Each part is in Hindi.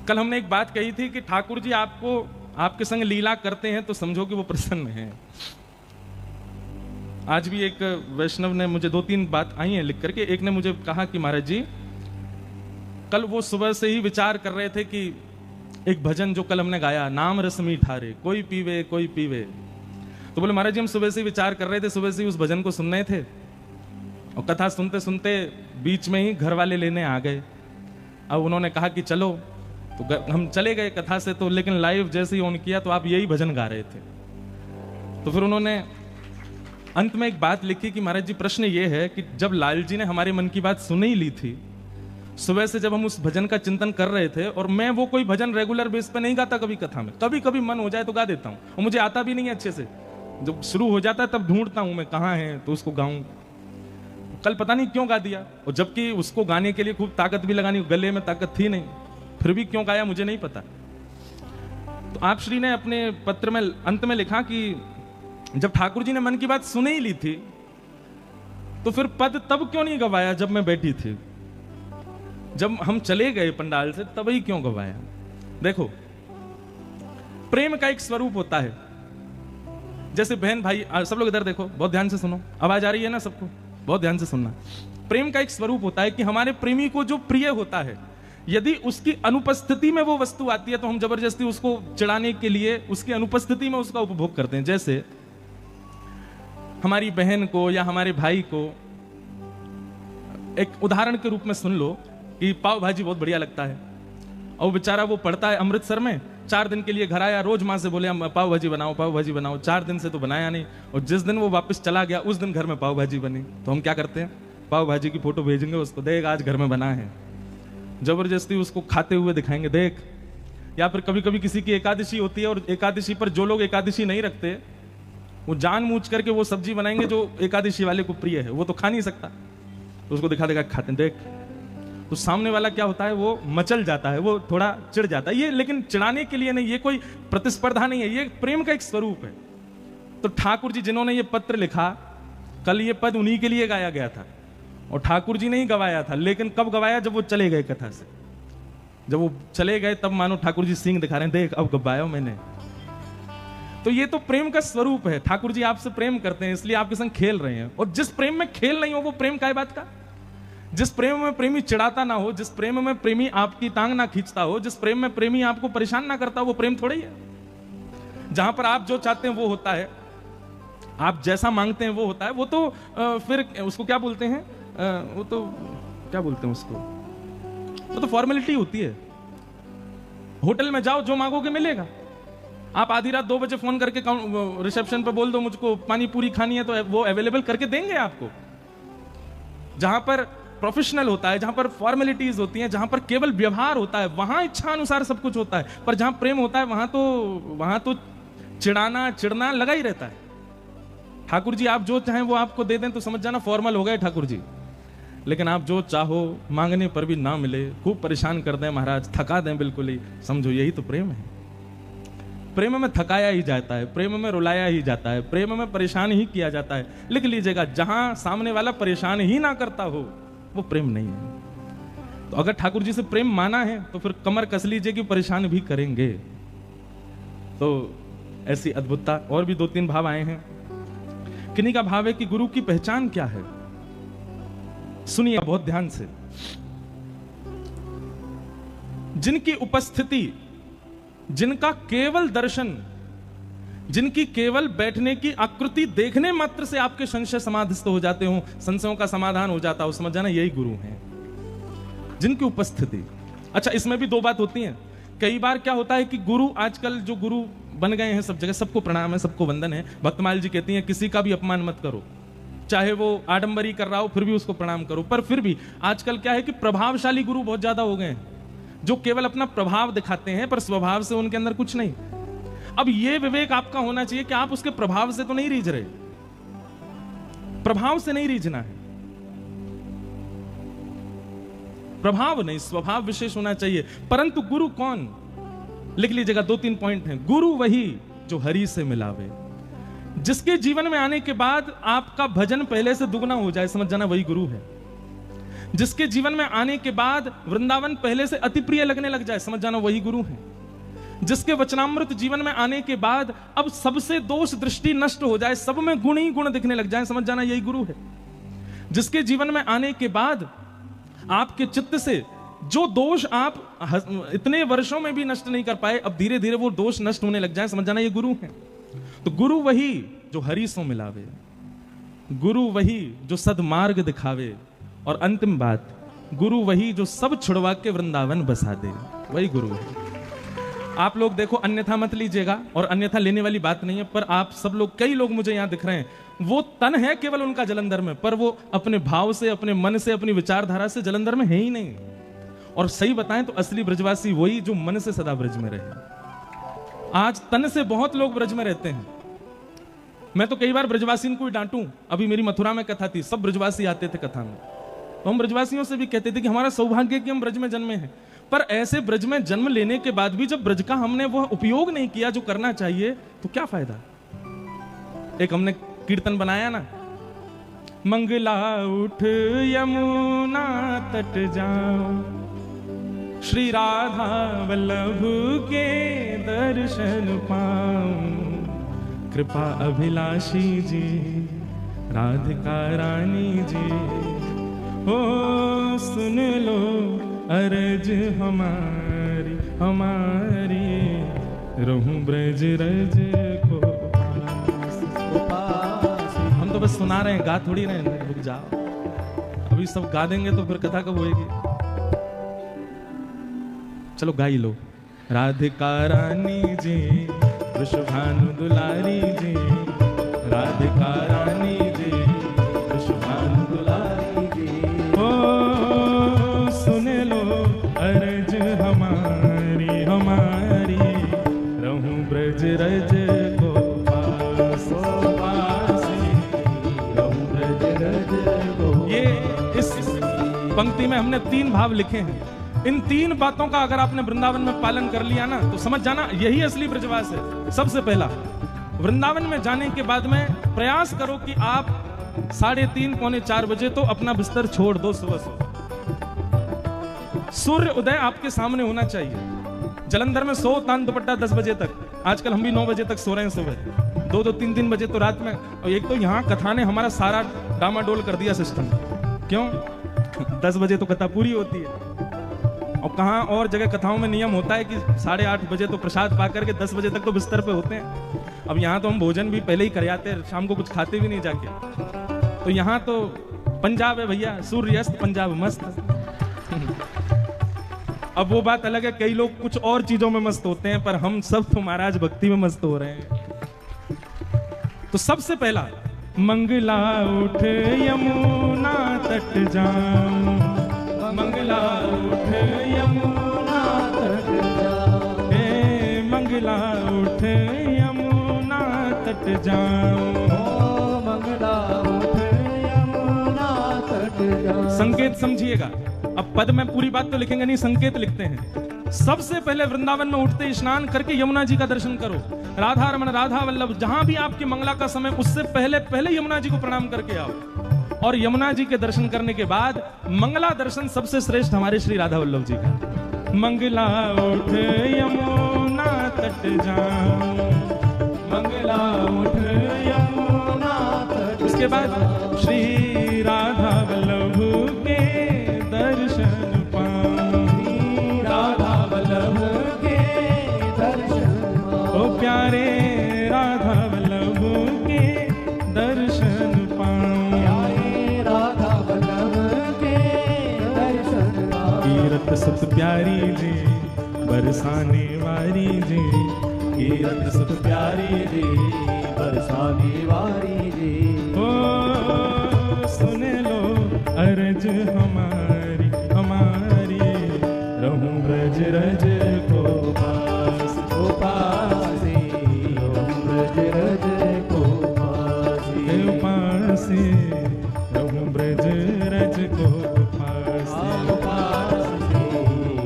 कल हमने एक बात कही थी कि ठाकुर जी आपको आपके संग लीला करते हैं तो समझो कि वो प्रसन्न हैं। आज भी एक वैष्णव ने मुझे 2-3 बात आई हैं लिख करके। एक ने मुझे कहा कि महाराज जी कल वो सुबह से ही विचार कर रहे थे कि एक भजन जो कल हमने गाया, नाम रस मीठा रे कोई पीवे कोई पीवे, तो बोले महाराज जी हम सुबह से ही विचार कर रहे थे, सुबह से ही उस भजन को सुन रहे थे और कथा सुनते सुनते बीच में ही घर वाले लेने आ गए। अब उन्होंने कहा कि चलो, तो हम चले गए कथा से, तो लेकिन लाइव जैसे ही ऑन किया तो आप यही भजन गा रहे थे। तो फिर उन्होंने अंत में एक बात लिखी कि महाराज जी प्रश्न ये है कि जब लाल जी ने हमारे मन की बात सुन ही ली थी, सुबह से जब हम उस भजन का चिंतन कर रहे थे, और मैं वो कोई भजन रेगुलर बेस पे नहीं गाता, कभी कथा में कभी कभी मन हो जाए तो गा देता हूं, और मुझे आता भी नहीं है अच्छे से, जब शुरू हो जाता है तब ढूंढता हूं मैं कहाँ है तो उसको गाऊं। कल पता नहीं क्यों गा दिया, और जबकि उसको गाने के लिए खूब ताकत भी लगानी, गले में ताकत थी नहीं, फिर भी क्यों गाया मुझे नहीं पता। तो आप श्री ने अपने पत्र में अंत में लिखा कि जब ठाकुर जी ने मन की बात सुन ही ली थी तो फिर पद तब क्यों नहीं गवाया जब मैं बैठी थी, जब हम चले गए पंडाल से तब ही क्यों गवाया। देखो प्रेम का एक स्वरूप होता है, जैसे बहन भाई, सब लोग इधर देखो, बहुत ध्यान से सुनो, आवाज आ रही है ना सबको, बहुत ध्यान से सुनना। प्रेम का एक स्वरूप होता है कि हमारे प्रेमी को जो प्रिय होता है, यदि उसकी अनुपस्थिति में वो वस्तु आती है तो हम जबरदस्ती उसको चिढ़ाने के लिए उसकी अनुपस्थिति में उसका उपभोग करते हैं। जैसे हमारी बहन को या हमारे भाई को एक उदाहरण के रूप में सुन लो कि पाव भाजी बहुत बढ़िया लगता है, और बेचारा वो पढ़ता है अमृतसर में, 4 दिन के लिए घर आया, रोज मां से बोले पाव भाजी बनाओ पाव भाजी बनाओ, 4 दिन से तो बनाया नहीं, और जिस दिन वो वापस चला गया उस दिन घर में पाव भाजी बनी। तो हम क्या करते हैं, पाव भाजी की फोटो भेजेंगे उसको, देख आज घर में बना है, जबरदस्ती उसको खाते हुए दिखाएंगे देख। या फिर कभी कभी किसी की एकादशी होती है और एकादशी पर जो लोग एकादशी नहीं रखते वो जानबूझ करके वो सब्जी बनाएंगे जो एकादशी वाले को प्रिय है, वो तो खा नहीं सकता, तो उसको दिखा देगा खाते देख, तो सामने वाला क्या होता है, वो मचल जाता है, वो थोड़ा चिढ़ जाता है। ये लेकिन चिढ़ाने के लिए नहीं, ये कोई प्रतिस्पर्धा नहीं है, ये प्रेम का एक स्वरूप है। तो ठाकुर जी जिन्होंने ये पत्र लिखा, कल ये पद उन्हीं के लिए गाया गया था और ठाकुर जी ने ही गवाया था, लेकिन कब गवाया, जब वो चले गए कथा से, जब वो चले गए तब मानो ठाकुर जी सींग दिखा रहे हैं, देख अब गवाया मैंने। तो ये तो प्रेम का स्वरूप है, ठाकुर जी आपसे प्रेम करते हैं इसलिए आपके संग खेल रहे हैं, और जिस प्रेम में खेल नहीं हो वो प्रेम काय बात का। जिस प्रेम में प्रेमी चिढ़ाता ना हो, जिस प्रेम में प्रेमी आपकी टांग ना खींचता हो, जिस प्रेम में प्रेमी आपको परेशान ना करता हो, वो प्रेम थोड़ा ही है। जहां पर आप जो चाहते हैं वो होता है, आप जैसा मांगते हैं वो होता है, वो तो फिर उसको क्या बोलते हैं, वो तो क्या बोलते हैं उसको, वो तो फॉर्मेलिटी होती है। होटल में जाओ जो मांगोगे मिलेगा। आप आधी रात 2 बजे फोन करके रिसेप्शन पे बोल दो मुझको पानी पूरी खानी है, तो वो अवेलेबल करके देंगे आपको। जहां पर प्रोफेशनल होता है, जहां पर फॉर्मेलिटीज होती हैं, जहां पर केवल व्यवहार होता है, वहां इच्छा अनुसार सब कुछ होता है। पर जहां प्रेम होता है वहां तो चिढ़ाना चिढ़ना लगा ही रहता है। ठाकुर जी आप जो चाहें वो आपको दे दें तो समझ जाना फॉर्मल हो गए ठाकुर जी, लेकिन आप जो चाहो मांगने पर भी ना मिले, खूब परेशान कर दें महाराज, थका दें बिल्कुल ही, समझो यही तो प्रेम है। प्रेम में थकाया ही जाता है, प्रेम में रुलाया ही जाता है, प्रेम में परेशान ही किया जाता है। लिख लीजिएगा, जहां सामने वाला परेशान ही ना करता हो वो प्रेम नहीं है। तो अगर ठाकुर जी से प्रेम माना है तो फिर कमर कस लीजिए कि परेशान भी करेंगे। तो ऐसी अद्भुतता। और भी 2-3 भाव आए हैं। किन्हीं का भाव है कि गुरु की पहचान क्या है, सुनिए बहुत ध्यान से। जिनकी उपस्थिति, जिनका केवल दर्शन, जिनकी केवल बैठने की आकृति देखने मात्र से आपके संशय समाधिस्थ हो जाते हो, संशयों का समाधान हो जाता हो, समझ जाना यही गुरु हैं, जिनकी उपस्थिति। अच्छा, इसमें भी 2 बात होती हैं। कई बार क्या होता है कि गुरु, आजकल जो गुरु बन गए हैं सब जगह, सबको प्रणाम है, सबको वंदन है। भक्तमाल जी कहती हैं किसी का भी अपमान मत करो, चाहे वो आडंबरी कर रहा हो फिर भी उसको प्रणाम करो। पर फिर भी आजकल क्या है कि प्रभावशाली गुरु बहुत ज्यादा हो गए हैं, जो केवल अपना प्रभाव दिखाते हैं पर स्वभाव से उनके अंदर कुछ नहीं। अब ये विवेक आपका होना चाहिए कि आप उसके प्रभाव से तो नहीं रीझ रहे, प्रभाव से नहीं रीझना है, प्रभाव नहीं स्वभाव विशेष होना चाहिए। परंतु गुरु कौन, लिख लीजिएगा 2-3 पॉइंट हैं। गुरु वही जो हरि से मिलावे, जिसके जीवन में आने के बाद आपका भजन पहले से दुगना हो जाए, समझ जाना वही गुरु है। जिसके जीवन में आने के बाद वृंदावन पहले से अति प्रिय लगने लग जाए, समझ जाना वही गुरु है। जिसके वचनामृत जीवन में आने के बाद अब सबसे दोष दृष्टि नष्ट हो जाए, सब में गुण ही गुण दिखने लग जाए, समझ जाना यही गुरु है। जिसके जीवन में आने के बाद आपके चित्त से जो दोष आप इतने वर्षों में भी नष्ट नहीं कर पाए, अब धीरे धीरे वो दोष नष्ट होने लग जाए, समझ जाना ये गुरु है। तो गुरु वही जो हरि सो मिलावे, गुरु वही जो सदमार्ग दिखावे, और अंतिम बात, गुरु वही जो सब छुड़वा के वृंदावन बसा दे, वही गुरु है। आप लोग देखो, अन्यथा मत लीजिएगा, और अन्यथा लेने वाली बात नहीं है, पर आप सब लोग, कई लोग मुझे यहां दिख रहे हैं, वो तन है केवल उनका जलंधर में, पर वो अपने भाव से, अपने मन से, अपनी विचारधारा से जलंधर में है ही नहीं। और सही बताएं तो असली ब्रजवासी वही जो मन से सदा ब्रज में रहे। आज तन से बहुत लोग ब्रज में रहते हैं। मैं तो कई बार ब्रजवासी को ही डांटूं। अभी मेरी मथुरा में कथा थी, सब ब्रजवासी आते थे कथा में, तो हम ब्रजवासियों से भी कहते थे कि हमारा सौभाग्य कि हम ब्रज में जन्मे हैं। पर ऐसे ब्रज में जन्म लेने के बाद भी जब ब्रज का हमने वह उपयोग नहीं किया जो करना चाहिए, तो क्या फायदा। एक हमने कीर्तन बनाया ना, मंगला उठ यमुना तट जाओ, श्री राधा वल्लभ के दर्शन पाऊं, कृपा अभिलाषी जी राधिका रानी जी, हो सुन लो अर्ज हमारी हमारी, रहूं ब्रज रज को पास। हम तो बस सुना रहे हैं, गा थोड़ी रहे हैं, रुक जाओ, अभी सब गा देंगे तो फिर कथा कब होएगी। चलो गा ही लो। राधिका रानी जी वृषभानु दुलारी जी, राधिका रानी जी वृषभानु दुलारी जी, ओ सुन लो अर्ज हमारी हमारी, रहूं ब्रज रज को पास, रहूं ब्रज रज को। ये इस पंक्ति में हमने 3 भाव लिखे हैं। इन 3 बातों का अगर आपने वृंदावन में पालन कर लिया ना, तो समझ जाना यही असली ब्रजवास है। सबसे पहला, वृंदावन में जाने के बाद में प्रयास करो कि आप 3:30 पौने 4 बजे तो अपना बिस्तर छोड़ दो। सुबह सूर्य उदय आपके सामने होना चाहिए। जलंधर में सो तान दुपट्टा 10 बजे तक, आजकल हम भी 9 बजे तक सो रहे हैं सुबह, 2-2 3-3 बजे तो रात में। और एक तो यहाँ कथा ने हमारा सारा डामाडोल कर दिया सिस्टम। क्यों? 10 बजे तो कथा पूरी होती है, और कहाँ और जगह कथाओं में नियम होता है कि 8:30 बजे तो प्रसाद पा करके 10 बजे तक तो बिस्तर पे होते हैं। अब यहाँ तो हम भोजन भी पहले ही कर आते हैं, शाम को कुछ खाते भी नहीं जाके। तो यहाँ तो पंजाब है भैया, सूर्यास्त पंजाब मस्त। अब वो बात अलग है, कई लोग कुछ और चीजों में मस्त होते हैं, पर हम सब तो महाराज भक्ति में मस्त हो रहे हैं। तो सबसे पहला, मंगला उठ यमुना तट जाऊं, मंगला उठ यमुना तट जाऊं, हे मंगला उठ यमुना तट जाऊं, मंगला उठ यमुना तट जाऊं। संकेत समझिएगा, अब पद में पूरी बात तो लिखेंगे नहीं, संकेत लिखते हैं। सबसे पहले वृंदावन में उठते स्नान करके यमुना जी का दर्शन करो। राधा रमन राधा वल्लभ जहां भी आपकी मंगला का समय, उससे पहले पहले यमुना जी को प्रणाम करके आओ। और यमुना जी के दर्शन करने के बाद मंगला दर्शन सबसे श्रेष्ठ हमारे श्री राधा वल्लभ जी का। मंगला उठ यमुना तट जाऊं, मंगला उठ यमुना तट। उसके बाद श्री राधा वल्लभ के दर्शन पाऊं, श्री राधा वल्लभ के दर्शन पाऊं, ओ प्यारे राधा वल्लभ के दर्शन पाऊं, प्यारे राधा वल्लभ के दर्शन पाऊं। कीरत सुत प्यारी जी बरसाने वाली जी, कीरत सुत प्यारी जी बरसाने वाली जी, ओ सुन लो अर्ज हमारी हमारी, रहूं ब्रज रज को पास, को पास, रहूं ब्रज रज को पास, पास, रहूं ब्रज रज को पास,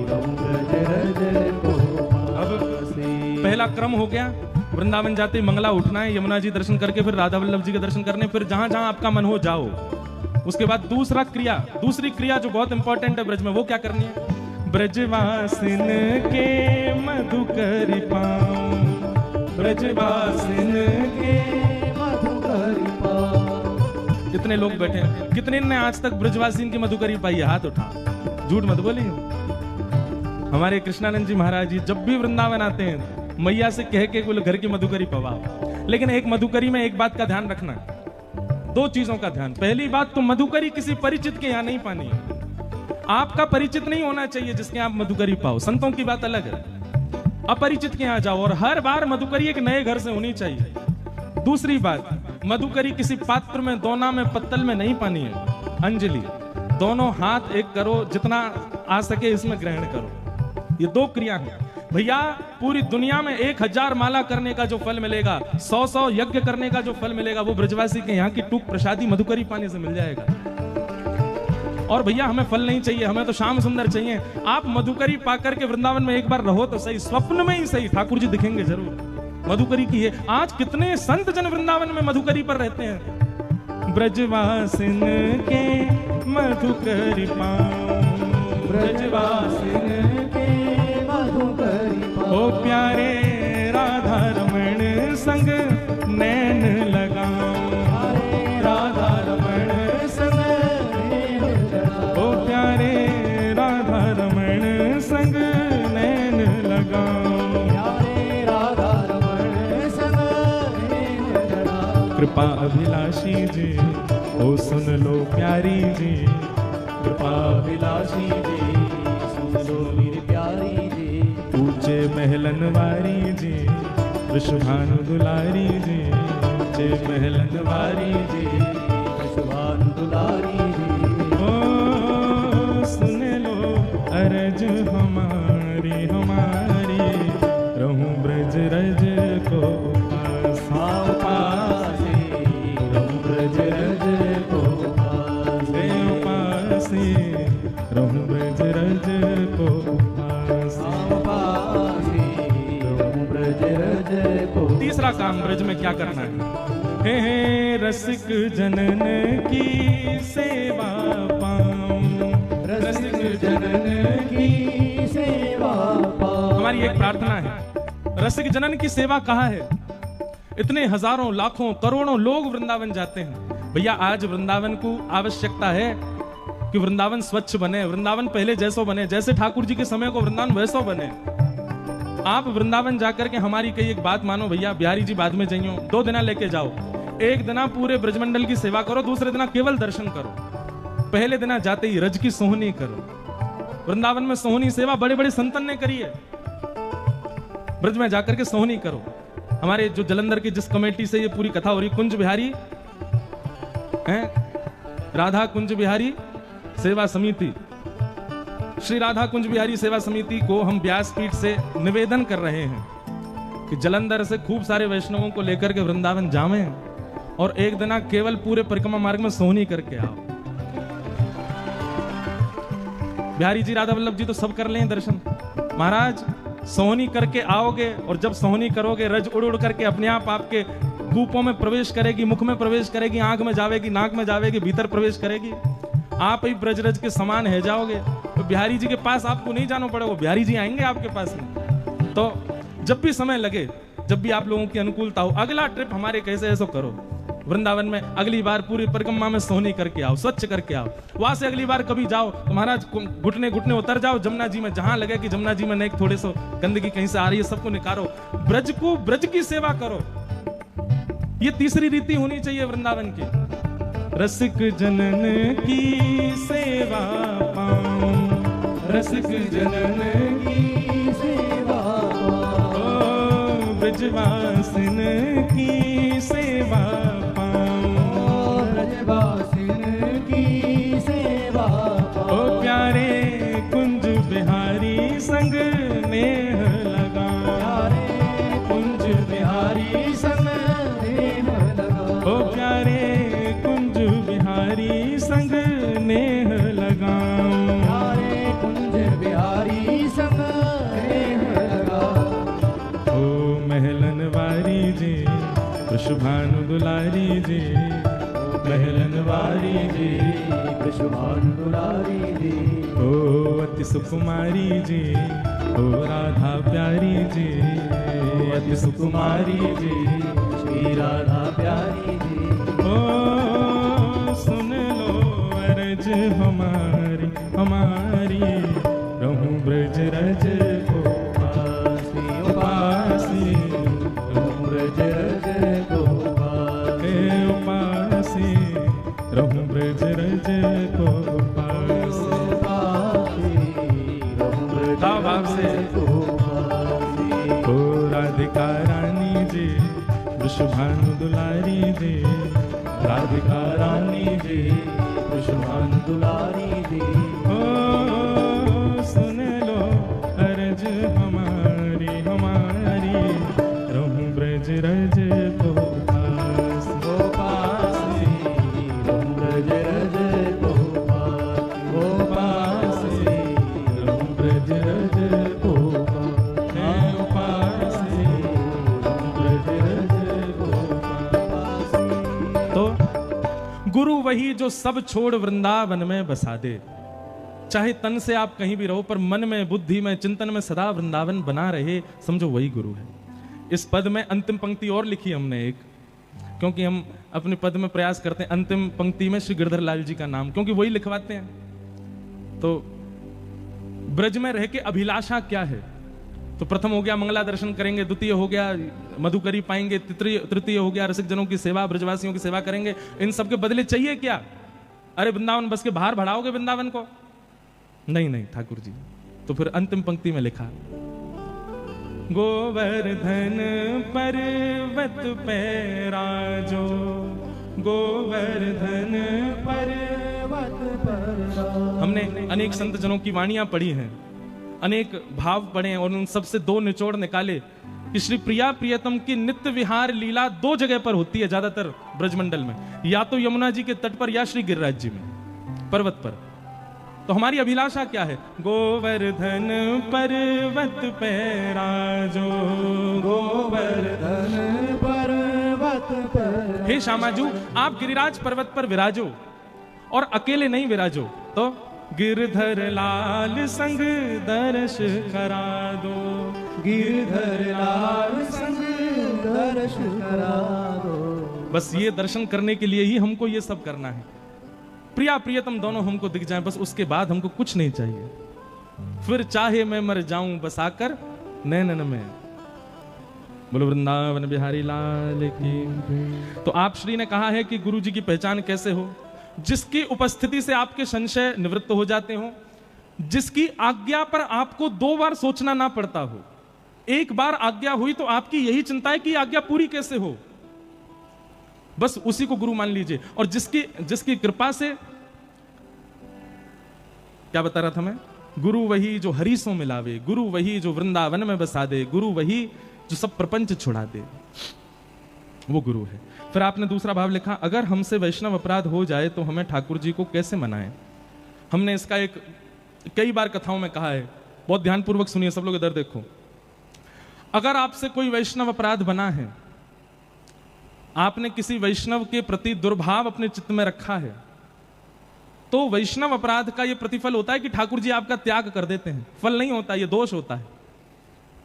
रहूं ब्रज रज को पास। पहला क्रम हो गया, वृंदावन जाते मंगला उठना है, यमुना जी दर्शन करके फिर राधा वल्लभ जी के दर्शन करने, फिर जहां जहां आपका मन हो जाओ। उसके बाद दूसरी क्रिया जो बहुत इंपॉर्टेंट है ब्रज में, वो क्या करनी है? ब्रजवासिन के मधुकरी पाऊं, ब्रजवासिन के मधुकरी पाऊं। जितने लोग बैठे हैं, कितने ने आज तक ब्रजवासिन की मधुकरी पाई है? हाथ उठा, झूठ मत बोलिए। हमारे कृष्णानंद जी महाराज जी जब भी वृंदावन आते हैं मैया से कह के बोले घर की मधुकरी पवाओ। लेकिन एक मधुकरी में एक बात का ध्यान रखना, 2 चीजों का ध्यान। पहली बात तो मधुकरी किसी परिचित के यहाँ नहीं पानी है। आपका परिचित नहीं होना चाहिए जिसके आप मधुकरी पाओ, संतों की बात अलग है। अपरिचित के यहाँ जाओ, और हर बार मधुकरी एक नए घर से होनी चाहिए। दूसरी बात, मधुकरी किसी पात्र में, दोना में, पत्तल में नहीं पानी है। अंजलि, दोनों हाथ एक करो, जितना आ सके इसमें ग्रहण करो। ये 2 क्रिया है भैया। पूरी दुनिया में 1000 माला करने का जो फल मिलेगा, 100 यज्ञ करने का जो फल मिलेगा, वो ब्रजवासी के यहाँ की टूक प्रसादी मधुकरी पानी से मिल जाएगा। और भैया हमें फल नहीं चाहिए, हमें तो श्याम सुंदर चाहिए। आप मधुकरी पाकर के वृंदावन में एक बार रहो तो सही, स्वप्न में ही सही, ठाकुर जी दिखेंगे जरूर। मधुकरी की है। आज कितने संत जन वृंदावन में मधुकरी पर रहते हैं। ब्रजवासिन के मधुकरी पाऊं, ब्रजवासिन के मधुकरी पाऊं। ओ प्यारे राधा रमण संग नैन लगाऊं, राधा रमण संग नैन लगाऊं। ओ प्यारे राधा रमण संग नैन लगाऊं, प्यारे राधा रमण संग नैन लगाऊं। कृपा अभिलाषी जी ओ सुन लो प्यारी जी, कृपा अभिलाषी जी सुन लो मेरी प्यारी जी। ऊंचे महलन वारी जी, वृषभानु दुलारी जी, ऊंचे महलन वारी जी, वृषभानु दुलारी जी। ओ सुन लो अरज हमारी हमारी, रहूं ब्रज रज को पासे, रहूं ब्रज रज को पासे, रहूं ब्रज रज को पासे, रहूं ब्रज रज को। तीसरा काम ब्रज में क्या करना है? हे रसिक जनन की सेवा पाऊं, रसिक जनन की सेवा पाऊं। हमारी एक प्रार्थना है, रसिक जनन की सेवा कहाँ है? इतने हजारों लाखों करोड़ों लोग वृंदावन जाते हैं भैया। आज वृंदावन को आवश्यकता है कि वृंदावन स्वच्छ बने, वृंदावन पहले जैसो बने, जैसे ठाकुर जी के समय को वृंदावन वैसो बने। आप वृंदावन जाकर के हमारी कई एक बात मानो भैया, बिहारी जी बाद में जाइयो, 2 दिना लेके जाओ। एक दिना पूरे ब्रजमंडल की सेवा करो, दूसरे दिना केवल दर्शन करो। पहले दिना जाते ही रज की सोहनी करो। वृंदावन में सोहनी सेवा बड़े बड़े संतन ने करी है। ब्रज में जाकर के सोहनी करो। हमारे जो जलंधर की जिस कमेटी से ये पूरी कथा हो रही, कुंज बिहारी हैं, राधा कुंज बिहारी सेवा समिति, श्री राधा कुंज बिहारी सेवा समिति को हम व्यासपीठ से निवेदन कर रहे हैं कि जलंधर से खूब सारे वैष्णवों को लेकर के वृंदावन जावें और एक दिन केवल पूरे परिक्रमा मार्ग में सोहनी करके आओ। बिहारी जी, राधा वल्लभ जी तो सब कर लें दर्शन। महाराज सोहनी करके आओगे और जब सोहनी करोगे रज उड़ उड़ करके अपने आप आपके गूपों में प्रवेश करेगी, मुख में प्रवेश करेगी, आंख में जावेगी, नाक में जावेगी, भीतर प्रवेश करेगी। आप ही ब्रजरज के समान है जाओगे। तो बिहारी जी के पास आपको नहीं जाना पड़ेगा, बिहारी जी आएंगे आपके पास में। तो जब भी समय लगे, जब भी आप लोगों की अनुकूलता हो, अगला ट्रिप हमारे कैसे ऐसा करो वृंदावन में, अगली बार पूरी परिक्रमा में सोहनी करके आओ, स्वच्छ करके आओ। वहां से अगली बार कभी जाओ तो महाराज घुटने घुटने उतर जाओ जमुना जी में, जहां लगे कि जमुना जी में नहीं थोड़े सो गंदगी कहीं से आ रही है, सबको निकालो। ब्रज की सेवा करो। ये तीसरी रीति होनी चाहिए वृंदावन की। रसिक जनन की सेवा पाऊं, रसिक जनन की सेवा पाऊं, ब्रजवासिन की सेवा पाऊं, ब्रजवासिन की सेवा पाऊं। ओ प्यारे कुंज बिहारी संग नेह लगाऊं, प्यारे कुंज बिहारी संग नेह लगाऊं। ओ प्यारे बिहारी संग नेह लगाऊं, प्यारे कुंज बिहारी संग नेह लगाऊं। ओ महलन वारी जी, वृषभानु दुलारी जी, महलन वारी जी, वृषभानु दुलारी जी, ओ अति सुकुमारी जी, ओ राधा प्यारी जी, अति सुकुमारी जी, श्री राधा प्यारी जी, ओ सुन लो अर्ज हमारी हमारी, रहूं ब्रज रज को उपासी उपासी, रहूं ब्रज रज को उपासी, रहूं ब्रज रज को उपासी। भाव से ओ राधिका रानी जी, वृषभानु दुलारी जी, राधिका रानी जी, वृषभानु दुलारी जी, ओ सुन लो अर्ज हमारी हमारी, रहूं ब्रज रज को उपासी, रहूं ब्रज रज को उपासी, रहूं ब्रज रज को उपासी, रहूं ब्रज रज को उपासी। तो गुरु वही जो सब छोड़ वृंदावन में बसा दे। चाहे तन से आप कहीं भी रहो, पर मन में, बुद्धि में, चिंतन में सदा वृंदावन बना रहे, समझो वही गुरु है। इस पद में अंतिम पंक्ति और लिखी हमने एक, क्योंकि हम अपने पद में प्रयास करते हैं अंतिम पंक्ति में श्री गिरधर लाल जी का नाम, क्योंकि वही लिखवाते हैं। तो ब्रज में रह के अभिलाषा क्या है? तो प्रथम हो गया मंगला दर्शन करेंगे, द्वितीय हो गया मधुकरी पाएंगे, तृतीय हो गया रसिक जनों की सेवा, ब्रजवासियों की सेवा करेंगे। इन सब के बदले चाहिए क्या? अरे वृंदावन बस के बाहर बढ़ाओगे वृंदावन को? नहीं नहीं ठाकुर जी। तो फिर अंतिम पंक्ति में लिखा, गोवर्धन पर्वत पे राजो, गोवर्धन पर्वत पर। हमने अनेक संत जनों की वाणियां पढ़ी हैं, अनेक भाव पढ़े हैं, और उन सबसे दो निचोड़ निकाले कि श्री प्रिया प्रियतम की नित्य विहार लीला दो जगह पर होती है ज्यादातर ब्रजमंडल में, या तो यमुना जी के तट पर या श्री गिरिराज जी में पर्वत पर। तो हमारी अभिलाषा क्या है? गोवर्धन पर्वत पे राजो, गोवर्धन पर्वत पर। हे श्यामाजू आप गिरिराज पर्वत पर विराजो, और अकेले नहीं विराजो, तो गिरधर लाल संग दर्श करा दो, गिरधर लाल संग दर्श करा दो। बस ये दर्शन करने के लिए ही हमको ये सब करना है। प्रिया प्रियतम दोनों हमको दिख जाएं, बस उसके बाद हमको कुछ नहीं चाहिए। फिर चाहे मैं मर जाऊं बस आकर नैनन में। बोलो वृंदावन बिहारी लाल की। तो आप श्री ने कहा है कि गुरु जी की पहचान कैसे हो? जिसकी उपस्थिति से आपके संशय निवृत्त हो जाते हो, जिसकी आज्ञा पर आपको दो बार सोचना ना पड़ता हो। एक बार आज्ञा हुई तो आपकी यही चिंता है कि आज्ञा पूरी कैसे हो, बस उसी को गुरु मान लीजिए। और जिसकी कृपा से, क्या बता रहा था मैं? गुरु वही जो हरीसों मिलावे, गुरु वही जो वृंदावन में बसा दे, गुरु वही जो सब प्रपंच छुड़ा दे, वो गुरु है। फिर आपने दूसरा भाव लिखा, अगर हमसे वैष्णव अपराध हो जाए तो हमें ठाकुर जी को कैसे मनाएं? हमने इसका एक कई बार कथाओं में कहा है, बहुत ध्यानपूर्वक सुनिए सब लोग, इधर देखो। अगर आपसे कोई वैष्णव अपराध बना है, आपने किसी वैष्णव के प्रति दुर्भाव अपने चित्त में रखा है, तो वैष्णव अपराध का यह प्रतिफल होता है कि ठाकुर जी आपका त्याग कर देते हैं। फल नहीं होता, यह दोष होता है।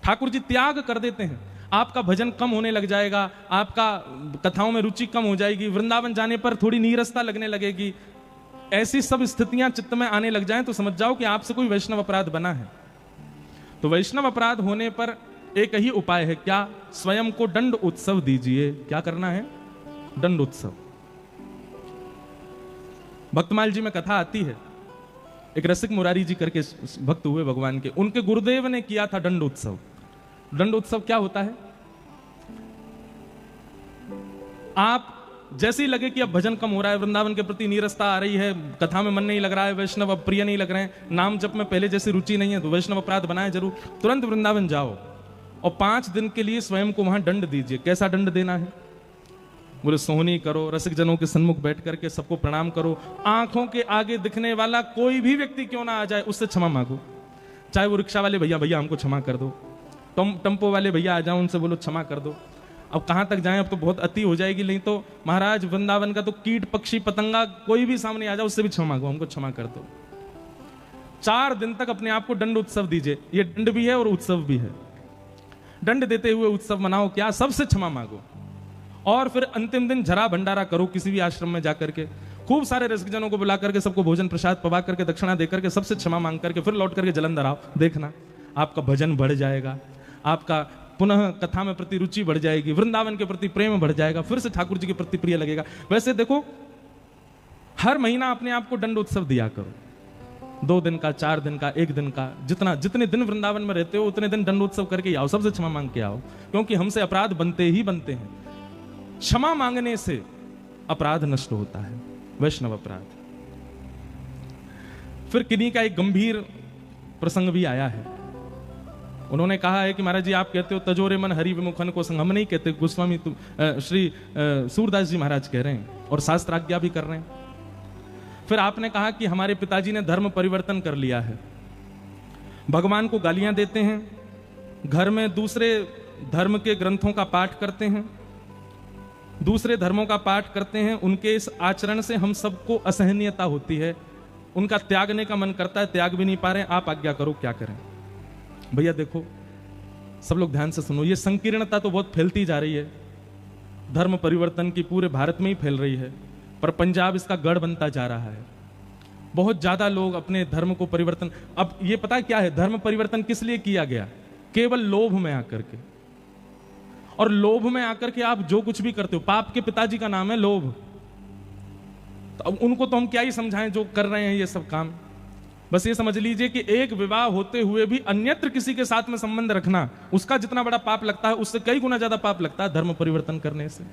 ठाकुर जी त्याग कर देते हैं, आपका भजन कम होने लग जाएगा, आपका कथाओं में रुचि कम हो जाएगी, वृंदावन जाने पर थोड़ी नीरसता लगने लगेगी। ऐसी सब स्थितियां चित्त में आने लग जाएं तो समझ जाओ कि आपसे कोई वैष्णव अपराध बना है। तो वैष्णव अपराध होने पर एक ही उपाय है, क्या? स्वयं को दंड उत्सव दीजिए। क्या करना है? दंड उत्सव। भक्तमाल जी में कथा आती है, एक रसिक मुरारी जी करके भक्त हुए भगवान के, उनके गुरुदेव ने किया था दंड उत्सव। दंड उत्सव क्या होता है? आप जैसे ही लगे कि अब भजन कम हो रहा है, वृंदावन के प्रति नीरसता आ रही है, कथा में मन नहीं लग रहा है, वैष्णव अब प्रिय नहीं लग रहे हैं, नाम जप में पहले जैसी रुचि नहीं है, तो वैष्णव अपराध बनाए जरूर, तुरंत वृंदावन जाओ और 5 दिन के लिए स्वयं को वहां दंड दीजिए। कैसा दंड देना है? बोले सोहनी करो, रसिक जनों के सन्मुख बैठ करके सबको प्रणाम करो, आंखों के आगे दिखने वाला कोई भी व्यक्ति क्यों ना आ जाए उससे क्षमा मांगो। चाहे वो रिक्शा वाले भैया, भैया हमको क्षमा कर दो, टम्पो वाले भैया आ जाओ, उनसे बोलो क्षमा कर दो। अब कहां तक जाएं, अब तो बहुत अति हो जाएगी। नहीं तो महाराज वृंदावन का तो कीट पक्षी पतंगा कोई भी सामने आ जाए उससे भी क्षमा मांगो, हमको क्षमा कर दो। 4 दिन तक अपने आप को दंड उत्सव दीजिए, ये दंड भी है और उत्सव भी है। दंड देते हुए उत्सव मनाओ, क्या सबसे क्षमा मांगो, और फिर अंतिम दिन जरा भंडारा करो किसी भी आश्रम में जाकर के, खूब सारे रसिकजनों को बुला करके सबको भोजन प्रसाद पवा करके दक्षिणा देकर के सबसे क्षमा मांग करके फिर लौट करके जलंधर आओ। देखना आपका भजन बढ़ जाएगा, आपका पुनः कथा में प्रति रुचि बढ़ जाएगी, वृंदावन के प्रति प्रेम बढ़ जाएगा, फिर से ठाकुर जी के प्रति प्रिय लगेगा। वैसे देखो हर महीना अपने आप को दंड उत्सव दिया करो, 2 दिन का, 4 दिन का, 1 दिन का, जितने दिन वृंदावन में रहते हो उतने दिन दंड उत्सव करके आओ, सबसे क्षमा मांग के आओ, क्योंकि हमसे अपराध बनते ही बनते हैं। क्षमा मांगने से अपराध नष्ट होता है, वैष्णव अपराध। फिर किन्हीं का एक गंभीर प्रसंग भी आया है। उन्होंने कहा है कि महाराज जी आप कहते हो तजोरे मन हरि विमुखन को संग, हम नहीं कहते, गोस्वामी श्री सूरदास जी महाराज कह रहे हैं और शास्त्र आज्ञा भी कर रहे हैं। फिर आपने कहा कि हमारे पिताजी ने धर्म परिवर्तन कर लिया है, भगवान को गालियां देते हैं, घर में दूसरे धर्म के ग्रंथों का पाठ करते हैं, दूसरे धर्मों का पाठ करते हैं, उनके इस आचरण से हम सबको असहनीयता होती है, उनका त्यागने का मन करता है, त्याग भी नहीं पा रहे, आप आज्ञा करो क्या करें। भैया देखो सब लोग ध्यान से सुनो, ये संकीर्णता तो बहुत फैलती जा रही है, धर्म परिवर्तन की पूरे भारत में ही फैल रही है, पर पंजाब इसका गढ़ बनता जा रहा है। बहुत ज्यादा लोग अपने धर्म को परिवर्तन, अब ये पता है क्या है, धर्म परिवर्तन किस लिए किया गया, केवल लोभ में आकर के, और लोभ में आकर के आप जो कुछ भी करते हो, पाप के पिताजी का नाम है लोभ। तो अब उनको तो हम क्या ही समझाएं जो कर रहे हैं ये सब काम। बस ये समझ लीजिए कि एक विवाह होते हुए भी अन्यत्र किसी के साथ में संबंध रखना, उसका जितना बड़ा पाप लगता है उससे कई गुना ज्यादा पाप लगता है धर्म परिवर्तन करने से।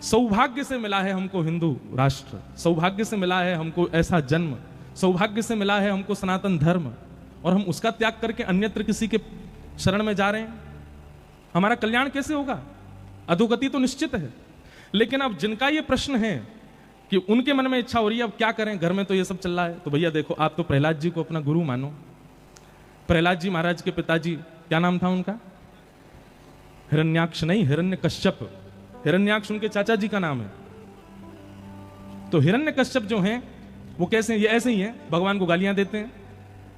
सौभाग्य से मिला है हमको हिंदू राष्ट्र, सौभाग्य से मिला है हमको ऐसा जन्म, सौभाग्य से मिला है हमको सनातन धर्म, और हम उसका त्याग करके अन्यत्र किसी के शरण में जा रहे हैं। हमारा कल्याण कैसे होगा? अधोगति तो निश्चित है। लेकिन अब जिनका ये प्रश्न है कि उनके मन में इच्छा हो रही है अब क्या करें, घर में तो ये सब चल रहा है, तो भैया देखो आप तो प्रहलाद जी को अपना गुरु मानो। प्रहलाद जी महाराज के पिताजी क्या नाम था उनका? हिरण्याक्ष नहीं, हिरण्यकश्यप। हिरण्याक्ष उनके चाचा जी का नाम है। तो हिरण्यकश्यप जो हैं वो कैसे, ये ऐसे ही हैं, भगवान को गालियां देते हैं,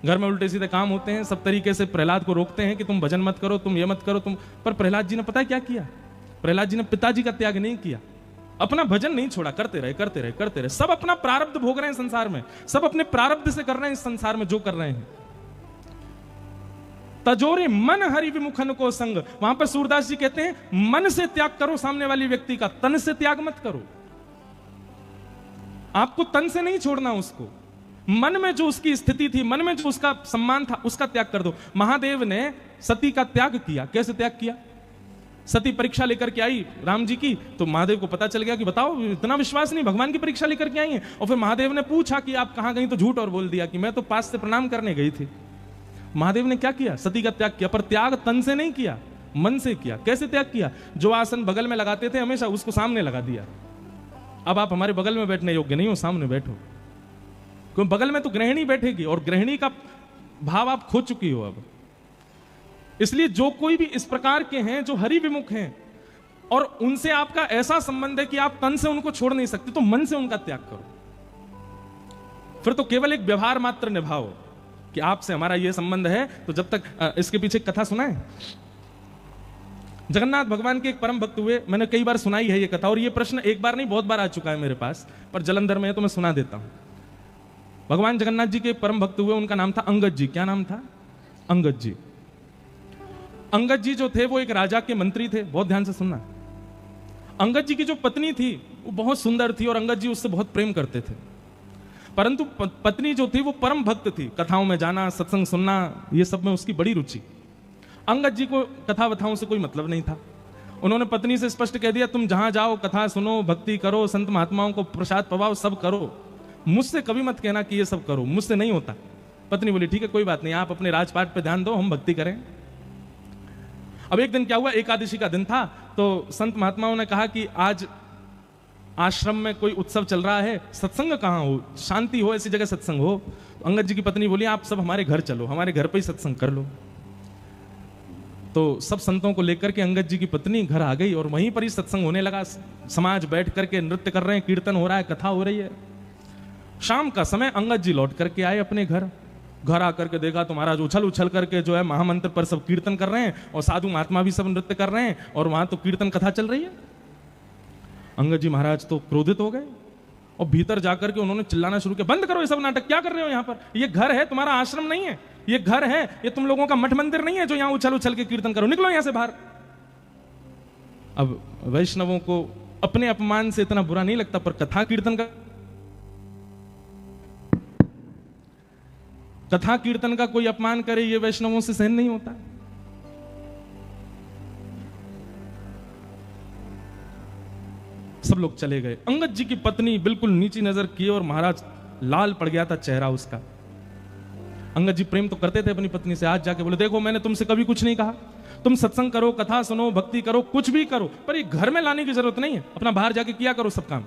घर में उल्टे सीधे काम होते हैं, सब तरीके से प्रहलाद को रोकते हैं कि तुम भजन मत करो, तुम ये मत करो, तुम। पर प्रहलाद जी ने पता है क्या किया? प्रहलाद जी ने पिताजी का त्याग नहीं किया, अपना भजन नहीं छोड़ा, करते रहे करते रहे करते रहे। सब अपना प्रारब्ध भोग रहे हैं संसार में, सब अपने प्रारब्ध से कर रहे हैं इस संसार में जो कर रहे हैं। तजोरे मन हरि विमुखन को संग, वहां पर सूरदास जी कहते हैं मन से त्याग करो सामने वाली व्यक्ति का, तन से त्याग मत करो। आपको तन से नहीं छोड़ना उसको, मन में जो उसकी स्थिति थी, मन में जो उसका सम्मान था, उसका त्याग कर दो। महादेव ने सती का त्याग किया। कैसे त्याग किया? सती परीक्षा लेकर के आई राम जी की, तो महादेव को पता चल गया कि बताओ इतना विश्वास नहीं, भगवान की परीक्षा लेकर के आई है। और फिर महादेव ने पूछा कि आप कहां गई, तो झूठ और बोल दिया कि मैं तो पास से प्रणाम करने गई थी। महादेव ने क्या किया? सती का त्याग किया, पर त्याग तन से नहीं किया, मन से किया। कैसे त्याग किया? जो आसन बगल में लगाते थे हमेशा, उसको सामने लगा दिया। अब आप हमारे बगल में बैठने योग्य नहीं हो, सामने बैठो, क्योंकि बगल में तो गृहिणी बैठेगी और गृहिणी का भाव आप खो चुकी हो अब। इसलिए जो कोई भी इस प्रकार के हैं जो हरि विमुख हैं और उनसे आपका ऐसा संबंध है कि आप तन से उनको छोड़ नहीं सकते, तो मन से उनका त्याग करो। फिर तो केवल एक व्यवहार मात्र निभाओ कि आपसे हमारा यह संबंध है। तो जब तक इसके पीछे कथा सुनाए, जगन्नाथ भगवान के एक परम भक्त हुए, मैंने कई बार सुनाई है ये कथा, और ये प्रश्न एक बार नहीं बहुत बार आ चुका है मेरे पास, पर जलंधर में है तो मैं सुना देता हूं। भगवान जगन्नाथ जी के परम भक्त हुए, उनका नाम था अंगद जी। क्या नाम था? अंगद जी। अंगद जी जो थे वो एक राजा के मंत्री थे। बहुत ध्यान से सुनना। अंगद जी की जो पत्नी थी वो बहुत सुंदर थी और अंगद जी उससे बहुत प्रेम करते थे, परंतु पत्नी जो थी वो परम भक्त थी, कथाओं में जाना, सत्संग सुनना, ये सब में उसकी बड़ी रुचि। अंगद जी को कथा वथाओं से कोई मतलब नहीं था। उन्होंने पत्नी से स्पष्ट कह दिया तुम जहां जाओ कथा सुनो, भक्ति करो, संत महात्माओं को प्रसाद पवाओ, सब करो, मुझसे कभी मत कहना कि ये सब करो, मुझसे नहीं होता। पत्नी बोली ठीक है कोई बात नहीं, आप अपने राजपाट पे ध्यान दो, हम भक्ति करें। अब एक दिन क्या हुआ, एकादशी का दिन था, तो संत महात्माओं ने कहा कि आज आश्रम में कोई उत्सव चल रहा है, सत्संग कहाँ हो, शांति हो, ऐसी जगह सत्संग हो। तो अंगद जी की पत्नी बोली आप सब हमारे घर चलो, हमारे घर पे ही सत्संग कर लो। तो सब संतों को लेकर के अंगद जी की पत्नी घर आ गई और वहीं पर ही सत्संग होने लगा। समाज बैठ करके नृत्य कर रहे हैं, कीर्तन हो रहा है, कथा हो रही है। शाम का समय अंगद जी लौट करके आए अपने घर। घर आकर के देखा तो महाराज उछल उछल करके जो है महामंत्र पर सब कीर्तन कर रहे हैं और साधु महात्मा भी सब नृत्य कर रहे हैं और वहां तो कीर्तन कथा चल रही है। अंगद जी महाराज तो क्रोधित हो गए और भीतर जाकर के उन्होंने चिल्लाना शुरू किया, बंद करो ये सब नाटक, क्या कर रहे हो यहाँ पर? ये घर है, तुम्हारा आश्रम नहीं है। ये घर है, ये तुम लोगों का मठ मंदिर नहीं है जो यहाँ उछल उछल के कीर्तन करो, निकलो यहाँ से बाहर। अब वैष्णवों को अपने अपमान से इतना बुरा नहीं लगता, पर कथा कीर्तन का कोई अपमान करे ये वैष्णवों से सहन नहीं होता। सब लोग चले गए। अंगद जी की पत्नी बिल्कुल नीची नजर की और महाराज लाल पड़ गया था चेहरा उसका। अंगद जी प्रेम तो करते थे अपनी पत्नी से, आज जाके बोले देखो मैंने तुमसे कभी कुछ नहीं कहा, तुम सत्संग करो, कथा सुनो, भक्ति करो, कुछ भी करो, पर ये घर में लाने की जरूरत नहीं है, अपना बाहर जाके किया करो सब काम।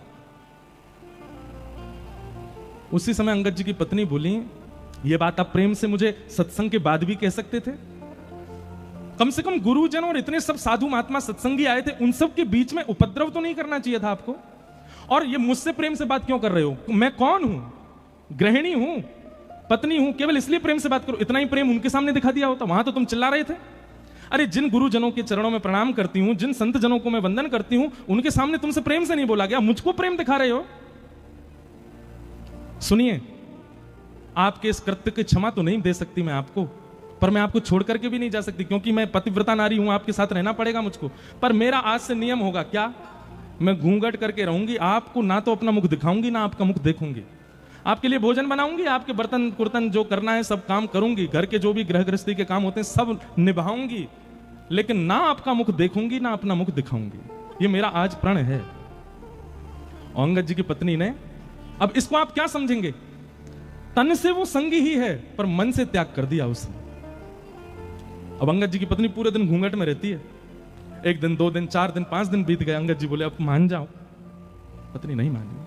उसी समय अंगद जी की पत्नी बोली, ये बात आप प्रेम से मुझे सत्संग के बाद भी कह सकते थे। कम से कम गुरुजन और इतने सब साधु महात्मा सत्संगी आए थे, उन सब के बीच में उपद्रव तो नहीं करना चाहिए था आपको। और ये मुझसे प्रेम से बात क्यों कर रहे हो? मैं कौन हूं? गृहिणी हूं, पत्नी हूं, केवल इसलिए प्रेम से बात करो। इतना ही प्रेम उनके सामने दिखा दिया होता, वहां तो तुम चिल्ला रहे थे। अरे जिन गुरुजनों के चरणों में प्रणाम करती हूं, जिन संत जनों को मैं वंदन करती हूं, उनके सामने तुमसे प्रेम से नहीं बोला गया, मुझको प्रेम दिखा रहे हो। सुनिए, आपके इस कृत्य की क्षमा तो नहीं दे सकती मैं आपको, पर मैं आपको छोड़ करके भी नहीं जा सकती, क्योंकि मैं पतिव्रता नारी हूं, आपके साथ रहना पड़ेगा मुझको। पर मेरा आज से नियम होगा क्या, मैं घूंघट करके रहूंगी, आपको ना तो अपना मुख दिखाऊंगी ना आपका मुख देखूंगी। आपके लिए भोजन बनाऊंगी, आपके बर्तन कुर्तन जो करना है सब काम करूंगी, घर के जो भी गृह गृहस्थी के काम होते हैं सब निभाऊंगी, लेकिन ना आपका मुख देखूंगी ना अपना मुख दिखाऊंगी। ये मेरा आज प्रण है। अंगद जी की पत्नी ने, अब इसको आप क्या समझेंगे, तन से वो संगी ही है पर मन से त्याग कर दिया उसने। अब अंगद जी की पत्नी पूरे दिन घूंघट में रहती है। एक दिन, 2 दिन, 4 दिन, 5 दिन बीत गए। अंगद जी बोले अब मान जाओ। पत्नी नहीं मानी,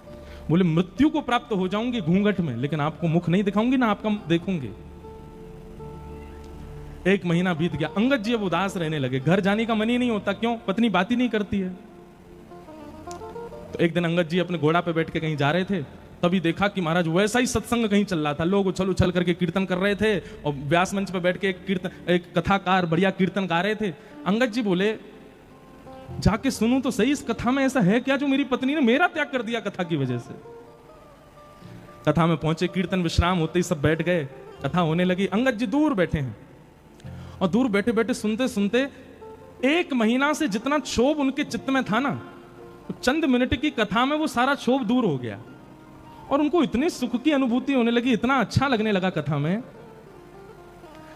बोले मृत्यु को प्राप्त हो जाऊंगी घूंघट में, लेकिन आपको मुख नहीं दिखाऊंगी ना आपका मुख देखूंगी। 1 महीना बीत गया। अंगद जी अब उदास रहने लगे, घर जाने का मन ही नहीं होता। क्यों? पत्नी बात ही नहीं करती है। तो एक दिन अंगद जी अपने घोड़ा पे बैठ के कहीं जा रहे थे, तभी देखा कि महाराज वैसा ही सत्संग कहीं चल रहा था, लोग उछल उछल करके कीर्तन कर रहे थे और व्यास मंच पे बैठ के एक कथाकार बढ़िया कीर्तन गा रहे थे। अंगद जी बोले जाके सुनूं तो सही, इस कथा में ऐसा है क्या जो मेरी पत्नी ने मेरा त्याग कर दिया कथा की वजह से। कथा में पहुंचे, कीर्तन विश्राम होते ही सब बैठ गए, कथा होने लगी। अंगद जी दूर बैठे हैं और दूर बैठे बैठे सुनते सुनते 1 महीना से जितना क्षोभ उनके चित्त में था ना, चंद मिनट की कथा में वो सारा क्षोभ दूर हो गया और उनको इतनी सुख की अनुभूति होने लगी, इतना अच्छा लगने लगा कथा में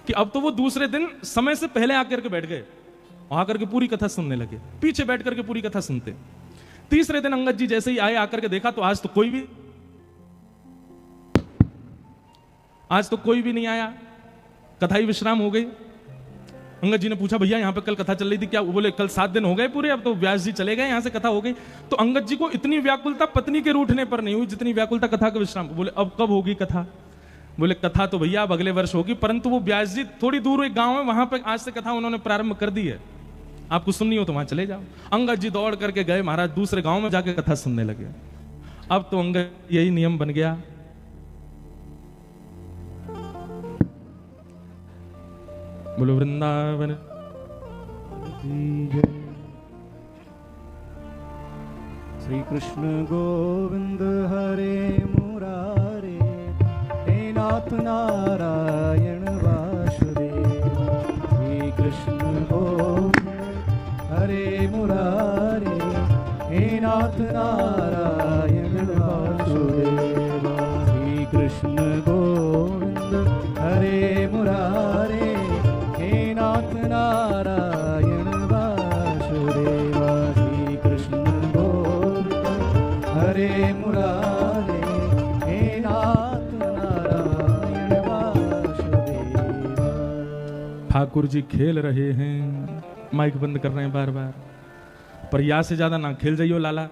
कि अब तो वो दूसरे दिन समय से पहले आकर के बैठ गए, आकर के पूरी कथा सुनने लगे, पीछे बैठ करके पूरी कथा सुनते। तीसरे दिन अंगद जी जैसे ही आए, आकर के देखा तो आज तो कोई भी नहीं आया, कथा ही विश्राम हो गई। अंगद जी ने पूछा भैया यहाँ पे कल कथा चल रही थी क्या? वो बोले कल 7 दिन हो गए पूरे, अब तो व्यास जी चले गए, यहाँ से कथा हो गई। तो अंगद जी को इतनी व्याकुलता पत्नी के रूठने पर नहीं हुई जितनी व्याकुलता कथा के विश्राम। बोले अब कब होगी कथा? बोले कथा तो भैया अब अगले वर्ष होगी, परंतु वो व्यास जी थोड़ी दूर एक गांव है, वहां पर आज से कथा उन्होंने प्रारंभ कर दी है, आपको सुननी हो तो वहां चले जाओ। अंगद जी दौड़ करके गए, महाराज दूसरे गांव में जाके कथा सुनने लगे। अब तो अंगद यही नियम बन गया, बोलो वृंदावन श्री कृष्ण गोविंद हरे मुरारे, हे नाथ नारायण वासुदेव। श्री कृष्ण गोविंद हरे मुरारे, हे नाथ नारायण वासुदेव। श्री कृष्ण गोविंद हरे मुरारे, हे नाथ नारायण वासुदेव। श्री कृष्ण गोविंद हरे मुरारे, हे नाथ नारायण वासुदेव। ठाकुर जी खेल रहे हैं, माइक बंद कर रहे हैं बार बार, पर या से ज्यादा ना खेल जाइयो लाला,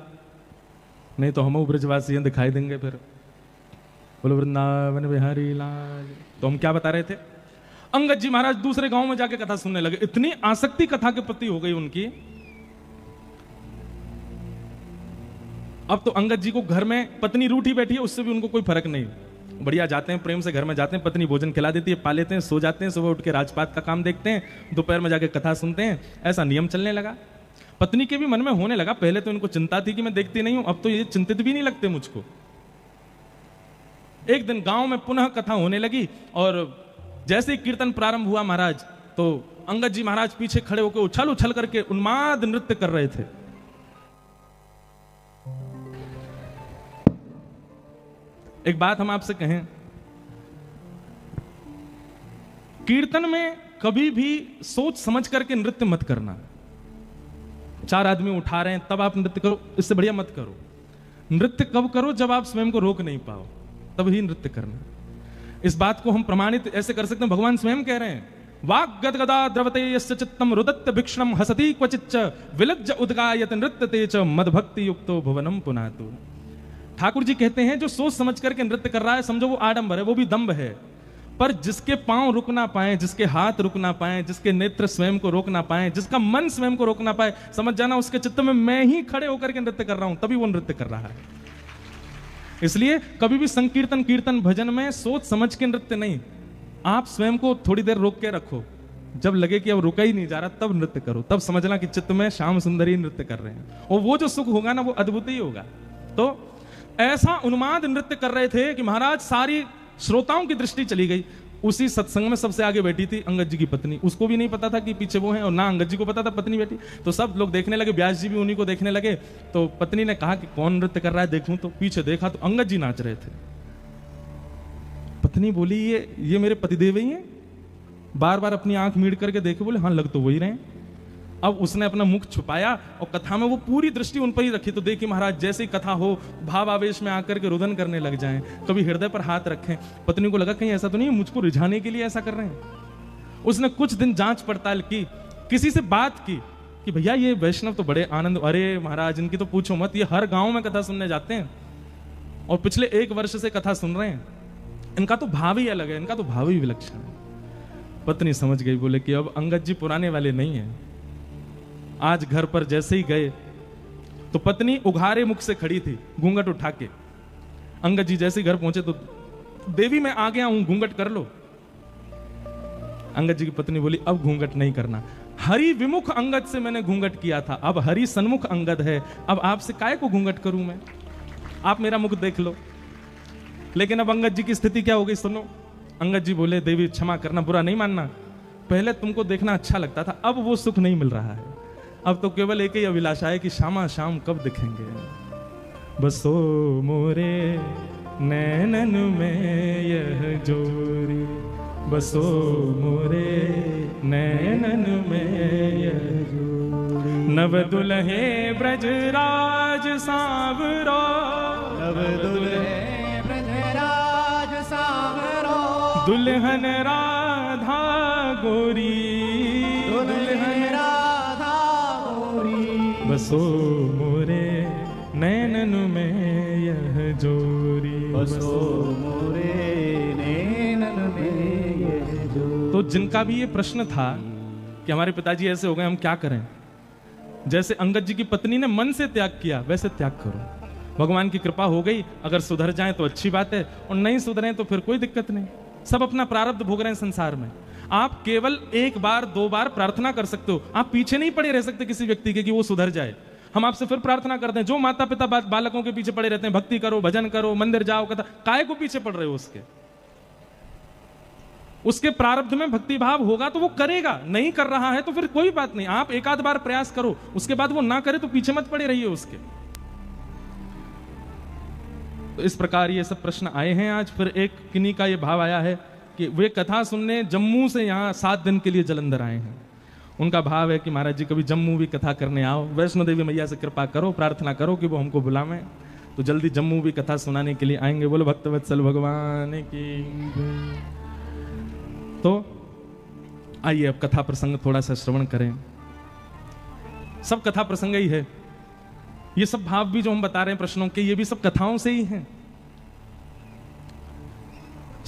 नहीं तो हम ब्रजवासी दिखाई देंगे फिर। बोलो वृंदावन बिहारी लाल। तो हम क्या बता रहे थे? अंगद जी महाराज दूसरे गांव में जाके कथा सुनने लगे। इतनी आसक्ति कथा के प्रति हो गई उनकी। अब तो अंगद जी को घर में पत्नी रूठी बैठी है, उससे भी उनको कोई फर्क नहीं। बढ़िया जाते हैं, प्रेम से घर में जाते हैं, पत्नी भोजन खिला देती है, पा लेते हैं, सो जाते हैं, सुबह उठ के राजपाट का काम देखते हैं, दोपहर में जाके कथा सुनते हैं। ऐसा नियम चलने लगा। पत्नी के भी मन में होने लगा, पहले तो इनको चिंता थी कि मैं देखती नहीं हूं, अब तो ये चिंतित भी नहीं लगते मुझको। एक दिन गांव में पुनः कथा होने लगी और जैसे ही कीर्तन प्रारंभ हुआ महाराज, तो अंगद जी महाराज पीछे खड़े होकर उछल उछल करके उन्माद नृत्य कर रहे थे। एक बात हम आपसे कहें, कीर्तन में कभी भी सोच समझ करके नृत्य मत करना। 4 आदमी उठा रहे हैं तब आप नृत्य करो, इससे बढ़िया मत करो। नृत्य कब करो? जब आप स्वयं को रोक नहीं पाओ, तब ही नृत्य करना। इस बात को हम प्रमाणित ऐसे कर सकते हैं, भगवान स्वयं कह रहे हैं, वाग गदगदा द्रवते यस्य चित्तम रुदत्त भिक्षणम हसति क्वचिच्च विलज्ज उद्गायत नृत्यते च मदभक्ति युक्तो भुवनम पुनातु। ठाकुर जी कहते हैं जो सोच समझ करके नृत्य कर रहा है, समझो वो आडंबर है, वो भी दंभ है। पर जिसके पांव रुक ना पाए, जिसके हाथ रुक ना पाए, जिसके नेत्र स्वयं को रोक ना पाए, जिसका मन स्वयं को रोक ना पाए, समझ जाना उसके चित्त में मैं ही खड़े होकर के नृत्य कर रहा हूं, तभी वो नृत्य कर रहा है। इसलिए कभी भी संकीर्तन, कीर्तन, भजन में सोच समझ के नृत्य नहीं। आप स्वयं को थोड़ी देर रोक के रखो, जब लगे कि अब रुका ही नहीं जा रहा तब नृत्य करो, तब समझना कि चित्त में श्याम सुंदरी नृत्य कर रहे हैं, और वो जो सुख होगा ना वो अद्भुत ही होगा। तो ऐसा उन्माद नृत्य कर रहे थे कि महाराज सारी श्रोताओं की दृष्टि चली गई। उसी सत्संग में सबसे आगे बैठी थी अंगद जी की पत्नी, उसको भी नहीं पता था कि पीछे वो है, और ना अंगद जी को पता था पत्नी बैठी। तो सब लोग देखने लगे, व्यास जी भी उन्हीं को देखने लगे। तो पत्नी ने कहा कि कौन नृत्य कर रहा है देखूं, तो पीछे देखा तो अंगद जी नाच रहे थे। पत्नी बोली ये मेरे पतिदेव ही हैं। बार बार अपनी आंख मीड़ करके देखे, बोले हाँ लग तो वही रहे। अब उसने अपना मुख छुपाया और कथा में वो पूरी दृष्टि उन पर ही रखी। तो देखिए महाराज जैसे ही कथा हो, भाव आवेश में आकर के रुदन करने लग जाएं, कभी हृदय पर हाथ रखें। पत्नी को लगा कहीं ऐसा तो नहीं मुझको रिझाने के लिए ऐसा कर रहे हैं। उसने कुछ दिन जांच पड़ताल की, किसी से बात की कि भैया ये वैष्णव तो बड़े आनंद, अरे महाराज इनकी तो पूछो मत, ये हर गांव में कथा सुनने जाते हैं और पिछले 1 वर्ष से कथा सुन रहे हैं, इनका तो भाव ही अलग है, इनका तो भाव ही विलक्षण है। पत्नी समझ गई, बोले कि अब अंगद जी पुराने वाले नहीं है। आज घर पर जैसे ही गए तो पत्नी उघारे मुख से खड़ी थी, घूंघट उठा के। अंगद जी जैसे ही घर पहुंचे तो देवी मैं आ गया हूं, घूंघट कर लो। अंगद जी की पत्नी बोली अब घूंघट नहीं करना, हरि विमुख अंगद से मैंने घूंघट किया था, अब हरि सन्मुख अंगद है, अब आपसे काय को घूंघट करूं मैं, आप मेरा मुख देख लो। लेकिन अब अंगद जी की स्थिति क्या हो गई सुनो। अंगद जी बोले देवी क्षमा करना, बुरा नहीं मानना, पहले तुमको देखना अच्छा लगता था, अब वो सुख नहीं मिल रहा है, अब तो केवल एक ही अभिलाषा है कि शामा शाम कब दिखेंगे। बसो मोरे नैनन में यह जोरी, बसो मोरे नैनन में यह जोरी। नव दुल्हे ब्रजराज सांवरो, नव दुल्हे ब्रजराज सांवरो, दुल्हन राधा गोरी, दुल्हन राधा गोरी। बसो मोरे नैनन में यह जोरी, बसो मोरे नैनन में यह जोरी। तो जिनका भी ये प्रश्न था कि हमारे पिताजी ऐसे हो गए, हम क्या करें, जैसे अंगद जी की पत्नी ने मन से त्याग किया वैसे त्याग करो। भगवान की कृपा हो गई, अगर सुधर जाएं तो अच्छी बात है, और नहीं सुधरें तो फिर कोई दिक्कत नहीं। सब अपना प्रारब्ध भोग रहे हैं संसार में। आप केवल 1 बार 2 बार प्रार्थना कर सकते हो, आप पीछे नहीं पड़े रह सकते किसी व्यक्ति के कि वो सुधर जाए। हम आपसे फिर प्रार्थना करते हैं, जो माता पिता बालकों के पीछे पड़े रहते हैं, भक्ति करो, भजन करो, मंदिर जाओ, कथा, काय को पीछे पड़ रहे हो उसके प्रारब्ध में भक्ति भाव होगा तो वो करेगा, नहीं कर रहा है तो फिर कोई बात नहीं, आप 1 आध बार प्रयास करो, उसके बाद वो ना करे तो पीछे मत पड़े रहिए उसके। तो इस प्रकार ये सब प्रश्न आए हैं आज। फिर एक किन्हीं का ये भाव आया है कि वे कथा सुनने जम्मू से यहाँ 7 दिन के लिए जलंधर आए हैं। उनका भाव है कि महाराज जी कभी जम्मू भी कथा करने आओ, वैष्णो देवी मैया से कृपा करो, प्रार्थना करो कि वो हमको बुलावें, तो जल्दी जम्मू भी कथा सुनाने के लिए आएंगे। बोलो भक्तवत्सल भगवान की। तो आइए अब कथा प्रसंग थोड़ा सा श्रवण करें। सब कथा प्रसंग ही है, ये सब भाव भी जो हम बता रहे हैं प्रश्नों के, ये भी सब कथाओं से ही हैं।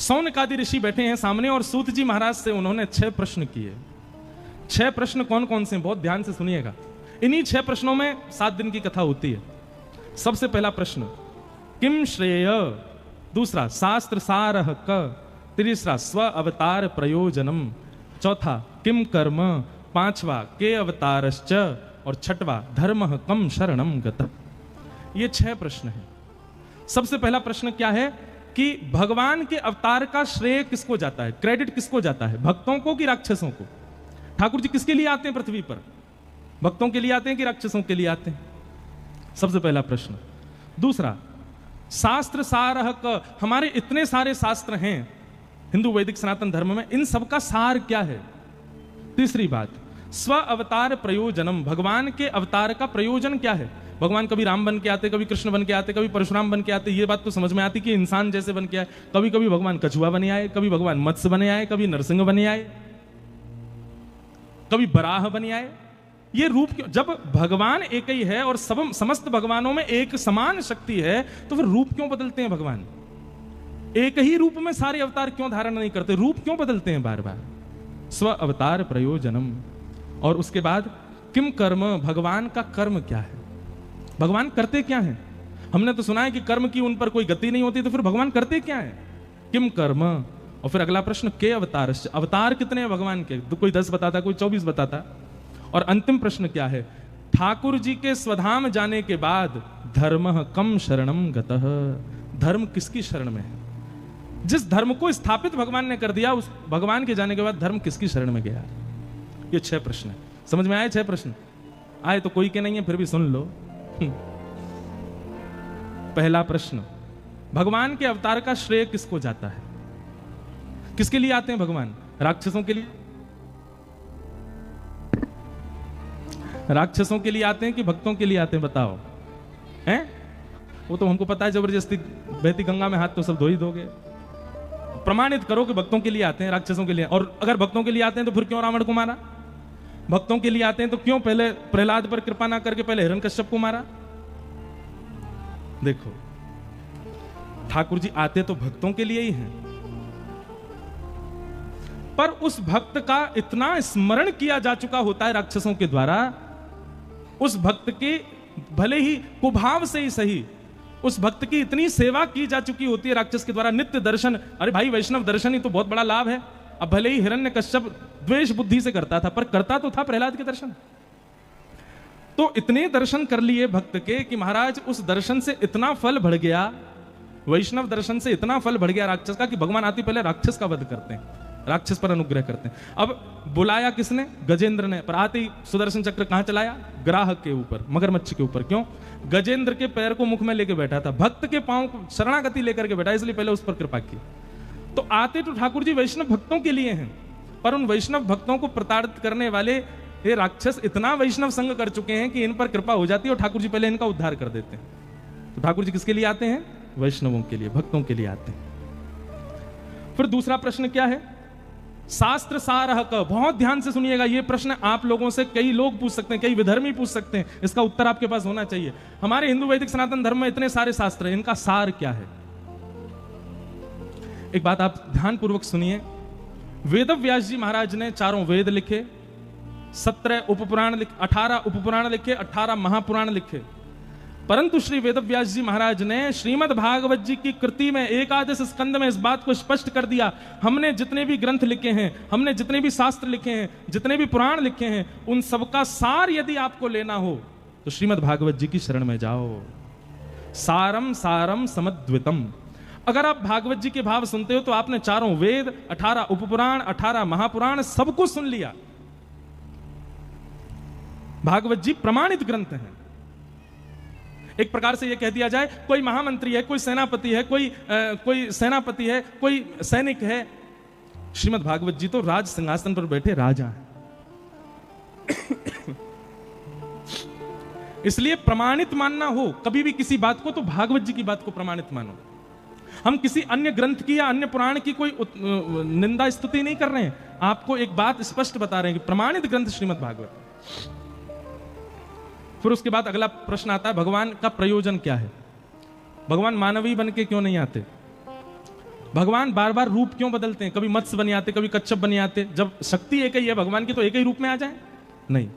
सौनकादि ऋषि बैठे हैं सामने और सूत जी महाराज से उन्होंने 6 प्रश्न किए। 6 प्रश्न कौन कौन से हैं? बहुत ध्यान से सुनिएगा। इन्हीं 6 प्रश्नों में 7 दिन की कथा होती है। सबसे पहला प्रश्न, किम श्रेय? दूसरा, शास्त्र सारः क? तीसरा, स्व अवतार प्रयोजनम? चौथा, किम कर्म? पांचवा, के अवतारश्च? और छठवा, धर्म कम शरणम गतः। ये 6 प्रश्न हैं। सबसे पहला प्रश्न क्या है कि भगवान के अवतार का श्रेय किसको जाता है, क्रेडिट किसको जाता है, भक्तों को कि राक्षसों को? ठाकुर जी किसके लिए आते हैं पृथ्वी पर? भक्तों के लिए आते हैं कि राक्षसों के लिए आते हैं? सबसे पहला प्रश्न। दूसरा, शास्त्र सारः क? हमारे इतने सारे शास्त्र हैं हिंदू वैदिक सनातन धर्म में, इन सबका सार क्या है? तीसरी बात, स्व अवतार प्रयोजनम? भगवान के अवतार का प्रयोजन क्या है? भगवान कभी राम बन के आते, कभी कृष्ण बन के आते, कभी परशुराम बन के आते। ये बात तो समझ में आती कि इंसान जैसे बन के आए। कभी कभी भगवान कछुआ बने आए, कभी भगवान मत्स्य बने आए, कभी नरसिंह बने आए, कभी बराह बने आए। ये रूप क्यों? जब भगवान एक ही है और समस्त भगवानों में एक समान शक्ति है, तो फिर रूप क्यों बदलते हैं भगवान? एक ही रूप में सारे अवतार क्यों धारण नहीं करते? रूप क्यों बदलते हैं बार बार? स्व अवतार प्रयोजनम। और उसके बाद किम कर्म? भगवान का कर्म क्या है? भगवान करते क्या हैं? हमने तो सुना है कि कर्म की उन पर कोई गति नहीं होती, तो फिर भगवान करते क्या है? किम कर्म? और फिर अगला प्रश्न, के अवतार? अवतार कितने हैं भगवान के? तो कोई 10 बताता, कोई 24 बताता। और अंतिम प्रश्न क्या है? ठाकुर जी के स्वधाम जाने के बाद धर्म कम शरणम गतः? धर्म किसकी शरण में है? जिस धर्म को स्थापित भगवान ने कर दिया, उस भगवान के जाने के बाद धर्म किसकी शरण में गया? ये 6 प्रश्न है। समझ में आए 6 प्रश्न? आए तो कोई के नहीं है, फिर भी सुन लो। पहला प्रश्न, भगवान के अवतार का श्रेय किसको जाता है? किसके लिए आते हैं भगवान? राक्षसों के लिए? राक्षसों के लिए आते हैं कि भक्तों के लिए आते हैं? बताओ। हैं? वो तो हमको पता है, जबरदस्ती बहती गंगा में हाथ तो सब धो ही दोगे। प्रमाणित करो कि भक्तों के लिए आते हैं, राक्षसों के लिए। और अगर भक्तों के लिए आते हैं तो फिर क्यों रावण को मारा? भक्तों के लिए आते हैं तो क्यों पहले प्रहलाद पर कृपा ना करके पहले हिरण्यकश्यप को मारा? देखो, ठाकुर जी आते तो भक्तों के लिए ही हैं, पर उस भक्त का इतना स्मरण किया जा चुका होता है राक्षसों के द्वारा, उस भक्त के भले ही कुभाव से ही सही, उस भक्त की इतनी सेवा की जा चुकी होती है राक्षस के द्वारा, नित्य दर्शन। अरे भाई, वैष्णव दर्शन ही तो बहुत बड़ा लाभ है। अब भले ही हिरण्यकश्यप द्वेष बुद्धि से करता था, पर करता तो था प्रहलाद के दर्शन। तो इतने दर्शन कर लिए भक्त के कि महाराज उस दर्शन से इतना फल बढ़ गया, वैष्णव दर्शन से इतना फल बढ़ गया राक्षस का, कि भगवान आते पहले राक्षस का वध करते हैं, राक्षस पर अनुग्रह करते हैं। अब बुलाया किसने? गजेंद्र ने। पर आते ही सुदर्शन चक्र कहां चलाया? ग्राहक के ऊपर, मगरमच्छ के ऊपर। क्यों? गजेंद्र के पैर को मुख में लेके बैठा था, भक्त के पांव को शरणागति लेकर के बैठा, इसलिए पहले उस पर कृपा की। तो आते तो ठाकुर जी वैष्णव भक्तों के लिए हैं, पर उन वैष्णव भक्तों को प्रताड़ित करने वाले ये राक्षस इतना वैष्णव संग कर चुके हैं कि इन पर कृपा हो जाती है और ठाकुर जी पहले इनका उद्धार कर देते हैं। तो ठाकुर जी किसके लिए आते हैं? वैष्णवों के लिए, भक्तों के लिए आते हैं। फिर दूसरा प्रश्न क्या है? शास्त्र सारः क? बहुत ध्यान से सुनिएगा, ये प्रश्न आप लोगों से कई लोग पूछ सकते हैं, कई विधर्मी पूछ सकते हैं, इसका उत्तर आपके पास होना चाहिए। हमारे हिंदू वैदिक सनातन धर्म में इतने सारे शास्त्र हैं, इनका सार क्या है? एक बात आप ध्यान पूर्वक सुनिए। वेद व्यास जी महाराज ने 4 वेद लिखे, 17 उपपुराण लिखे, 18 उपपुराण लिखे, 18 महापुराण लिखे। परंतु श्री वेद व्यास जी महाराज ने श्रीमद् भागवत जी की कृति में एकादश स्कंद में इस बात को स्पष्ट कर दिया, हमने जितने भी ग्रंथ लिखे हैं, हमने जितने भी शास्त्र लिखे हैं, जितने भी पुराण लिखे हैं, उन सबका सार यदि आपको लेना हो तो श्रीमद् भागवत जी की शरण में जाओ। सारम सारम समद्वितम। अगर आप भागवत जी के भाव सुनते हो तो आपने 4 वेद, 18 उपपुराण, 18 महापुराण सबको सुन लिया। भागवत जी प्रमाणित ग्रंथ हैं। एक प्रकार से यह कह दिया जाए, कोई महामंत्री है, कोई सेनापति है, कोई सेनापति है, कोई सैनिक है, श्रीमद् भागवत जी तो राज सिंहासन पर बैठे राजा हैं। इसलिए प्रमाणित मानना हो कभी भी किसी बात को, तो भागवत जी की बात को प्रमाणित मानो। हम किसी अन्य ग्रंथ की या अन्य पुराण की कोई निंदा स्तुति नहीं कर रहे हैं, आपको एक बात स्पष्ट बता रहे हैं कि प्रमाणित ग्रंथ श्रीमद् भागवत। फिर उसके बाद अगला प्रश्न आता है, भगवान का प्रयोजन क्या है? भगवान मानवीय बन के क्यों नहीं आते? भगवान बार बार रूप क्यों बदलते हैं? कभी मत्स्य बन जाते, कभी कच्छप बन जाते। जब शक्ति एक ही है भगवान की, तो एक ही रूप में आ जाए? नहीं,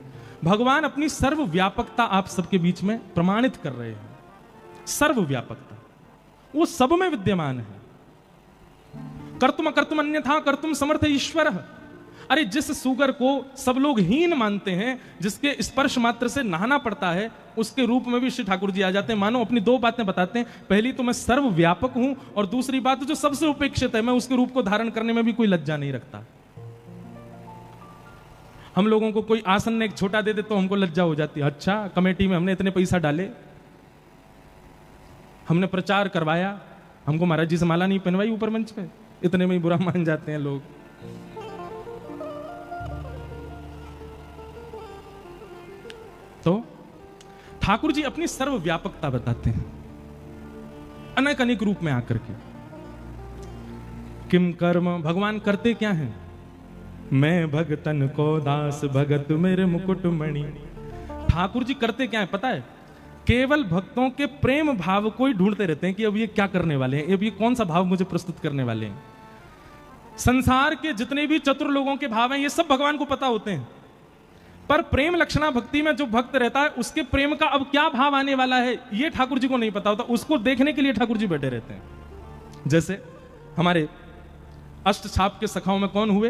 भगवान अपनी सर्वव्यापकता आप सबके बीच में प्रमाणित कर रहे हैं। सर्वव्यापकता, वो सब में विद्यमान है। कर्तुम अकर्तुम अन्यथा कर्तुम समर्थ ईश्वर। अरे जिस सुगर को सब लोग हीन मानते हैं, जिसके स्पर्श मात्र से नहाना पड़ता है, उसके रूप में भी श्री ठाकुर जी आ जाते हैं। मानो अपनी दो बातें बताते हैं, पहली तो मैं सर्वव्यापक हूं, और दूसरी बात जो सबसे उपेक्षित है, मैं उसके रूप को धारण करने में भी कोई लज्जा नहीं रखता। हम लोगों को कोई आसन एक छोटा दे दे तो हमको लज्जा हो जाती है। अच्छा, कमेटी में हमने इतने पैसा डाले, हमने प्रचार करवाया, हमको महाराज जी से माला नहीं पहनवाई ऊपर मंच पे, इतने में ही बुरा मान जाते हैं लोग। तो ठाकुर जी अपनी सर्वव्यापकता बताते हैं अनेक अनेक रूप में आकर के। किम कर्म, भगवान करते क्या हैं? मैं भगतन को दास भगत मेरे मुकुट मणि। ठाकुर जी करते क्या है पता है? केवल भक्तों के प्रेम भाव को ही ढूंढते रहते हैं कि अब ये क्या करने वाले हैं, अब ये कौन सा भाव मुझे प्रस्तुत करने वाले हैं। संसार के जितने भी चतुर लोगों के भाव हैं, ये सब भगवान को पता होते हैं, पर प्रेम लक्षणा भक्ति में जो भक्त रहता है, उसके प्रेम का अब क्या भाव आने वाला है, ये ठाकुर जी को नहीं पता होता। उसको देखने के लिए ठाकुर जी बैठे रहते हैं। जैसे हमारे अष्टछाप के सखाओं में कौन हुए?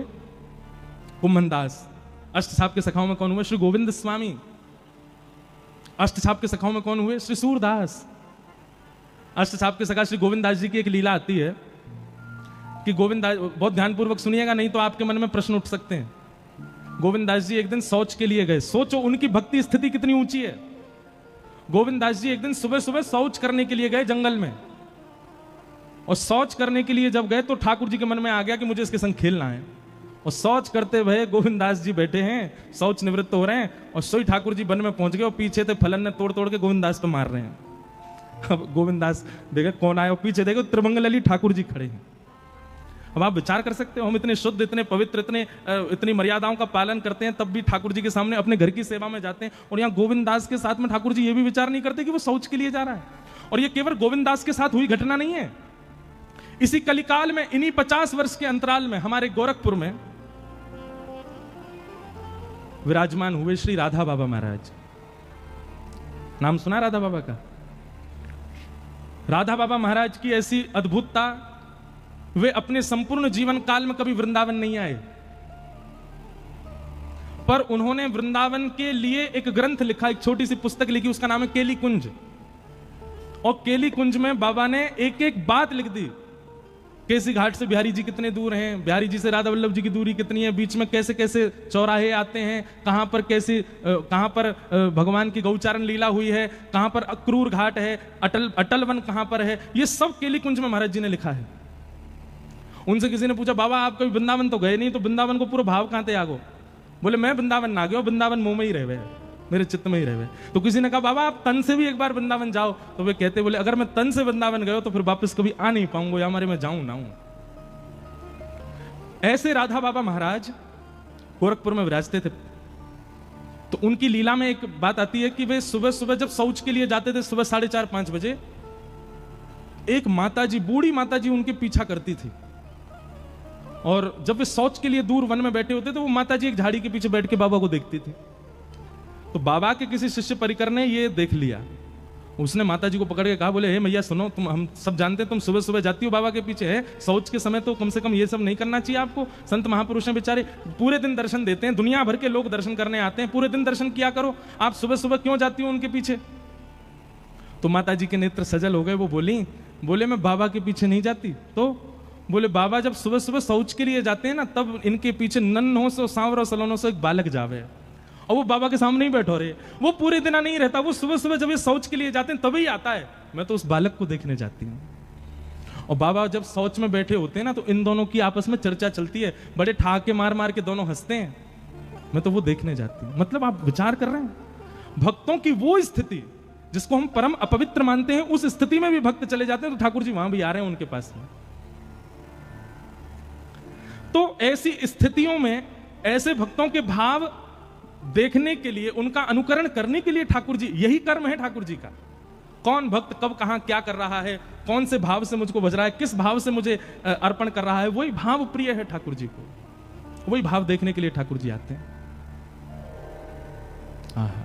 कुम्भनदास। अष्टछाप के सखाओं में कौन हुए? श्री गोविंद स्वामी। अष्टछाप के सखाओं में कौन हुए? श्री सूरदास। अष्टछाप के सखा श्री गोविंद दास जी की एक लीला आती है कि गोविंद दास, बहुत ध्यानपूर्वक सुनिएगा नहीं तो आपके मन में प्रश्न उठ सकते हैं। गोविंद दास जी एक दिन शौच के लिए गए। सोचो उनकी भक्ति स्थिति कितनी ऊंची है। गोविंद दास जी एक दिन सुबह सुबह शौच करने के लिए गए जंगल में, और शौच करने के लिए जब गए तो ठाकुर जी के मन में आ गया कि मुझे इसके संग खेलना है। और शौच करते हुए गोविंद दास जी बैठे हैं, शौच निवृत्त हो रहे हैं, और सोई ठाकुर जी वन में पहुंच गए, और पीछे थे फलन ने तोड़ तोड़ के गोविंद दास पे मार रहे हैं। अब गोविंद दास देखे कौन आया, पीछे देखो त्रिमंगल अली ठाकुर जी खड़े हैं। अब आप विचार कर सकते हो, हम इतने शुद्ध, इतने पवित्र, इतनी मर्यादाओं का पालन करते हैं, तब भी ठाकुर जी के सामने अपने घर की सेवा में जाते हैं, और यहाँ गोविंद दास के साथ में ठाकुर जी ये भी विचार नहीं करते कि वो शौच के लिए जा रहा है। और ये केवल गोविंद दास के साथ हुई घटना नहीं है। इसी कलिकाल में, इन्हीं 50 वर्ष के अंतराल में हमारे गोरखपुर में विराजमान हुए श्री राधा बाबा महाराज। नाम सुना राधा बाबा का? राधा बाबा महाराज की ऐसी अद्भुतता, वे अपने संपूर्ण जीवन काल में कभी वृंदावन नहीं आए, पर उन्होंने वृंदावन के लिए एक ग्रंथ लिखा, एक छोटी सी पुस्तक लिखी, उसका नाम है केली कुंज। और केली कुंज में बाबा ने एक एक बात लिख दी। केसी घाट से बिहारी जी कितने दूर हैं, बिहारी जी से राधा वल्लभ जी की दूरी कितनी है, बीच में कैसे कैसे चौराहे आते हैं, कहां पर कैसे, कहां पर भगवान की गौचारण लीला हुई है, कहां पर अक्रूर घाट है, अटल वन कहां पर है, ये सब केली कुंज में महाराज जी ने लिखा है। उनसे किसी ने पूछा, बाबा आप कभी वृंदावन तो गए नहीं, तो वृंदावन को पूरा भाव कहां थे आगो? बोले मैं वृंदावन ना गया, वृंदावन मुंह में ही रहे, मेरे चित्त में ही रहे। तो किसी ने कहा बाबा आप तन से भी एक बार वृंदावन जाओ, तो वे कहते बोले अगर मैं तन से वृंदावन गया तो फिर वापस कभी आ नहीं पाऊंगा, या हमारे मैं जाऊं ना हूं। ऐसे राधा बाबा महाराज गोरखपुर में विराजते थे। तो उनकी लीला में एक बात आती है कि वे सुबह सुबह जब शौच के लिए जाते थे, सुबह 4:30-5 बजे, एक माताजी, बूढ़ी माताजी उनके पीछा करती थी। और जब वे शौच के लिए दूर वन में बैठे होते तो वो माताजी एक झाड़ी के पीछे बैठ के बाबा को देखती थी। तो बाबा के किसी शिष्य परिकर ने ये देख लिया, उसने माताजी को पकड़ के कहा, बोले हे मैया सुनो, तुम, हम सब जानते हैं तुम सुबह सुबह जाती हो बाबा के पीछे, है शौच के समय तो कम से कम ये सब नहीं करना चाहिए आपको। संत महापुरुष हैं बेचारे, पूरे दिन दर्शन देते हैं, दुनिया भर के लोग दर्शन करने आते हैं, पूरे दिन दर्शन किया करो, आप सुबह सुबह क्यों जाती हो उनके पीछे? तो माताजी के नेत्र सजल हो गए, वो बोले मैं बाबा के पीछे नहीं जाती। तो बोले बाबा जब सुबह सुबह शौच के लिए जाते हैं ना, तब इनके पीछे नन्हों से, सांवरों सलोनों से एक बालक जावे, और वो बाबा के सामने ही बैठो रहे। वो पूरे दिन नहीं रहता, वो सुबह सुबह जब ये शौच के लिए जाते हैं तभी आता है। मैं तो उस बालक को देखने जाती हूँ। और बाबा जब शौच में बैठे होते हैं ना, तो इन दोनों की आपस में चर्चा चलती है, बड़े ठाके मार मार के दोनों हंसते हैं, मैं तो वो देखने जाती हूँ। मतलब आप विचार कर रहे हैं, भक्तों की वो स्थिति जिसको हम परम अपवित्र मानते हैं, उस स्थिति में भी भक्त चले जाते हैं, तो ठाकुर जी वहां भी आ रहे हैं उनके पास में। तो ऐसी स्थितियों में ऐसे भक्तों के भाव देखने के लिए, उनका अनुकरण करने के लिए ठाकुर जी, यही कर्म है ठाकुर जी का, कौन भक्त कब कहां क्या कर रहा है, कौन से भाव से मुझको बज रहा है, किस भाव से मुझे अर्पण कर रहा है, वही भाव प्रिय है ठाकुर जी को, वही भाव देखने के लिए ठाकुर जी आते हैं। आहा।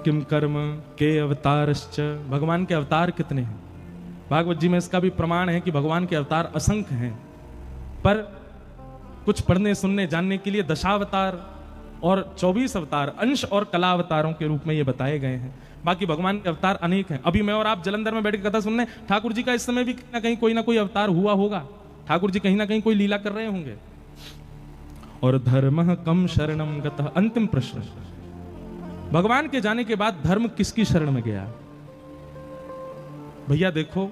किम कर्म के अवतारश्च, भगवान के अवतार कितने हैं? भागवत जी में इसका भी प्रमाण है कि भगवान के अवतार असंख्य हैं, पर कुछ पढ़ने सुनने जानने के लिए दशावतार और 24 अवतार अंश और कला अवतारों के रूप में ये बताए गए हैं। बाकी भगवान के अवतार अनेक हैं। अभी मैं और आप जलंधर में बैठ के कथा सुनने, ठाकुर जी का इस समय भी कहीं ना कहीं कोई ना कोई अवतार हुआ होगा, ठाकुर जी कहीं ना कहीं कोई लीला कर रहे होंगे। और धर्म कम शरणम गतः, अंतिम प्रश्न, भगवान के जाने के बाद धर्म किसकी शरण में गया? भैया देखो,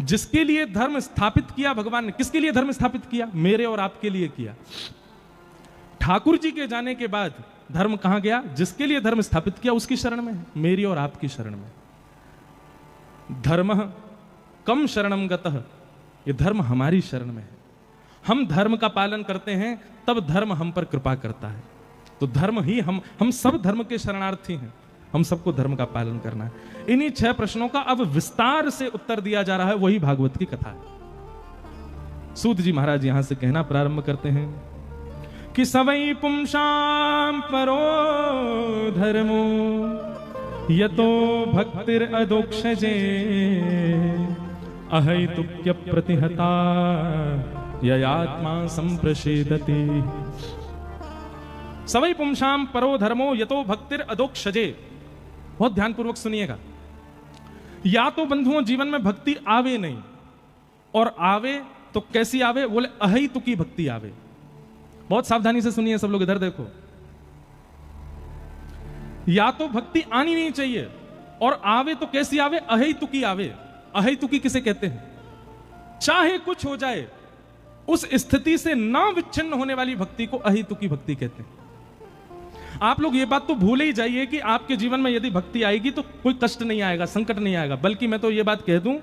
जिसके लिए धर्म स्थापित किया भगवान ने, किसके लिए धर्म स्थापित किया? मेरे और आपके लिए किया। ठाकुर जी के जाने के बाद धर्म कहां गया? जिसके लिए धर्म स्थापित किया उसकी शरण में है, मेरी और आपकी शरण में। धर्म कम शरणम गतः, ये धर्म हमारी शरण में है। हम धर्म का पालन करते हैं तब धर्म हम पर कृपा करता है। तो धर्म ही हम सब धर्म के शरणार्थी हैं, हम सबको धर्म का पालन करना है। इन्हीं 6 प्रश्नों का अब विस्तार से उत्तर दिया जा रहा है, वही भागवत की कथा है। सूत जी महाराज यहां से कहना प्रारंभ करते हैं कि सवै पुंसाम परो धर्मो यतो भक्तिर अदोक्षजे अहैतुक्य प्रतिहता ययात्मा संप्रसेदति। सवै पुंसाम परो धर्मो यतो भक्तिर अदोक्षजे। बहुत ध्यानपूर्वक सुनिएगा। या तो बंधुओं जीवन में भक्ति आवे नहीं, और आवे तो कैसी आवे? बोले अहैतुकी भक्ति आवे। बहुत सावधानी से सुनिए सब लोग, इधर देखो। या तो भक्ति आनी नहीं चाहिए, और आवे तो कैसी आवे? अहैतुकी आवे। अहैतुकी किसे कहते हैं? चाहे कुछ हो जाए उस स्थिति से ना विच्छिन्न होने वाली भक्ति को अहैतुकी भक्ति कहते हैं। आप लोग ये बात तो भूल ही जाइए कि आपके जीवन में यदि भक्ति आएगी तो कोई कष्ट नहीं आएगा, संकट नहीं आएगा, बल्कि मैं तो ये बात कह दूं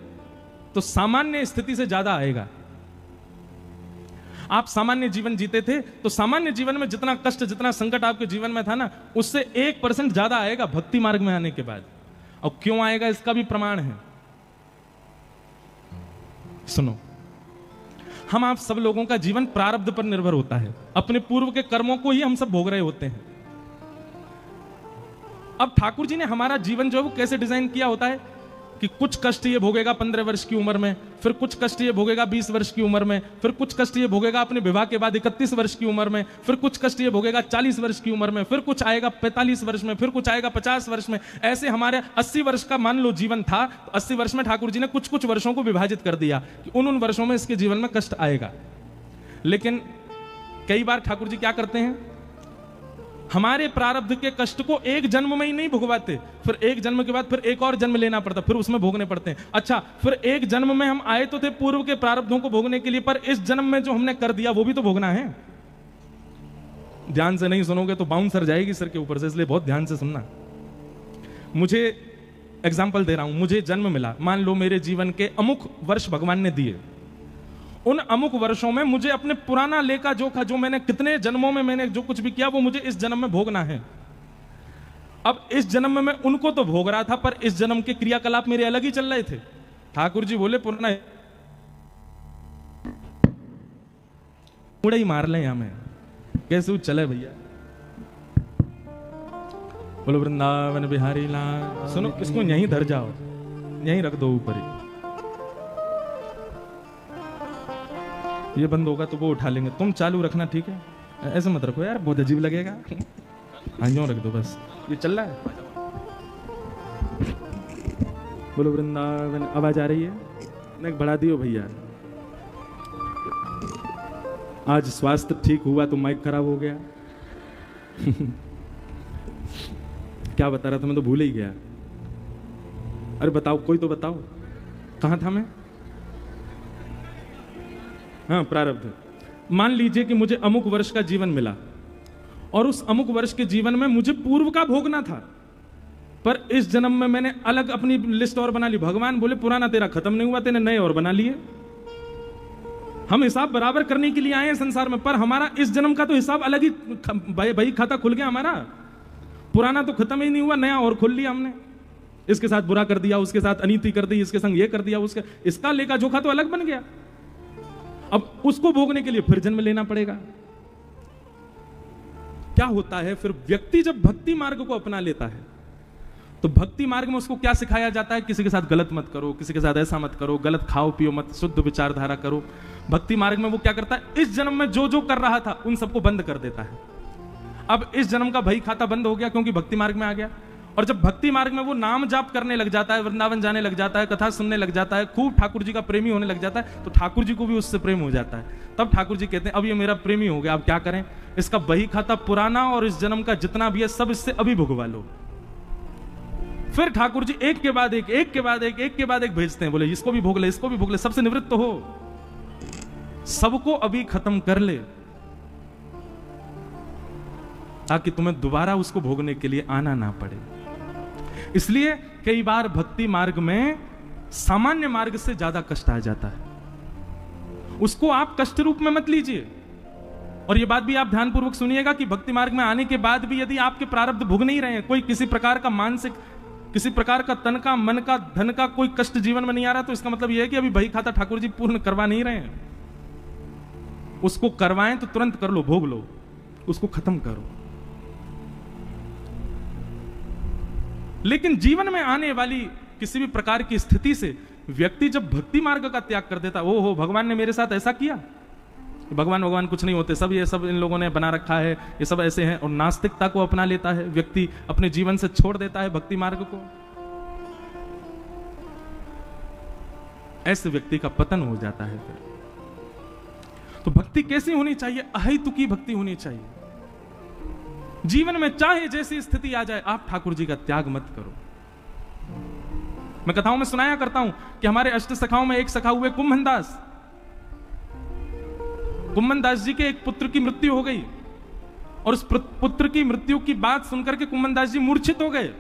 तो सामान्य स्थिति से ज्यादा आएगा। आप सामान्य जीवन जीते थे तो सामान्य जीवन में जितना कष्ट, जितना संकट आपके जीवन में था ना, उससे 1% ज्यादा आएगा भक्ति मार्ग में आने के बाद। और क्यों आएगा इसका भी प्रमाण है। सुनो, हम आप सब लोगों का जीवन प्रारब्ध पर निर्भर होता है, अपने पूर्व के कर्मों को ही हम सब भोग रहे होते हैं। अब ठाकुर जी ने हमारा जीवन जो है वो कैसे डिजाइन किया होता है कि कुछ कष्ट ये भोगेगा 15 वर्ष की उम्र में, फिर कुछ कष्ट ये भोगेगा 20 वर्ष की उम्र में, फिर कुछ कष्ट ये भोगेगा अपने विवाह के बाद 31 वर्ष की उम्र में, फिर कुछ कष्ट ये भोगेगा 40 वर्ष की उम्र में, फिर कुछ आएगा 45 वर्ष में, फिर कुछ आएगा 50 वर्ष में। ऐसे हमारे 80 वर्ष का मान लो जीवन था, तो 80 वर्ष में ठाकुर जी ने कुछ कुछ वर्षों को विभाजित कर दिया कि उन वर्षों में इसके जीवन में कष्ट आएगा। लेकिन कई बार ठाकुर जी क्या करते हैं, हमारे प्रारब्ध के कष्ट को एक जन्म में ही नहीं भुगवाते, फिर एक जन्म के बाद फिर एक और जन्म लेना पड़ता, फिर उसमें भोगने पड़ते हैं। अच्छा, फिर एक जन्म में हम आए तो थे पूर्व के प्रारब्धों को भोगने के लिए, पर इस जन्म में जो हमने कर दिया वो भी तो भोगना है। ध्यान से नहीं सुनोगे तो बाउंसर जाएगी सर के ऊपर से, इसलिए बहुत ध्यान से सुनना। मुझे एग्जाम्पल दे रहा हूं, मुझे जन्म मिला, मान लो मेरे जीवन के अमुक वर्ष भगवान ने दिए, उन अमुक वर्षों में मुझे अपने पुराना लेखा जोखा, जो मैंने कितने जन्मों में मैंने जो कुछ भी किया, वो मुझे इस जन्म में भोगना है। अब इस जन्म में मैं उनको तो भोग रहा था, पर इस जन्म के क्रियाकलाप मेरे अलग ही चल रहे थे। ठाकुर जी बोले पुराना उड़ा ही मार ले, हमें कैसे चले भैया। बोलो वृंदावन बिहारी लाल। सुनो, इसको यहीं धर जाओ, यहीं रख दो ऊपर ही, ये बंद होगा तो वो उठा लेंगे, तुम चालू रखना, ठीक है? ऐसे मत रखो यार, बहुत अजीब लगेगा। हाँ, यूं रख दो बस, ये चल रहा है। बोलो वृंदावन। आवाज आ रही है? नहीं, बढ़ा दियो भैया। आज स्वास्थ्य ठीक हुआ तो माइक खराब हो गया। क्या बता रहा था, मैं तो भूल ही गया। अरे बताओ, कोई तो बताओ, कहां था मैं? हाँ, प्रारब्ध। मान लीजिए कि मुझे अमुक वर्ष का जीवन मिला, और उस अमुक वर्ष के जीवन में मुझे पूर्व का भोगना था, पर इस जन्म में मैंने अलग अपनी लिस्ट और बना ली। भगवान बोले पुराना तेरा खत्म नहीं हुआ, तेने नए और बना लिए। हम हिसाब बराबर करने के लिए आए हैं संसार में, पर हमारा इस जन्म का तो हिसाब अलग ही बही खाता खुल गया हमारा। पुराना तो खत्म ही नहीं हुआ, नया और खोल लिया हमने। इसके साथ बुरा कर दिया, उसके साथ अनीति कर दी, इसके संग ये कर दिया, उसके इसका लेखा जोखा तो अलग बन गया। अब उसको भोगने के लिए फिर जन्म लेना पड़ेगा। क्या होता है फिर व्यक्ति जब भक्ति मार्ग को अपना लेता है तो भक्ति मार्ग में उसको क्या सिखाया जाता है? किसी के साथ गलत मत करो, किसी के साथ ऐसा मत करो, गलत खाओ पियो मत, शुद्ध विचारधारा करो। भक्ति मार्ग में वो क्या करता है? इस जन्म में जो जो कर रहा था उन सबको बंद कर देता है। अब इस जन्म का भई खाता बंद हो गया क्योंकि भक्ति मार्ग में आ गया। और जब भक्ति मार्ग में वो नाम जाप करने लग जाता है, वृंदावन जाने लग जाता है, कथा सुनने लग जाता है, खूब ठाकुर जी का प्रेमी होने लग जाता है, तो ठाकुर जी को भी उससे प्रेम हो जाता है। तब ठाकुर जी कहते हैं अब ये मेरा प्रेमी हो गया, अब क्या करें? इसका बही खाता पुराना और इस जन्म का जितना भी है सब इससे अभी भुगवा लो। फिर ठाकुर जी एक के बाद एक, एक के बाद एक, एक के बाद एक भेजते हैं, बोले इसको भी भोग ले, इसको भी भोग ले, सबसे निवृत्त हो, सबको अभी खत्म कर ले, ताकि तुम्हें दोबारा उसको भोगने के लिए आना ना पड़े। इसलिए कई बार भक्ति मार्ग में सामान्य मार्ग से ज्यादा कष्ट आ जाता है। उसको आप कष्ट रूप में मत लीजिए। और यह बात भी आप ध्यानपूर्वक सुनिएगा कि भक्ति मार्ग में आने के बाद भी यदि आपके प्रारब्ध भोग नहीं रहे हैं, कोई किसी प्रकार का मानसिक, किसी प्रकार का तन का, मन का, धन का कोई कष्ट जीवन में नहीं आ रहा, तो इसका मतलब यह है कि अभी बही खाता ठाकुर जी पूर्ण करवा नहीं रहे हैं। उसको करवाएं तो तुरंत कर लो, भोग लो, उसको खत्म करो। लेकिन जीवन में आने वाली किसी भी प्रकार की स्थिति से व्यक्ति जब भक्ति मार्ग का त्याग कर देता, ओ हो भगवान ने मेरे साथ ऐसा किया, भगवान कुछ नहीं होते, सब ये सब इन लोगों ने बना रखा है, ये सब ऐसे हैं, और नास्तिकता को अपना लेता है व्यक्ति, अपने जीवन से छोड़ देता है भक्ति मार्ग को। ऐसे व्यक्ति का पतन हो जाता है। फिर तो भक्ति कैसी होनी चाहिए? अहेतुकी भक्ति होनी चाहिए। जीवन में चाहे जैसी स्थिति आ जाए, आप ठाकुर जी का त्याग मत करो। मैं कथाओं में सुनाया करता हूं कि हमारे अष्ट सखाओं में एक सखा हुए कुंभन दास। कुंभन दास जी के एक पुत्र की मृत्यु हो गई, और उस पुत्र की मृत्यु की बात सुनकर के कुंभन दास जी मूर्छित हो गए।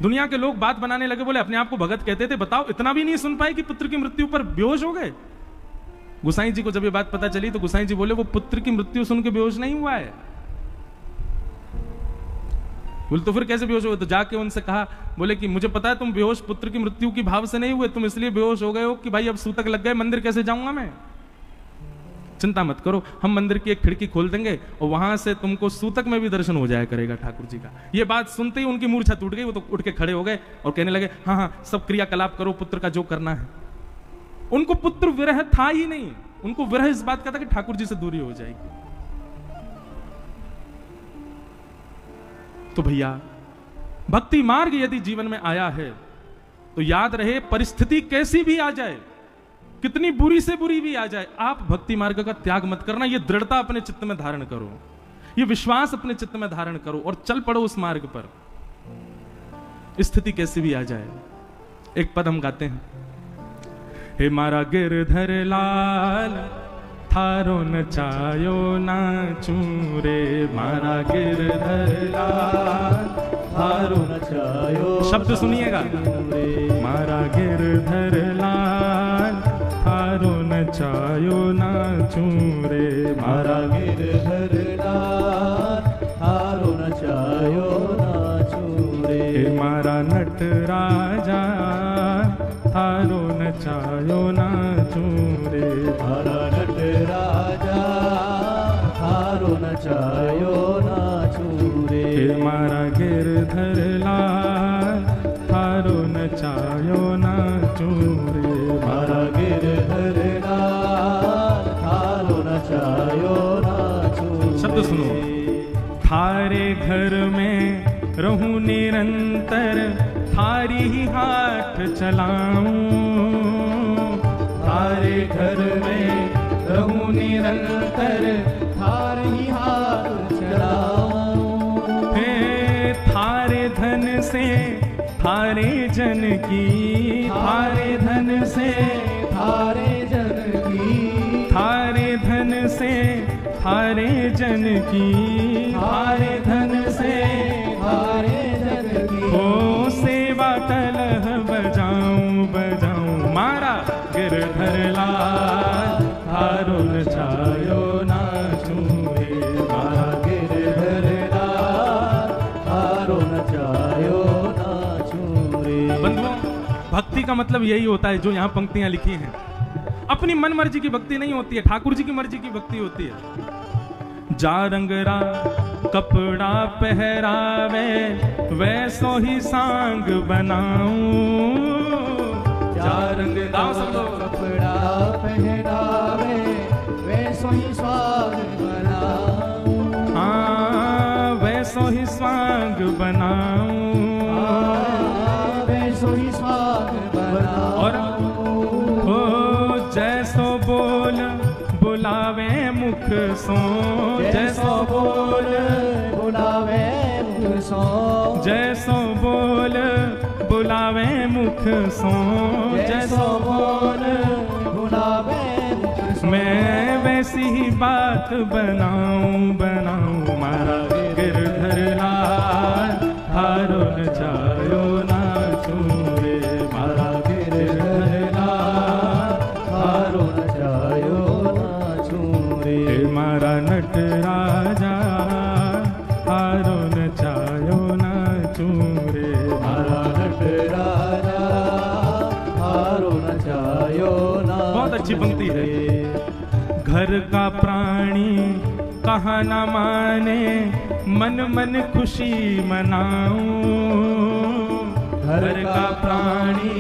दुनिया के लोग बात बनाने लगे, बोले अपने आप को भगत कहते थे, बताओ इतना भी नहीं सुन पाए कि पुत्र की मृत्यु पर बेहोश हो गए। गुसाई जी को जब ये बात पता चली तो गुसाई जी बोले वो पुत्र की मृत्यु सुन के बेहोश नहीं हुआ है। बोले तो फिर कैसे बेहोश हुए? तो जाके उनसे कहा, बोले कि मुझे पता है तुम बेहोश पुत्र की मृत्यु की भाव से नहीं हुए, तुम इसलिए बेहोश हो गए हो कि भाई अब सूतक लग गए, मंदिर कैसे जाऊंगा मैं। चिंता मत करो, हम मंदिर की एक खिड़की खोल देंगे और वहां से तुमको सूतक में भी दर्शन हो जाया करेगा ठाकुर जी का। ये बात सुनते ही उनकी मूर्छा टूट गई, वो तो उठ के खड़े हो गए और कहने लगे हाँ हाँ सब क्रियाकलाप करो, पुत्र का जो करना है। उनको पुत्र विरह था ही नहीं, उनको विरह इस बात का था कि ठाकुर जी से दूरी हो जाएगी। तो भैया भक्ति मार्ग यदि जीवन में आया है तो याद रहे, परिस्थिति कैसी भी आ जाए, कितनी बुरी से बुरी भी आ जाए, आप भक्ति मार्ग का त्याग मत करना। ये दृढ़ता अपने चित्त में धारण करो, ये विश्वास अपने चित्त में धारण करो और चल पड़ो उस मार्ग पर, स्थिति कैसी भी आ जाए। एक पद हम गाते हैं, हे मारा गिरधर लाल थारो नचायो नाचू रे, मारा गिरधर लाल थारो नचायो। शब्द सुनिएगा, मारा गिरधर लाल थारो नचायो नाचू रे, मारा गिरधर लाल थारो नचायो नाचू रे, मारा नट राजा थारो नचायो नाचू रे, मारा नट राजा थारो नचायो नाचू रे, मारा गिरधर लाल थारो नचायो नाचू रे, मारा गिरधर लाल थारो नचायो नाचू। शब्द सुनो, थारे घर में रहूं निरंतर, थारी ही हाथ चलाऊं, थारे घर में रहूं निरंतर, थार ही हाथ चलाऊं, हे थारे धन से थारे जन की, थारे धन से थारे जन की, थारे धन से थारे जन की, थारे धन से थारे जन की, हो सेवा तलह बजाऊं बजाऊं, मारा गिरधर लाल हारो नचायो नाचू रे मारा गिरधरलाल हारो नचायो नाचू रे। बंधुओं, भक्ति का मतलब यही होता है जो यहाँ पंक्तियां लिखी हैं। अपनी मन मर्जी की भक्ति नहीं होती है, ठाकुर जी की मर्जी की भक्ति होती है। जा रंगरा कपड़ा पहरावे वैसो ही सांग बनाऊं। जा रंगरा कपड़ा पहरावे वैसो ही स्वाग बनाऊं। हाँ, वैसो ही स्वाग बनाऊं। वैसो ही स्वाग बनाऊं। और हो जैसो बोल बुलावे मुख सो, जैसो बोल बुलावे मुख सो, जैसो बोल बुलावे मुख सो, जैसो बोल बुलावे मुख सो। मैं वैसी ही बात बनाऊं बनाऊं मारा गिरधरलाल हारो नचायो नाचू रे मारा गिरधरलाल हारो नचायो नाचू रे। मारा नटराजा हारो नचायो नाचू रे मारा नटराजा हारो नचायो नाचू। बहुत अच्छी पंक्ति है। घर का प्राणी कहाँ न माने मन मन खुशी मनाऊं। घर का प्राणी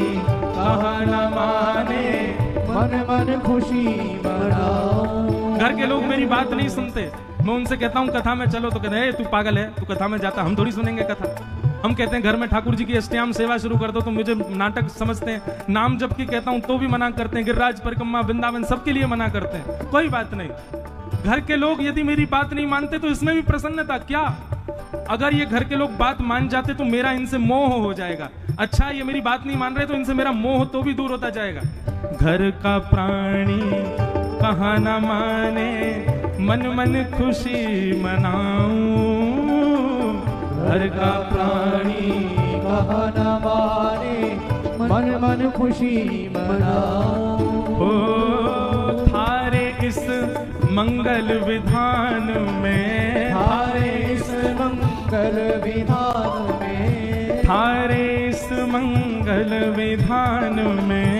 कहाँ न माने मन मन खुशी मनाऊं। घर के लोग मेरी बात नहीं सुनते। मैं उनसे कहता हूँ कथा में चलो तो कहते हैं तू पागल है, तू कथा में जाता, हम थोड़ी सुनेंगे कथा। हम कहते हैं घर में ठाकुर जी की अष्टयाम सेवा शुरू कर दो तो मुझे नाटक समझते हैं। नाम जप की कहता हूँ तो भी मना करते हैं। गिरिराज परिक्रमा वृंदावन सबके लिए मना करते हैं। कोई बात नहीं, घर के लोग यदि मेरी बात नहीं मानते तो इसमें भी प्रसन्नता क्या। अगर ये घर के लोग बात मान जाते तो मेरा इनसे मोह हो जाएगा। अच्छा, ये मेरी बात नहीं मान रहे तो इनसे मेरा मोह तो भी दूर होता जाएगा। घर का प्राणी कहाँ न माने मन मन खुशी मनाऊं। घर का प्राणी कहाँ न माने मन मन खुशी मनाऊं। ओ थारे इस मंगल विधान में, थारे इस मंगल विधान में, थारे इस मंगल विधान में,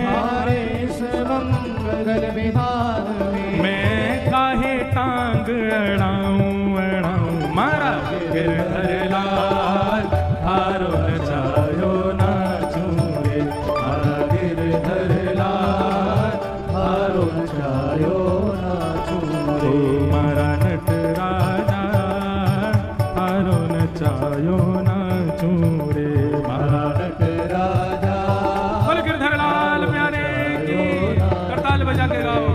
थारे इस मंगल विधान में मैं काहे टांग अड़ाऊं अड़ाऊं मारा गिरधरलाल हारो नचायो नाचू रे मारा गिरधरलाल हारो नचायो नाचू रे मारा नटराजा हारो नचायो नाचू रे मारा नटराजा। बोल गिरधरलाल प्यारे की करताल बजा के गाओ।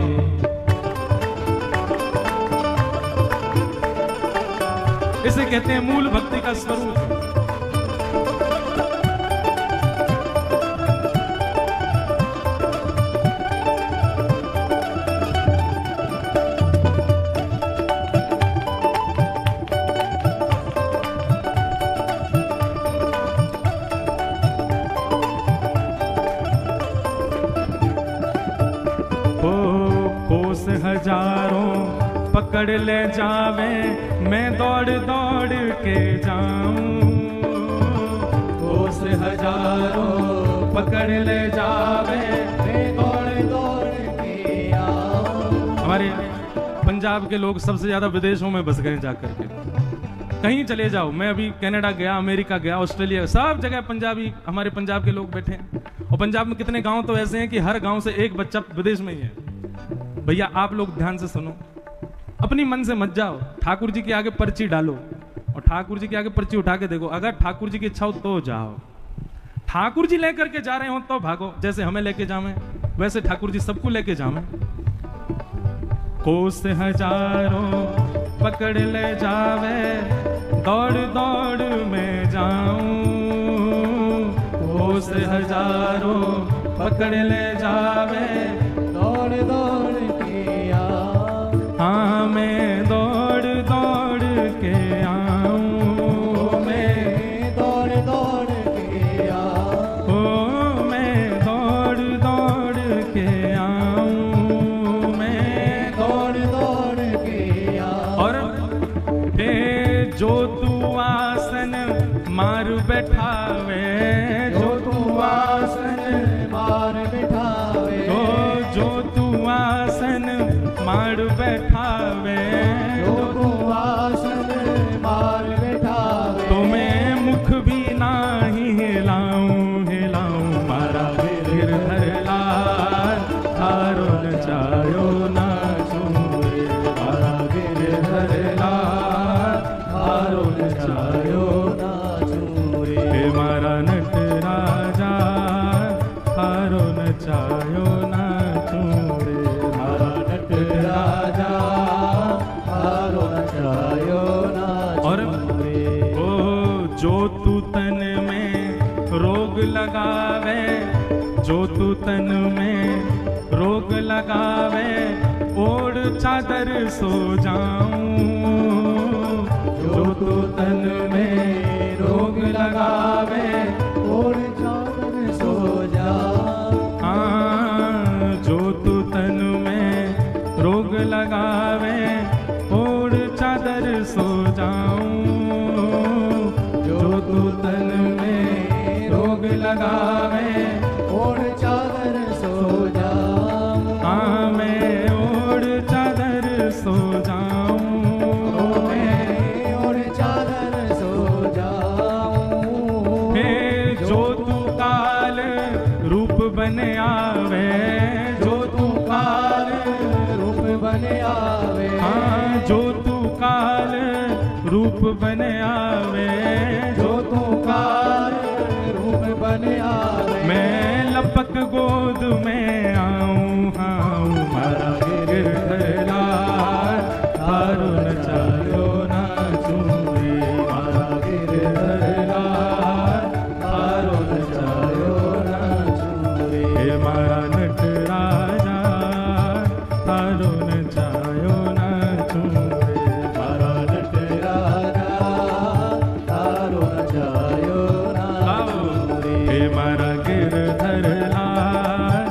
इसे कहते हैं मूल भक्ति का स्वरूप। कोस हजारों पकड़ ले जावे मैं दौड़ दौड़ के जाऊं। कोस हजारों पकड़ ले जावे मैं दौड़ दौड़ के आऊं। हमारे पंजाब के लोग सबसे ज्यादा विदेशों में बस गए जाकर के। कहीं चले जाओ, मैं अभी कनाडा गया, अमेरिका गया, ऑस्ट्रेलिया, सब जगह पंजाबी हमारे पंजाब के लोग बैठे हैं। और पंजाब में कितने गांव तो ऐसे हैं कि हर गांव से एक बच्चा विदेश में ही है। भैया आप लोग ध्यान से सुनो, अपनी मन से मत जाओ, ठाकुर जी के आगे पर्ची डालो और ठाकुर जी के आगे पर्ची उठा के देखो। अगर ठाकुर जी की इच्छा हो तो जाओ, ठाकुर जी लेकर के जा रहे हो तो भागो। जैसे हमें लेके जावे वैसे ठाकुर जी सबको लेके जावे। कोस हजारों पकड़ ले जावे दौड़ दौड़ में जाऊं। कोस हजारों पकड़ ले जावे दौड़ दौड़ के आऊं। हाँ मैं दौड़ दौड़ के आऊं। मैं दौड़ दौड़ के आऊं। ओ मैं दौड़ दौड़ के आऊं। मैं मार बैठावे, जो तू आसन मार बिठावे, जो तू आसन मार बैठावे, जो तू आसन मार बिठावे, तो मैं मुख भी नाही हिलाऊं हिलाऊं, मारा गिरधर लाल थारो नचायो नाचूं रे, मारा गिरधर लाल थारो नचायो नाचूं रे, हे मारा नट राजा थारो नचायो नाचूं रे, मारा नट राजा थारो नचायो और नाचूं रे। ओ जो तू तन में रोग लगावे, जो तू तन में रोग लगावे, ओढ़ चादर सो जाऊं, जो तू तन में रोग लगावे, ओढ़ चादर सो जा, हाँ जो तू तन में रोग लगावे, ओढ़ चादर सो जाऊं, जो तू तन में रोग लगावे, ओढ़ चादर सो जा, हाँ मैं ओढ़ चादर सो जाऊं, मैं ओढ़ चादर सो जाऊं, हे जो तू काल रूप बन आवे, जो तू काल रूप बने आवे, हाँ जो तू काल रूप बन आवे, जो तू काल रूप बने आवे, मैं लपक गोद में आऊं, हाँ मारा गिरधर लाल थारो नचायो नाचूं रे, मारा गिरधर लाल थारो नचायो नाचूं रे, हे मारा नट राजा थारो नचायो नाचूं रे, मारा नट राजा थारो नचायो नाचूं रे, हे मारा गिरधर लाल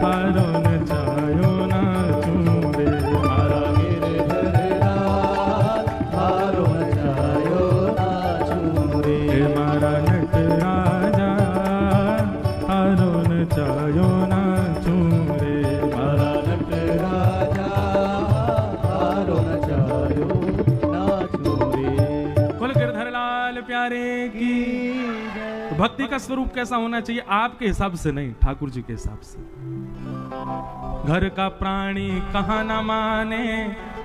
थारो नचायो नाचूं रे, मारा गिरधर लाल थारो नचायो नाचूं रे, हे मारा नट राजा थारो नचायो नाचूं रे, मारा नट राजा थारो नचायो नाचूं रे। कुल गिरधर लाल प्यारे की। तो भक्ति का स्वरूप कैसा होना चाहिए? आपके हिसाब से नहीं, ठाकुर जी के हिसाब से। घर का प्राणी कहाँ ना माने,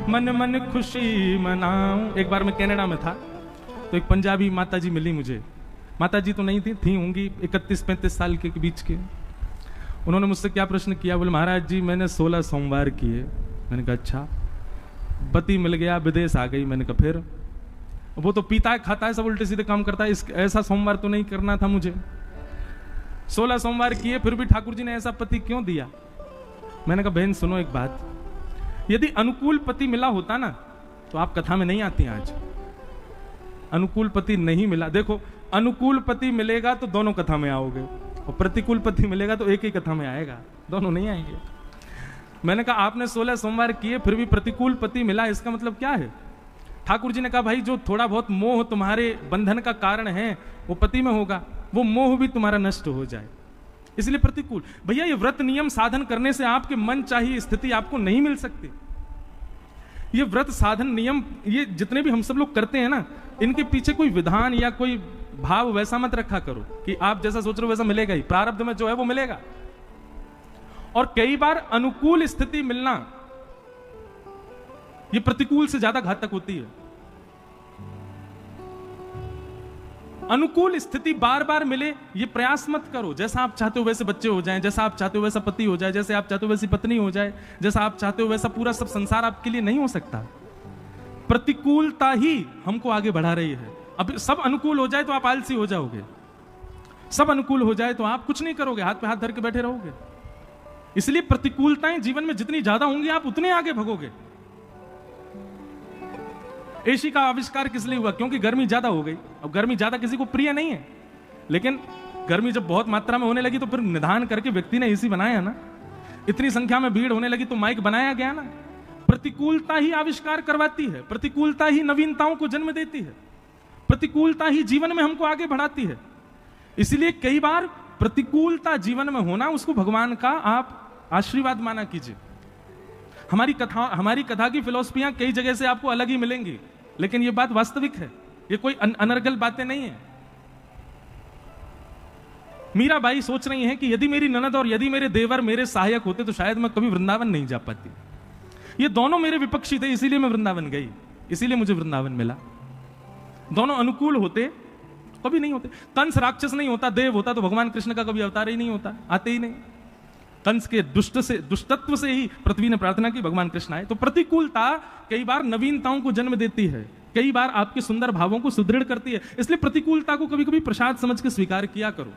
मन मन खुशी मनाऊं। एक बार मैं कनाडा में था, तो एक पंजाबी माता जी मिली मुझे। माता जी तो नहीं थी होंगी 31-35 साल के बीच के। उन्होंने मुझसे क्या प्रश्न किया, बोले महाराज जी मैंने 16 सोमवार किए। मैंने कहा अच्छा, पति मिल गया, विदेश आ गई। मैंने कहा फिर? वो तो पीता है खाता है, सब उल्टे सीधे काम करता है, ऐसा सोमवार तो नहीं करना था मुझे। 16 सोमवार किए, फिर भी ठाकुर जी ने ऐसा पति क्यों दिया? मैंने कहा बहन सुनो एक बात, यदि अनुकूल पति मिला होता ना तो आप कथा में नहीं आती आज। अनुकूल पति नहीं मिला। देखो, अनुकूल पति मिलेगा तो दोनों कथा में आओगे, और प्रतिकूल पति मिलेगा तो एक ही कथा में आएगा, दोनों नहीं आएंगे। मैंने कहा आपने 16 सोमवार किए फिर भी प्रतिकूल पति मिला, इसका मतलब क्या है? ठाकुर जी ने कहा भाई जो थोड़ा बहुत मोह तुम्हारे बंधन का कारण है वो पति में होगा, वो मोह भी तुम्हारा नष्ट हो जाए, इसलिए प्रतिकूल। भैया ये व्रत नियम साधन करने से आपके मन चाहिए स्थिति आपको नहीं मिल सकती। ये व्रत साधन नियम ये जितने भी हम सब लोग करते हैं ना, इनके पीछे कोई विधान या कोई भाव वैसा मत रखा करो कि आप जैसा सोच रहे हो वैसा मिलेगा ही। प्रारब्ध में जो है वो मिलेगा। और कई बार अनुकूल स्थिति मिलना ये प्रतिकूल से ज्यादा घातक होती है। अनुकूल स्थिति बार बार मिले ये प्रयास मत करो। जैसा आप चाहते हो वैसे बच्चे हो जाएं, जैसा आप चाहते हो वैसा पति हो जाए, जैसे आप चाहते हो वैसी पत्नी हो जाए, जैसा आप चाहते हो वैसा पूरा सब संसार आपके लिए नहीं हो सकता। प्रतिकूलता ही हमको आगे बढ़ा रही है। अब सब अनुकूल हो जाए तो आप आलसी हो जाओगे, सब अनुकूल हो जाए तो आप कुछ नहीं करोगे, हाथ पे हाथ धर के बैठे रहोगे। इसलिए प्रतिकूलताएं जीवन में जितनी ज्यादा होंगी आप उतने आगे भगोगे। एसी का आविष्कार किस लिए हुआ? क्योंकि गर्मी ज्यादा हो गई। अब गर्मी ज्यादा किसी को प्रिय नहीं है, लेकिन गर्मी जब बहुत मात्रा में होने लगी तो फिर निदान करके व्यक्ति ने एसी बनाया ना। इतनी संख्या में भीड़ होने लगी तो माइक बनाया गया ना। प्रतिकूलता ही आविष्कार करवाती है, प्रतिकूलता ही नवीनताओं को जन्म देती है। प्रतिकूलता ही जीवन में हमको आगे बढ़ाती है। इसलिए कई बार प्रतिकूलता जीवन में होना, उसको भगवान का आप आशीर्वाद माना कीजिए। हमारी कथा की फिलॉसफियां कई जगह से आपको अलग ही मिलेंगी, लेकिन यह बात वास्तविक है, ये कोई अनर्गल बातें नहीं है। मीराबाई सोच रही हैं कि यदि मेरी ननद और यदि मेरे देवर मेरे सहायक होते तो शायद मैं कभी वृंदावन नहीं जा पाती। ये दोनों मेरे विपक्षी थे, इसीलिए मैं वृंदावन गई, इसीलिए मुझे वृंदावन मिला। दोनों अनुकूल होते कभी नहीं होते। कंस राक्षस नहीं होता, देव होता तो भगवान कृष्ण का कभी अवतार ही नहीं होता, आते ही नहीं। कंस के दुष्टत्व से ही पृथ्वी ने प्रार्थना की भगवान कृष्ण आए। तो प्रतिकूलता कई बार नवीनताओं को जन्म देती है, कई बार आपके सुंदर भावों को सुदृढ़ करती है। इसलिए प्रतिकूलता को कभी कभी प्रसाद समझ के स्वीकार किया करो,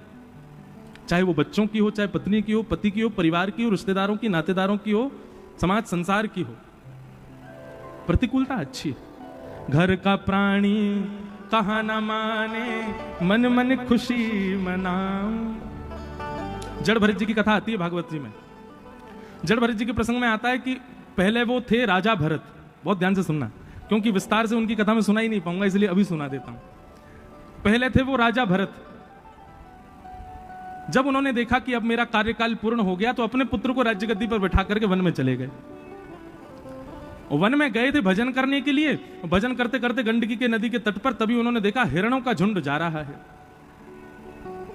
चाहे वो बच्चों की हो, चाहे पत्नी की हो, पति की हो, परिवार की हो, रिश्तेदारों की, नातेदारों की हो, समाज संसार की हो। प्रतिकूलता अच्छी है। घर का प्राणी कहा न माने, मन मन खुशी मनाऊं। जड़ भरत जी की कथा आती है भागवत जी में। जड़ भरत जी के प्रसंग में आता है कि पहले वो थे राजा भरत। बहुत ध्यान से सुनना, क्योंकि विस्तार से उनकी कथा में सुना ही नहीं पाऊंगा, इसलिए अभी सुना देता हूं। पहले थे वो राजा भरत। जब उन्होंने देखा कि अब मेरा कार्यकाल पूर्ण हो गया, तो अपने पुत्र को राज्य गद्दी पर बैठा करके वन में चले गए। वन में गए थे भजन करने के लिए। भजन करते करते गंडकी के नदी के तट पर तभी उन्होंने देखा हिरणों का झुंड जा रहा है।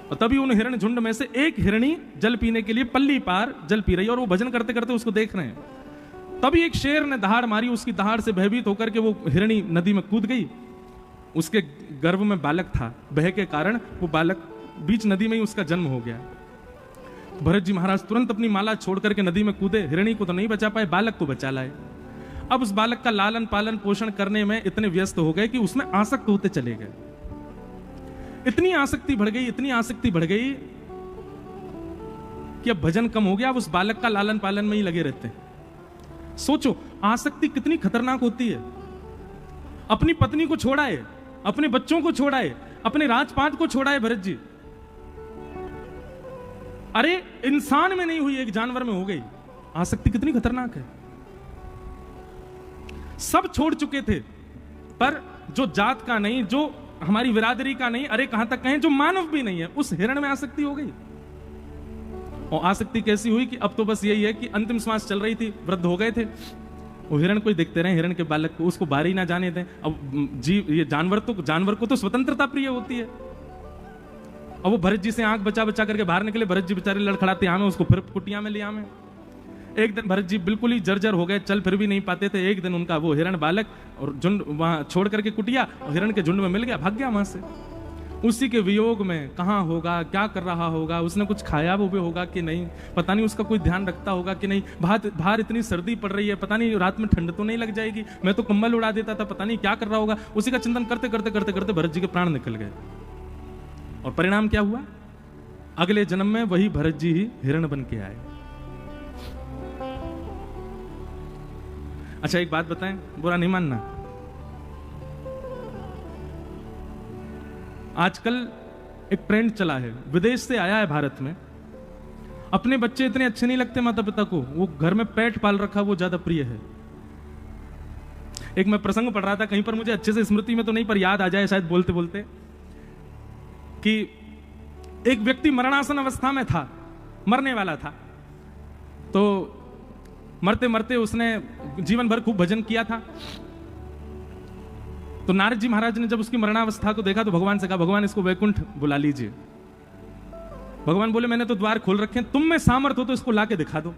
और तभी उन हिरण झुंड में से एक हिरणी जल पीने के लिए पल्ली पार जल पी रही है, और वो भजन करते करते उसको देख रहे हैं। तभी एक शेर ने दहाड़ मारी। उसकी दहाड़ से भयभीत होकर के वो हिरणी नदी में कूद गई। उसके गर्भ में बालक था, भय के कारण वो बालक बीच नदी में ही उसका जन्म हो गया। भरत जी महाराज तुरंत अपनी माला छोड़ करके नदी में कूदे। हिरणी को तो नहीं बचा पाए, बालक को बचा लाए। अब उस बालक का लालन पालन पोषण करने में इतने व्यस्त हो गए कि उसमें आसक्त होते चले गए। इतनी आसक्ति बढ़ गई, इतनी आसक्ति बढ़ गई कि अब भजन कम हो गया। अब उस बालक का लालन पालन में ही लगे रहते हैं। सोचो आसक्ति कितनी खतरनाक होती है। अपनी पत्नी को छोड़ाए, अपने बच्चों को छोड़ाए, अपने राजपाट को छोड़ाए भरत जी। अरे इंसान में नहीं हुई, एक जानवर में हो गई। आसक्ति कितनी खतरनाक है। सब छोड़ चुके थे, पर जो जात का नहीं, जो हमारी बिरादरी का नहीं, अरे कहां तक कहें जो मानव भी नहीं है, उस हिरण में आसक्ति हो गई। और आसक्ति कैसी हुई कि अब तो बस यही है कि अंतिम श्वास चल रही थी, वृद्ध हो गए थे। वो हिरण को ही देखते रहे, हिरण के बालक को, उसको बारी ना जाने दें। अब जीव, ये जानवर को तो स्वतंत्रता प्रिय होती है। अब वो भरत जी से आंख बचा बचा करके बाहर निकले। भरत जी बेचारे लड़खड़ाते आमे, उसको फिर कुटिया में ले आमे। एक दिन भरत जी बिल्कुल ही जर्जर हो गए, चल फिर भी नहीं पाते थे। एक दिन उनका वो हिरण बालक और झुंड वहां छोड़ करके कुटिया, और हिरण के झुंड में मिल गया, भाग गया वहां से। उसी के वियोग में कहां होगा, क्या कर रहा होगा, उसने कुछ खाया वो भी होगा कि नहीं, पता नहीं, उसका कोई ध्यान रखता होगा कि नहीं। बाहर इतनी सर्दी पड़ रही है, पता नहीं रात में ठंड तो नहीं लग जाएगी, मैं तो कंबल उड़ा देता था, पता नहीं क्या कर रहा होगा। उसी का चिंतन करते करते करते करते भरत जी के प्राण निकल गए। और परिणाम क्या हुआ? अगले जन्म में वही भरत जी ही हिरण बन के आए। अच्छा एक बात बताएं, बुरा नहीं मानना। आजकल एक ट्रेंड चला है, विदेश से आया है भारत में। अपने बच्चे इतने अच्छे नहीं लगते माता पिता को, वो घर में पेट पाल रखा वो ज्यादा प्रिय है। एक मैं प्रसंग पढ़ रहा था कहीं पर, मुझे अच्छे से स्मृति में तो नहीं, पर याद आ जाए शायद बोलते बोलते, कि एक व्यक्ति मरणासन अवस्था में था, मरने वाला था। तो मरते मरते उसने जीवन भर खूब भजन किया था। तो नारद जी महाराज ने जब उसकी मरणावस्था को देखा तो भगवान से कहा, भगवान इसको वैकुंठ बुला लीजिए। भगवान बोले, मैंने तो द्वार खोल रखे हैं, तुम में सामर्थ हो तो इसको लाके दिखा दो।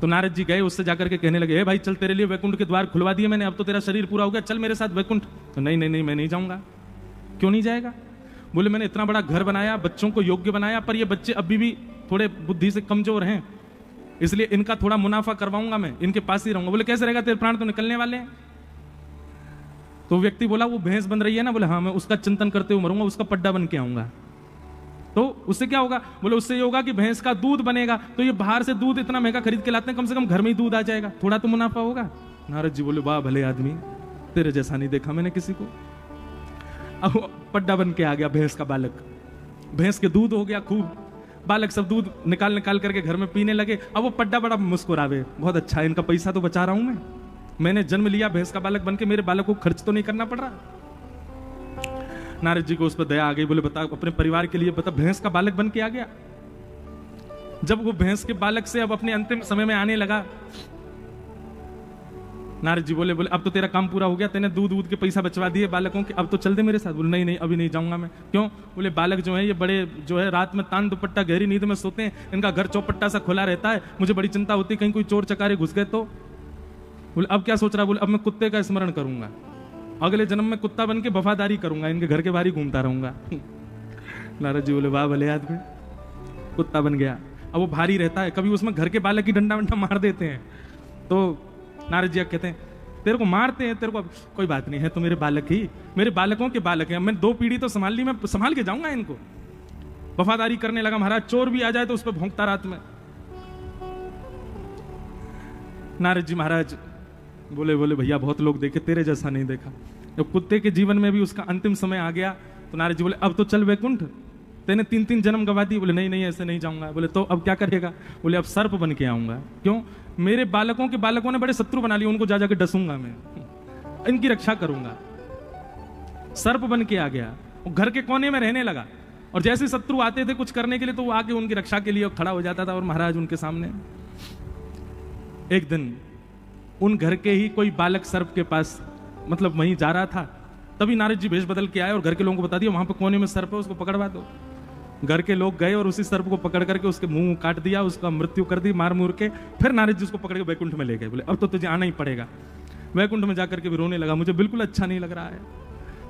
तो नारद जी गए, उससे जाकर के कहने लगे, हे भाई चल, तेरे लिए वैकुंठ के द्वार खुलवा दिए मैंने, अब तो तेरा शरीर पूरा हो गया, चल मेरे साथ वैकुंठ। तो नहीं नहीं नहीं, मैं नहीं जाऊंगा। क्यों नहीं जाएगा? बोले, मैंने इतना बड़ा घर बनाया, बच्चों को योग्य बनाया, पर ये बच्चे अभी भी थोड़े बुद्धि से कमजोर हैं, इसलिए इनका थोड़ा मुनाफा करवाऊंगा, मैं इनके पास ही रहूंगा। बोले, कैसे रहेगा, तेरे प्राण तो निकलने वाले हैं। तो व्यक्ति बोला, वो भैंस बन रही है ना, बोले हाँ, मैं उसका चिंतन करते हुए मरूंगा, उसका पड्डा बन के आऊंगा। तो उससे क्या होगा? बोले, उससे ये होगा कि भैंस का दूध बनेगा। तो ये बाहर से दूध इतना महंगा खरीद के लाते हैं, कम से कम घर में ही दूध आ जाएगा, थोड़ा तो मुनाफा होगा। नारद जी बोले, वाह भले आदमी, तेरे जैसा नहीं देखा मैंने किसी को। अब पड्डा बन के आ गया भैंस का बालक, भैंस के दूध हो गया खूब, बालक सब दूध निकाल निकाल करके घर में पीने लगे। अब वो पड्डा बड़ा मुस्कुरावे, बहुत अच्छा है, इनका पैसा तो बचा रहा हूं मैंने जन्म लिया भैंस का बालक बन के, मेरे बालक को खर्च तो नहीं करना पड़ रहा। नारद जी को उस पर दया आ गई, बोले बता अपने परिवार के लिए बता, भैंस का बालक बन के आ गया। जब वो भैंस के बालक से अब अपने अंतिम समय में आने लगा, नारद जी बोले अब तो तेरा काम पूरा हो गया, तेने दूध के पैसा बचवा दिए बालकों के, अब तो चल दे मेरे साथ। बोले नहीं अभी नहीं जाऊंगा मैं। क्यों? बोले बालक जो है ये बड़े जो है रात में तान दुपट्टा गहरी नींद में सोते हैं, इनका घर चौपट्टा सा खुला रहता है, मुझे बड़ी चिंता होती है कहीं कोई चोर चकारे घुस गए तो। बोले अब क्या सोच रहा? बोले अब मैं कुत्ते का स्मरण करूंगा, अगले जन्म में कुत्ता बन के वफादारी करूंगा, इनके घर के बाहर ही घूमता रहूंगा। नारद जी बोले वाह भले आदमी, कुत्ता बन गया। अब वो भारी रहता है, कभी उसमें घर के बालक की डंडा वंडा मार देते हैं, तो नारद जी कहते हैं तेरे को मारते हैं, तेरे को कोई बात नहीं है, तो मेरे बालक ही, मेरे बालकों के बालक हैं, मैं 2 पीढ़ी तो संभाल ली, मैं संभाल के जाऊंगा इनको। वफादारी करने लगा महाराज, चोर भी आ जाए तो उस पर भौंकता रात में। नारद जी महाराज बोले भैया बहुत लोग देखे, तेरे जैसा नहीं देखा। जब कुत्ते के जीवन में भी उसका अंतिम समय आ गया तो नारद जी बोले अब तो चल वैकुंठ, तेने 3 जन्म गवा दी। बोले नहीं ऐसे नहीं जाऊंगा। बोले तो अब क्या करेगा? बोले अब सर्प बन के आऊंगा। क्यों? मेरे बालकों के बालकों ने बड़े शत्रु बना लिए, उनको जा जाके डसूंगा मैं, इनकी रक्षा करूंगा। सर्प बन के आ गया, वो घर के कोने में रहने लगा, और जैसे शत्रु आते थे कुछ करने के लिए तो वो आके उनकी रक्षा के लिए खड़ा हो जाता था, और महाराज उनके सामने। एक दिन उन घर के ही कोई बालक सर्प के पास मतलब वहीं जा रहा था, तभी नारद जी भेष बदल के आए और घर के लोगों को बता दिया वहां पे कोने में सर्प है, उसको पकड़वा दो। घर के लोग गए और उसी सर्प को पकड़ करके उसके मुंह काट दिया, उसका मृत्यु कर दी मार मूर के। फिर नारद जी उसको पकड़ के वैकुंठ में ले गए। बोले अब तो तुझे आना ही पड़ेगा। वैकुंठ में जाकर के भी रोने लगा, मुझे बिल्कुल अच्छा नहीं लग रहा है,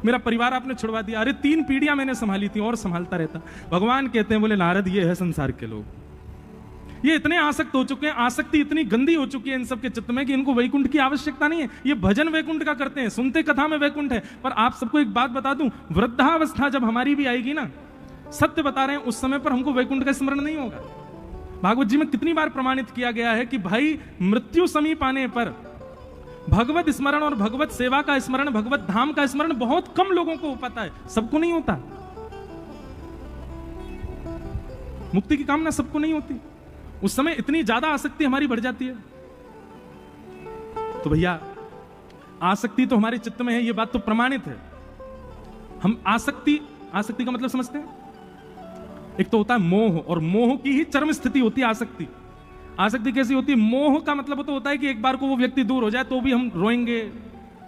मेरा परिवार आपने छुड़वा दिया, अरे 3 पीढ़ियां मैंने संभाली थी और संभालता रहता। भगवान कहते हैं बोले नारद ये है संसार के लोग, ये इतने आसक्त हो चुके हैं, आसक्ति इतनी गंदी हो चुकी है इन सब के चित्त में कि इनको वैकुंठ की आवश्यकता नहीं है। ये भजन वैकुंठ का करते हैं, सुनते कथा में वैकुंठ है। पर आप सबको एक बात बता दूं, वृद्धावस्था जब हमारी भी आएगी ना, सत्य बता रहे हैं, उस समय पर हमको वैकुंठ का स्मरण नहीं होगा। भागवत जी में कितनी बार प्रमाणित किया गया है कि भाई मृत्यु समीप आने पर भगवत स्मरण और भगवत सेवा का स्मरण, भगवत धाम का स्मरण बहुत कम लोगों को हो पाता है, सबको नहीं होता। मुक्ति की कामना सबको नहीं होती, उस समय इतनी ज्यादा आसक्ति हमारी बढ़ जाती है। तो भैया आसक्ति तो हमारे चित्त में है, ये बात तो प्रमाणित है। हम आसक्ति का मतलब समझते हैं, एक तो होता है मोह, और मोह की ही चरम स्थिति होती है आसक्ति। आसक्ति कैसी होती है? मोह का मतलब तो होता है कि एक बार को वो व्यक्ति दूर हो जाए तो भी हम रोएंगे,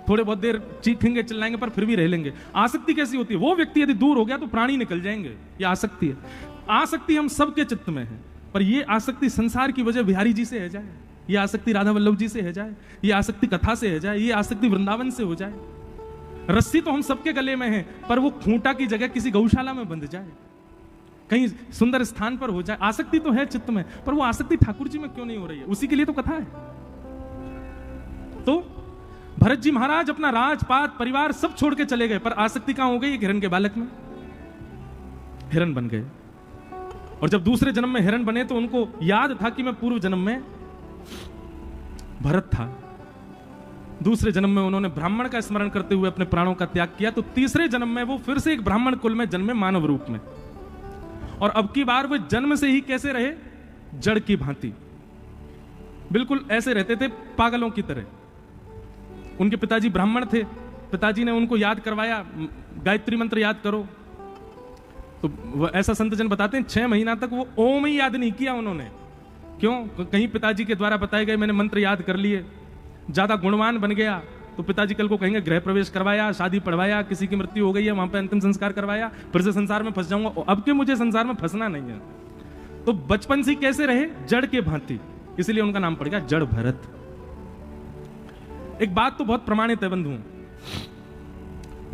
थोड़े बहुत देर चीखेंगे चिल्लाएंगे, पर फिर भी रह लेंगे। आसक्ति कैसी होती है? वो व्यक्ति यदि दूर हो गया तो प्राणी निकल जाएंगे, ये आसक्ति है। आसक्ति हम सबके चित्त में है, पर ये आसक्ति संसार की वजह बिहारी जी से है जाए, ये आसक्ति राधा वल्लभ जी से है जाए, ये आसक्ति कथा से है जाए, ये आसक्ति वृंदावन से हो जाए। रस्सी तो हम सबके गले में है, पर वो खूंटा की जगह किसी गौशाला में बंध जाए, कहीं सुंदर स्थान पर हो जाए। आसक्ति तो है चित्त में, पर वो आसक्ति ठाकुर जी में क्यों नहीं हो रही है? उसी के लिए तो कथा है। तो भरत जी महाराज अपना राजपाट परिवार सब छोड़ के चले गए, पर आसक्ति कहां हो गई? एक हिरण के बालक में हिरण बन गए। और जब दूसरे जन्म में हिरण बने तो उनको याद था कि मैं पूर्व जन्म में भरत था। दूसरे जन्म में उन्होंने ब्राह्मण का स्मरण करते हुए अपने प्राणों का त्याग किया, तो तीसरे जन्म में वो फिर से एक ब्राह्मण कुल में जन्मे मानव रूप में। और अब की बार वो जन्म से ही कैसे रहे? जड़ की भांति, बिल्कुल ऐसे रहते थे पागलों की तरह। उनके पिताजी ब्राह्मण थे, पिताजी ने उनको याद करवाया, गायत्री मंत्र याद करो। तो ऐसा संत जन बताते हैं 6 महीना तक वो ओम ही याद नहीं किया उन्होंने। क्यों? कहीं पिताजी के द्वारा बताए गए मैंने मंत्र याद कर लिए, ज्यादा गुणवान बन गया तो पिताजी कल को कहेंगे गृह प्रवेश करवाया, शादी पढ़वाया, किसी की मृत्यु हो गई है वहां पे अंतिम संस्कार करवाया, फिर से संसार में फंस जाऊंगा। अब के मुझे संसार में फंसना नहीं है। तो बचपन से कैसे रहे? जड़ के भांति, इसलिए उनका नाम पड़ गया जड़ भरत। एक बात तो बहुत प्रमाणित है बंधुओं,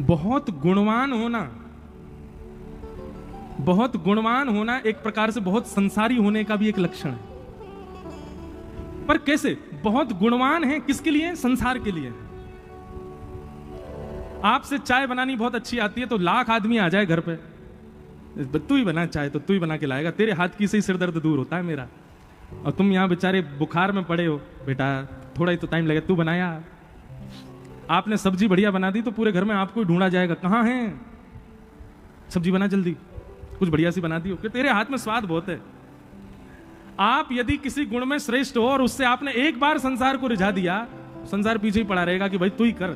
बहुत गुणवान होना एक प्रकार से बहुत संसारी होने का भी एक लक्षण है। पर कैसे? बहुत गुणवान है किसके लिए? संसार के लिए। आपसे चाय बनानी बहुत अच्छी आती है तो लाख आदमी आ जाए घर पे, तू ही बना चाय, तो तू ही बना के लाएगा, तेरे हाथ की से ही सिर दर्द दूर होता है मेरा, और तुम यहां बेचारे बुखार में पड़े हो, बेटा थोड़ा ही तो टाइम लगे, तू बनाया। आपने सब्जी बढ़िया बना दी तो पूरे घर में आपको ही ढूंढा जाएगा, कहां है सब्जी, बना जल्दी, कुछ बढ़िया सी बना दी हो, कि तेरे हाथ में स्वाद बहुत है। आप यदि किसी गुण में श्रेष्ठ हो और उससे आपने एक बार संसार को रिझा दिया, संसार पीछे ही पड़ा रहेगा कि भाई तू ही कर।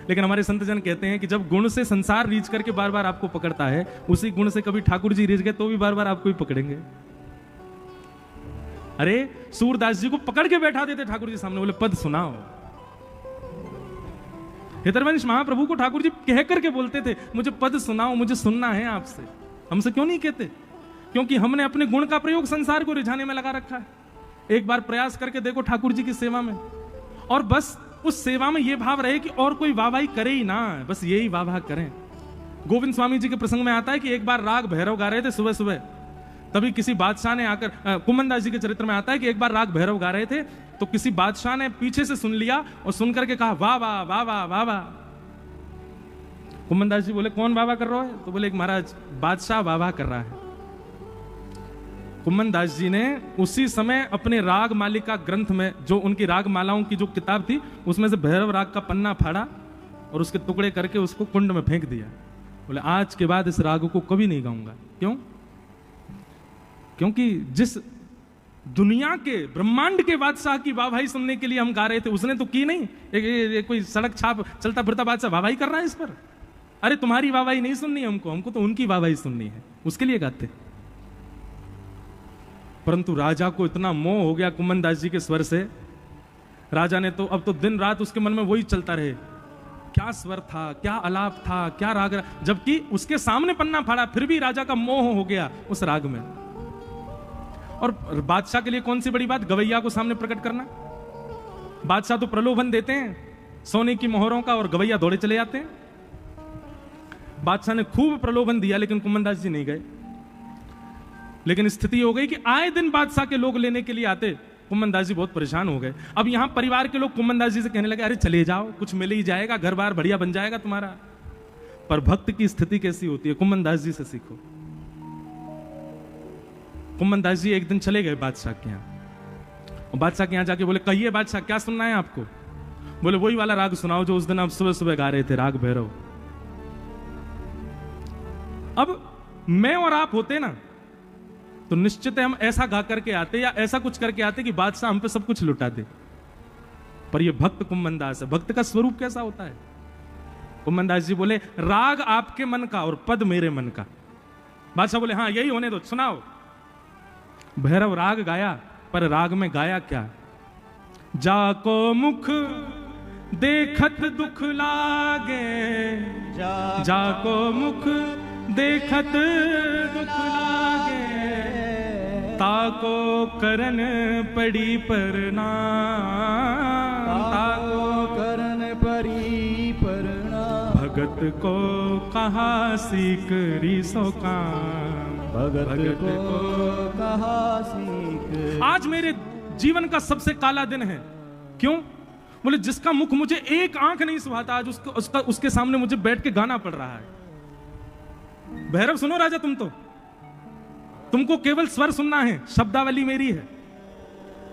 लेकिन हमारे संत जन कहते हैं कि जब गुण से संसार रीच करके बार बार आपको पकड़ता है, उसी गुण से कभी ठाकुर जी रीच गए तो भी बार बार आपको ही पकड़ेंगे। अरे सूरदास जी को पकड़ के बैठा देते ठाकुर जी सामने, बोले पद सुनाओ। हितरवंश महाप्रभु को ठाकुर जी कह करके बोलते थे, मुझे पद सुनाओ, मुझे सुनना है आपसे। हमसे क्यों नहीं कहते? क्योंकि हमने अपने गुण का प्रयोग संसार को रिझाने में लगा रखा है। एक बार प्रयास करके देखो ठाकुर जी की सेवा में, और बस उस सेवा में यह भाव रहे कि और कोई वाहवाही करे ही ना, बस यही वाह करें। गोविंद स्वामी जी के प्रसंग में आता है कि एक बार राग भैरव गा रहे थे सुबह सुबह, तभी किसी बादशाह ने आकर, कुमनदास जी के चरित्र में आता है कि एक बार राग भैरव गा रहे थे तो किसी बादशाह ने पीछे से सुन लिया और सुन करके कहा वाह वाह वाह वाह वाह वाह। कुमनदास जी बोले कौन वाह वाह कर रहा है? तो बोले एक महाराज बादशाह वाह वाह कर रहा है। कुमनदास जी ने उसी समय अपने राग मालिका ग्रंथ में, जो उनकी राग मालाओं की जो किताब थी, उसमें से भैरव राग का पन्ना फाड़ा और उसके टुकड़े करके उसको कुंड में फेंक दिया। बोले आज के बाद इस राग को कभी नहीं गाऊंगा। क्यों? क्योंकि जिस दुनिया के ब्रह्मांड के बादशाह की वाहवाही सुनने के लिए हम गा रहे थे, उसने तो की नहीं। एक कोई सड़क छाप चलता फिरता बादशाह वाहवाही कर रहा है इस पर। अरे तुम्हारी वाहवाही नहीं सुननी है हमको तो उनकी वाहवाही सुननी है, उसके लिए गाते। परंतु राजा को इतना मोह हो गया कुमनदास जी के स्वर से, राजा ने तो अब तो दिन रात उसके मन में वही चलता रहे, क्या स्वर था, क्या आलाप था, क्या राग, जबकि उसके सामने पन्ना फाड़ा फिर भी राजा का मोह हो गया उस राग में। और बादशाह के लिए कौन सी बड़ी बात, गवैया को सामने प्रकट करना। बादशाह तो प्रलोभन देते हैं सोने की मोहरों का और गवैया दौड़े चले जाते हैं। बादशाह ने खूब प्रलोभन दिया लेकिन कुमनदास जी नहीं गए। लेकिन स्थिति हो गई कि आए दिन बादशाह के लोग लेने के लिए आते, कुमनदास जी बहुत परेशान हो गए। अब यहां परिवार के लोग कुमनदास जी से कहने लगे अरे चले जाओ, कुछ मिल ही जाएगा, घर बार बढ़िया बन जाएगा तुम्हारा। पर भक्त की स्थिति कैसी होती है, कुमनदास जी से सीखो। कुमनदास जी एक दिन चले गए बादशाह के यहाँ, और बादशाह के यहाँ जाके बोले कहिए बादशाह क्या सुनना है आपको? बोले वही वाला राग सुनाओ जो उस दिन आप सुबह सुबह गा रहे थे, राग भैरव। अब मैं और आप होते ना तो निश्चित है हम ऐसा गा करके आते या ऐसा कुछ करके आते कि बादशाह हम पे सब कुछ लुटा दे। पर ये भक्त कुमनदास है, भक्त का स्वरूप कैसा होता है? कुमनदास जी बोले राग आपके मन का और पद मेरे मन का। बादशाह बोले हाँ यही होने दो, सुनाओ। भैरव राग गाया, पर राग में गाया क्या? जाको मुख देखत दुख लागे, जाको मुख देखत दुख लागे, ताको करन पड़ी परनाम, ताको करन परी परनाम। भगत को कहा सीख रिसो काम, भगत को कहा सीख। आज मेरे जीवन का सबसे काला दिन है। क्यों? बोले जिसका मुख मुझे एक आंख नहीं सुहाता, आज उसके सामने मुझे बैठ के गाना पड़ रहा है। भैरव सुनो राजा, तुमको केवल स्वर सुनना है, शब्दावली मेरी है।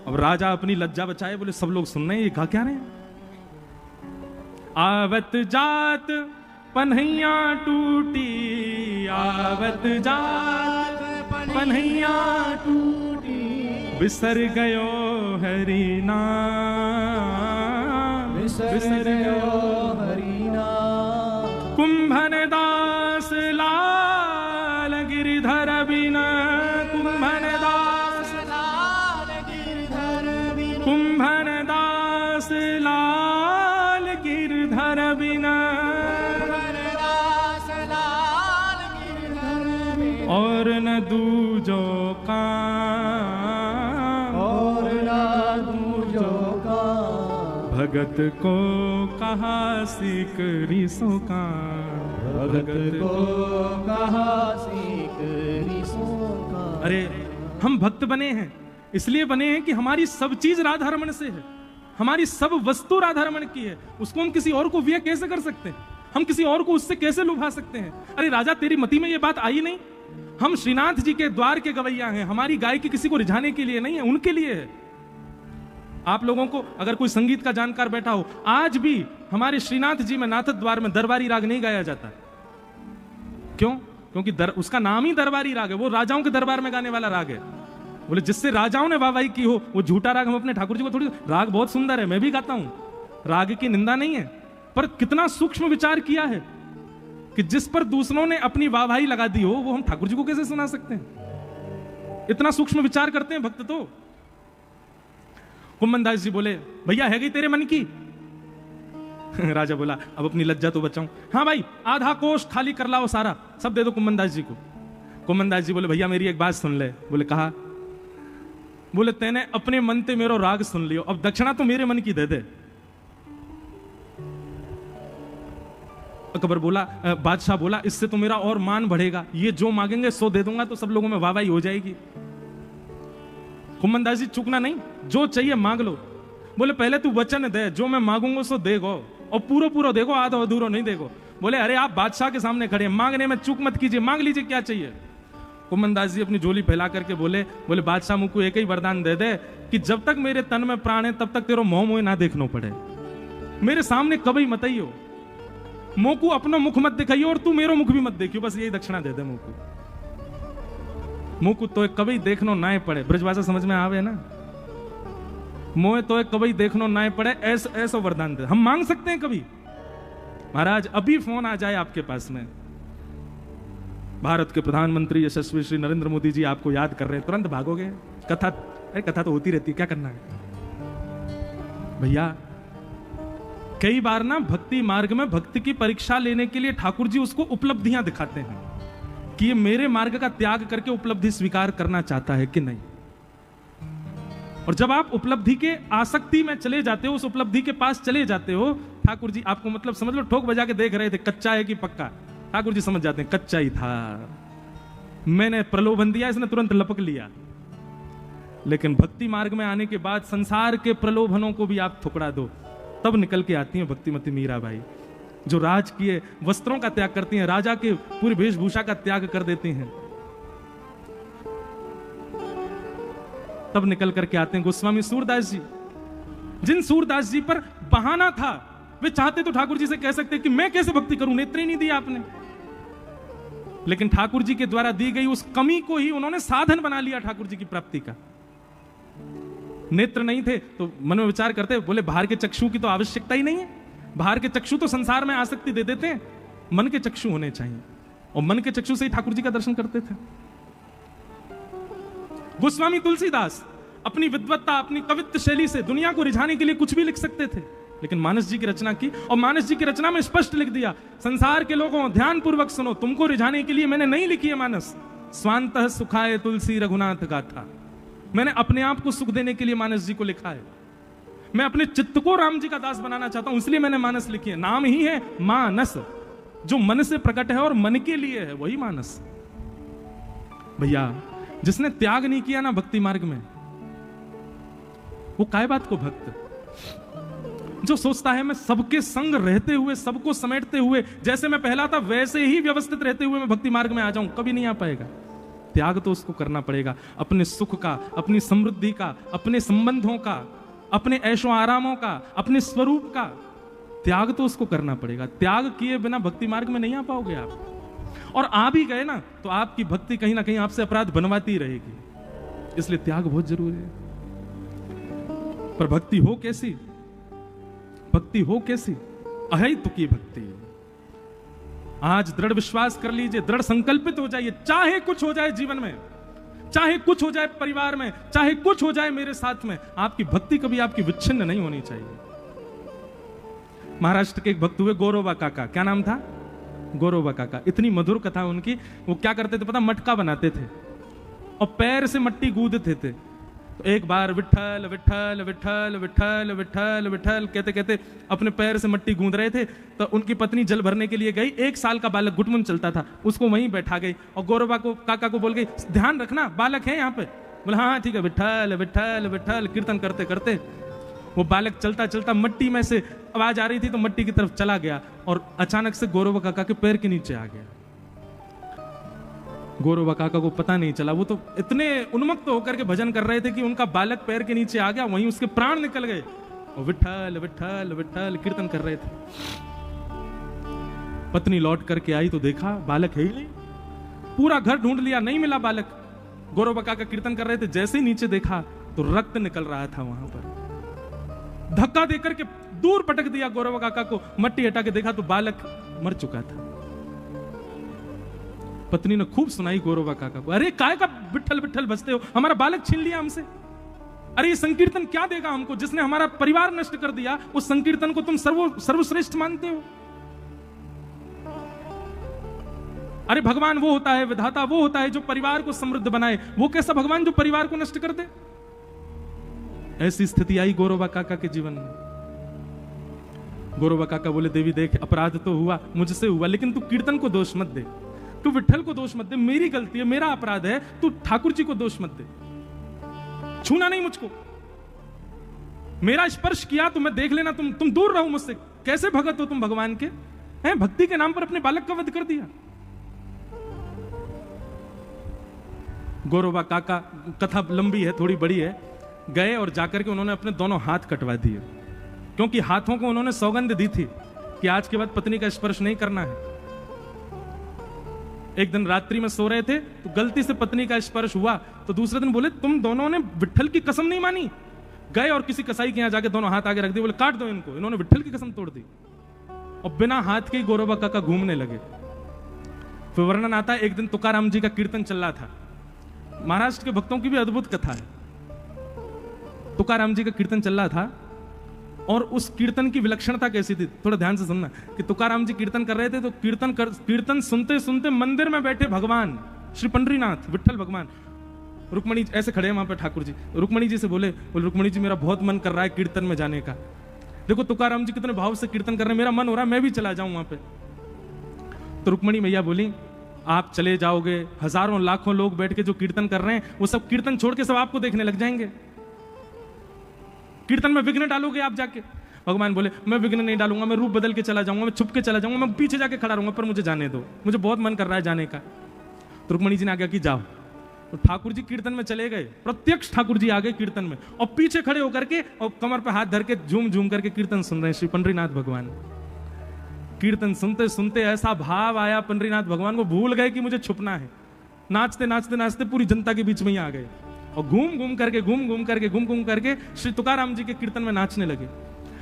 अब राजा अपनी लज्जा बचाए, बोले सब लोग सुन रहे हैं, ये गा क्या रहे हैं? आवत जात पन्हैया टूटी, आवत जात पन्हैया टूटी, बिसर गयो हरि नाम, बिसर गयो हरि नाम। कुंभन दास लाल गिरधर बिना, कुंभन दास लाल गिरधर बिना, कुंभन दास लाल गिरधर बिना, और न दूजो काम, और न दूजो काम। भगत को कहा सीख रिसो काम, भगत को कहा सीख रिसो काम। अरे हम भक्त बने हैं, इसलिए बने हैं कि हमारी सब चीज राधा रमण से है, हमारी सब वस्तु राधा रमण की है। उसको हम किसी और को व्यय कैसे कर सकते हैं? हम किसी और को उससे कैसे लुभा सकते हैं? अरे राजा तेरी मति में ये बात आई नहीं? हम श्रीनाथ जी के द्वार के गवैया हैं, हमारी गायकी किसी को रिझाने के लिए नहीं है, उनके लिए है। आप लोगों को अगर कोई संगीत का जानकार बैठा हो, आज भी हमारे श्रीनाथ जी में नाथ द्वार में दरबारी राग नहीं गाया जाता। क्यों? क्योंकि उसका नाम ही दरबारी राग है, वो राजाओं के दरबार में गाने वाला राग है। बोले जिससे राजाओं ने वाहवाही की हो वो झूठा राग हम अपने ठाकुर जी को थोड़ी। राग बहुत सुंदर है, मैं भी गाता हूं, राग की निंदा नहीं है, पर कितना सूक्ष्म विचार किया है कि जिस पर दूसरों ने अपनी वाहवाही लगा दी हो वो हम ठाकुर जी को कैसे सुना सकते हैं? इतना सूक्ष्म विचार करते हैं भक्त तो। कुम्मन दास जी बोले, भैया है गई तेरे मन की? राजा बोला, अब अपनी लज्जा तो बचाऊं। हाँ भाई, आधा कोष खाली कर लाओ, सारा सब दे दो कुम्मन दास जी को। कुम्मन दास जी बोले, भैया मेरी एक बात सुन ले। बोले, कहा? बोले, तेने अपने मन ते मेरो राग सुन लियो, अब दक्षिणा तो मेरे मन की दे दे। अकबर बोला, बादशाह बोला, इससे तो मेरा और मान बढ़ेगा, ये जो मांगेंगे सो दे दूंगा, तो सब लोगों में वाहवाही हो जाएगी। कुम्मन दास जी, चूकना नहीं, जो चाहिए मांग लो। बोले, पहले तू वचन दे, जो मैं मांगूंगा सो देगो, और पूरा पूरा देखो, आधा अधूरा नहीं देखो। बोले, अरे आप बादशाह के सामने खड़े हैं, मांगने में चूक मत कीजिए, मांग लीजिए क्या चाहिए। कुम्मन दास जी अपनी झोली फैला करके बोले, बादशाह मुझको एक ही वरदान दे दे कि जब तक मेरे तन में प्राण है तब तक तेरो मोह मोह ना देखना पड़े, मेरे सामने कभी मत आइयो, मोकू अपना मुख मत दिखाइयो और तू मेरो मुख भी मत देखियो, बस यही दक्षिणा दे दे मोकू। मोकू तो कभी देखनो ना पड़े, ब्रजभाषा समझ में आवे ना, मोह तो कभी देखनो ना पड़े, ऐसा वरदान दे। हम मांग सकते हैं कभी? महाराज अभी फोन आ जाए आपके पास में, भारत के प्रधानमंत्री यशस्वी श्री नरेंद्र मोदी जी आपको याद कर रहे हैं, तुरंत भागोगे? कथा तो होती रहती है, क्या करना है भैया? कई बार ना भक्ति मार्ग में भक्ति की परीक्षा लेने के लिए ठाकुर जी उसको उपलब्धियां दिखाते हैं कि ये मेरे मार्ग का त्याग करके उपलब्धि स्वीकार करना चाहता है कि नहीं। और जब आप उपलब्धि के आसक्ति में चले जाते हो, उस उपलब्धि के पास चले जाते हो, ठाकुर जी आपको मतलब समझ लो ठोक बजा के देख रहे थे, कच्चा है कि पक्का? ठाकुर जी समझ जाते हैं कच्चा ही था, मैंने प्रलोभन दिया, इसने तुरंत लपक लिया। लेकिन भक्ति मार्ग में आने के बाद संसार के प्रलोभनों को भी आप ठुकरा दो, तब निकल के आती हैं भक्तिमती मीराबाई, जो राजकीय वस्त्रों का त्याग करती हैं, राजा के पूरी वेशभूषा का त्याग कर देती हैं, तब निकल करके आते हैं गोस्वामी सूरदास जी। जिन सूरदास जी पर बहाना था, वे चाहते तो ठाकुर जी से कह सकते कि मैं कैसे भक्ति करूं, नेत्र ही नहीं दिया आपने, लेकिन ठाकुर जी के द्वारा दी गई उस कमी को ही उन्होंने साधन बना लिया ठाकुर जी की प्राप्ति का। नेत्र नहीं थे तो मन में विचार करते, बोले बाहर के चक्षु की तो आवश्यकता ही नहीं है, बाहर के चक्षु तो संसार में आसक्ति दे देते हैं, मन के चक्षु होने चाहिए, और मन के चक्षु से ही ठाकुर जी का दर्शन करते थे। गोस्वामी तुलसीदास अपनी विद्वत्ता, अपनी कवित्व शैली से दुनिया को रिझाने के लिए कुछ भी लिख सकते थे, लेकिन मानस जी की रचना की, और मानस जी की रचना में स्पष्ट लिख दिया, संसार के लोगों ध्यान पूर्वक सुनो, तुमको रिझाने के लिए मैंने नहीं लिखी है मानस, स्वांतः सुखाए तुलसी रघुनाथ गाथा, मैंने अपने आप को सुख देने के लिए मानस जी को लिखा है, मैं अपने चित्त को राम जी का दास बनाना चाहता हूं, इसलिए मैंने मानस लिखी है। नाम ही है मानस, जो मन से प्रकट है और मन के लिए है, वही मानस। भैया जिसने त्याग नहीं किया ना भक्ति मार्ग में, वो काय बात को भक्त? जो सोचता है मैं सबके संग रहते हुए, सबको समेटते हुए, जैसे मैं पहला था वैसे ही व्यवस्थित रहते हुए मैं भक्ति मार्ग में आ जाऊं, कभी नहीं आ पाएगा। त्याग तो उसको करना पड़ेगा, अपने सुख का, अपनी समृद्धि का, अपने संबंधों का, अपने ऐशो आरामों का, अपने स्वरूप का त्याग तो उसको करना पड़ेगा। त्याग किए बिना भक्ति मार्ग में नहीं आ पाओगे आप, और आ भी गए ना तो आपकी भक्ति कहीं ना कहीं आपसे अपराध बनवाती रहेगी, इसलिए त्याग बहुत जरूरी है। पर भक्ति हो कैसी? भक्ति हो कैसी? अहैतु की भक्ति। आज दृढ़ विश्वास कर लीजिए, दृढ़ संकल्पित हो जाइए, चाहे कुछ हो जाए जीवन में, चाहे कुछ हो जाए परिवार में, चाहे कुछ हो जाए मेरे साथ में, आपकी भक्ति कभी आपकी विच्छिन्न नहीं होनी चाहिए। महाराष्ट्र के एक भक्त हुए गौरवा काका, क्या नाम था? गौरवा काका। इतनी मधुर कथा उनकी। वो क्या करते थे पता? मटका बनाते थे और पैर से मट्टी गूंदते थे। तो एक बार विठल विठल विठल विठल विठल विठल कहते कहते अपने पैर से मट्टी गूंद रहे थे, तो उनकी पत्नी जल भरने के लिए गई। 1 साल का बालक गुटमुन चलता था, उसको वहीं बैठा गई और गौरवा को काका को बोल गई, ध्यान रखना बालक है यहाँ पे। बोला हाँ ठीक है। विठल विठल विठल कीर्तन करते करते वो बालक चलता चलता मट्टी में से आवाज आ रही थी तो मट्टी की तरफ चला गया और अचानक से गौरवा काका के पैर के नीचे आ गया। गौरवा काका को पता नहीं चला, वो तो इतने उन्मत्त होकर के भजन कर रहे थे कि उनका बालक पैर के नीचे आ गया, वहीं उसके प्राण निकल गए। और विठल विठल विठल कीर्तन कर रहे थे। पत्नी लौट करके आई तो देखा बालक है ही नहीं। पूरा घर ढूंढ लिया, नहीं मिला बालक। गौरवा काका कीर्तन कर रहे थे, जैसे ही नीचे देखा तो रक्त निकल रहा था वहां पर। धक्का देकर के दूर पटक दिया गौरव काका को। मट्टी हटा के देखा तो बालक मर चुका था। पत्नी ने खूब सुनाई गौरव काका को, अरे काय का विट्ठल विट्ठल बजते हो, हमारा बालक छीन लिया हमसे। अरे ये संकीर्तन क्या देगा हमको, जिसने हमारा परिवार नष्ट कर दिया, उस संकीर्तन को तुम सर्वश्रेष्ठ मानते हो। अरे भगवान वो होता है, विधाता वो होता है जो परिवार को समृद्ध बनाए, वो कैसा भगवान जो परिवार को नष्ट कर दे। ऐसी स्थिति आई गौरव काका के जीवन में। गौरव काका बोले, देवी देख, अपराध तो हुआ, मुझसे हुआ, लेकिन तू कीर्तन को दोष मत दे, तू विट्ठल को दोष मत दे, मेरी गलती है, मेरा अपराध है, तू ठाकुर जी को दोष मत दे। छूना नहीं मुझको, मेरा स्पर्श किया तो मैं देख लेना, तुम दूर रहो मुझसे। कैसे भगत हो तुम भगवान के, हैं? भक्ति के नाम पर अपने बालक का वध कर दिया। गौरवा काका, कथा लंबी है, थोड़ी बड़ी है, गए और जाकर के उन्होंने अपने दोनों हाथ कटवा दिए, क्योंकि हाथों को उन्होंने सौगंध दी थी कि आज के बाद पत्नी का स्पर्श नहीं करना है। एक दिन रात्रि में सो रहे थे तो गलती से पत्नी का स्पर्श हुआ, तो दूसरे दिन बोले, तुम दोनों ने विट्ठल की कसम नहीं मानी। गए और किसी कसाई के यहां जाके दोनों हाथ आगे रख दिए, बोले काट दो इनको। इन्होंने विट्ठल की कसम तोड़ दी और बिना हाथ के गौरवा काका घूमने लगे। फिर वर्णन आता है, एक दिन तुकाराम जी का कीर्तन चल रहा था। महाराष्ट्र के भक्तों की भी अद्भुत कथा है। तुकाराम जी का कीर्तन चल रहा था और उस कीर्तन की विलक्षणता कैसी थी, थोड़ा ध्यान से सुनना। कि तुकाराम जी कीर्तन कर रहे थे तो कीर्तन सुनते सुनते मंदिर में बैठे भगवान श्री पंडरीनाथ विट्ठल भगवान, रुक्मणी ऐसे खड़े हैं वहां पे ठाकुर जी, रुक्मणी जी से बोले रुक्मणी जी, मेरा बहुत मन कर रहा है कीर्तन में जाने का। देखो तुकाराम जी कितने भाव से कीर्तन कर रहे हैं, मेरा मन हो रहा है मैं भी चला जाऊं वहां पे। तो रुक्मणी मैया बोली, आप चले जाओगे, हजारों लाखों लोग बैठ के जो कीर्तन कर रहे हैं वो सब कीर्तन छोड़ के सब आपको देखने लग जाएंगे। कीर्तन में विघ्न डालोगे आप जाके। भगवान बोले, मैं विघ्न नहीं डालूंगा, मैं रूप बदल के चला जाऊंगा, मैं छुप के चला जाऊंगा, मैं पीछे जाके खड़ा रहूंगा, पर मुझे जाने दो, मुझे बहुत मन कर रहा है जाने का। तो रुक्मणी जी ने आज्ञा की, जाओ। तो ठाकुर जी कीर्तन में चले गए, प्रत्यक्ष ठाकुर जी आ गए कीर्तन में और पीछे खड़े होकर के और कमर पे हाथ धर के झूम झूम करके कीर्तन सुन रहे हैं श्री पंडरीनाथ भगवान। कीर्तन सुनते सुनते ऐसा भाव आया, पंडरीनाथ भगवान को भूल गए कि मुझे छुपना है। नाचते नाचते नाचते पूरी जनता के बीच में ही आ गए और घूम घूम करके श्री तुकाराम जी के कीर्तन में नाचने लगे।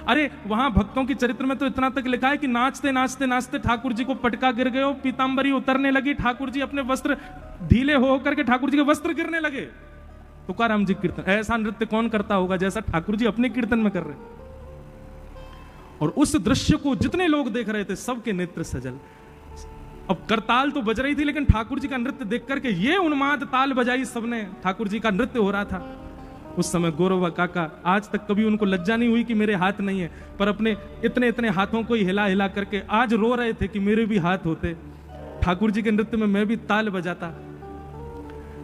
अरे वहां भक्तों की चरित्र में तो इतना तक लिखा है कि नाचते नाचते नाचते ठाकुर जी को पटका गिर गए, पीतांबरी उतरने लगी, ठाकुर जी अपने वस्त्र ढीले हो करके ठाकुर जी के वस्त्र गिरने लगे। तुकाराम जी कीर्तन, ऐसा नृत्य कौन करता होगा जैसा ठाकुर जी अपने कीर्तन में कर रहे। और उस दृश्य को जितने लोग देख रहे थे सबके नेत्र सजल। अब करताल तो बज रही थी, लेकिन ठाकुर जी का नृत्य देख करके ये उन्माद ताल बजाई सबने, ठाकुर जी का नृत्य हो रहा था। उस समय गौरव काका, आज तक कभी उनको लज्जा नहीं हुई कि मेरे हाथ नहीं है, पर अपने इतने इतने हाथों को ही हिला हिला करके आज रो रहे थे कि मेरे भी हाथ होते, ठाकुर जी के नृत्य में मैं भी ताल बजाता।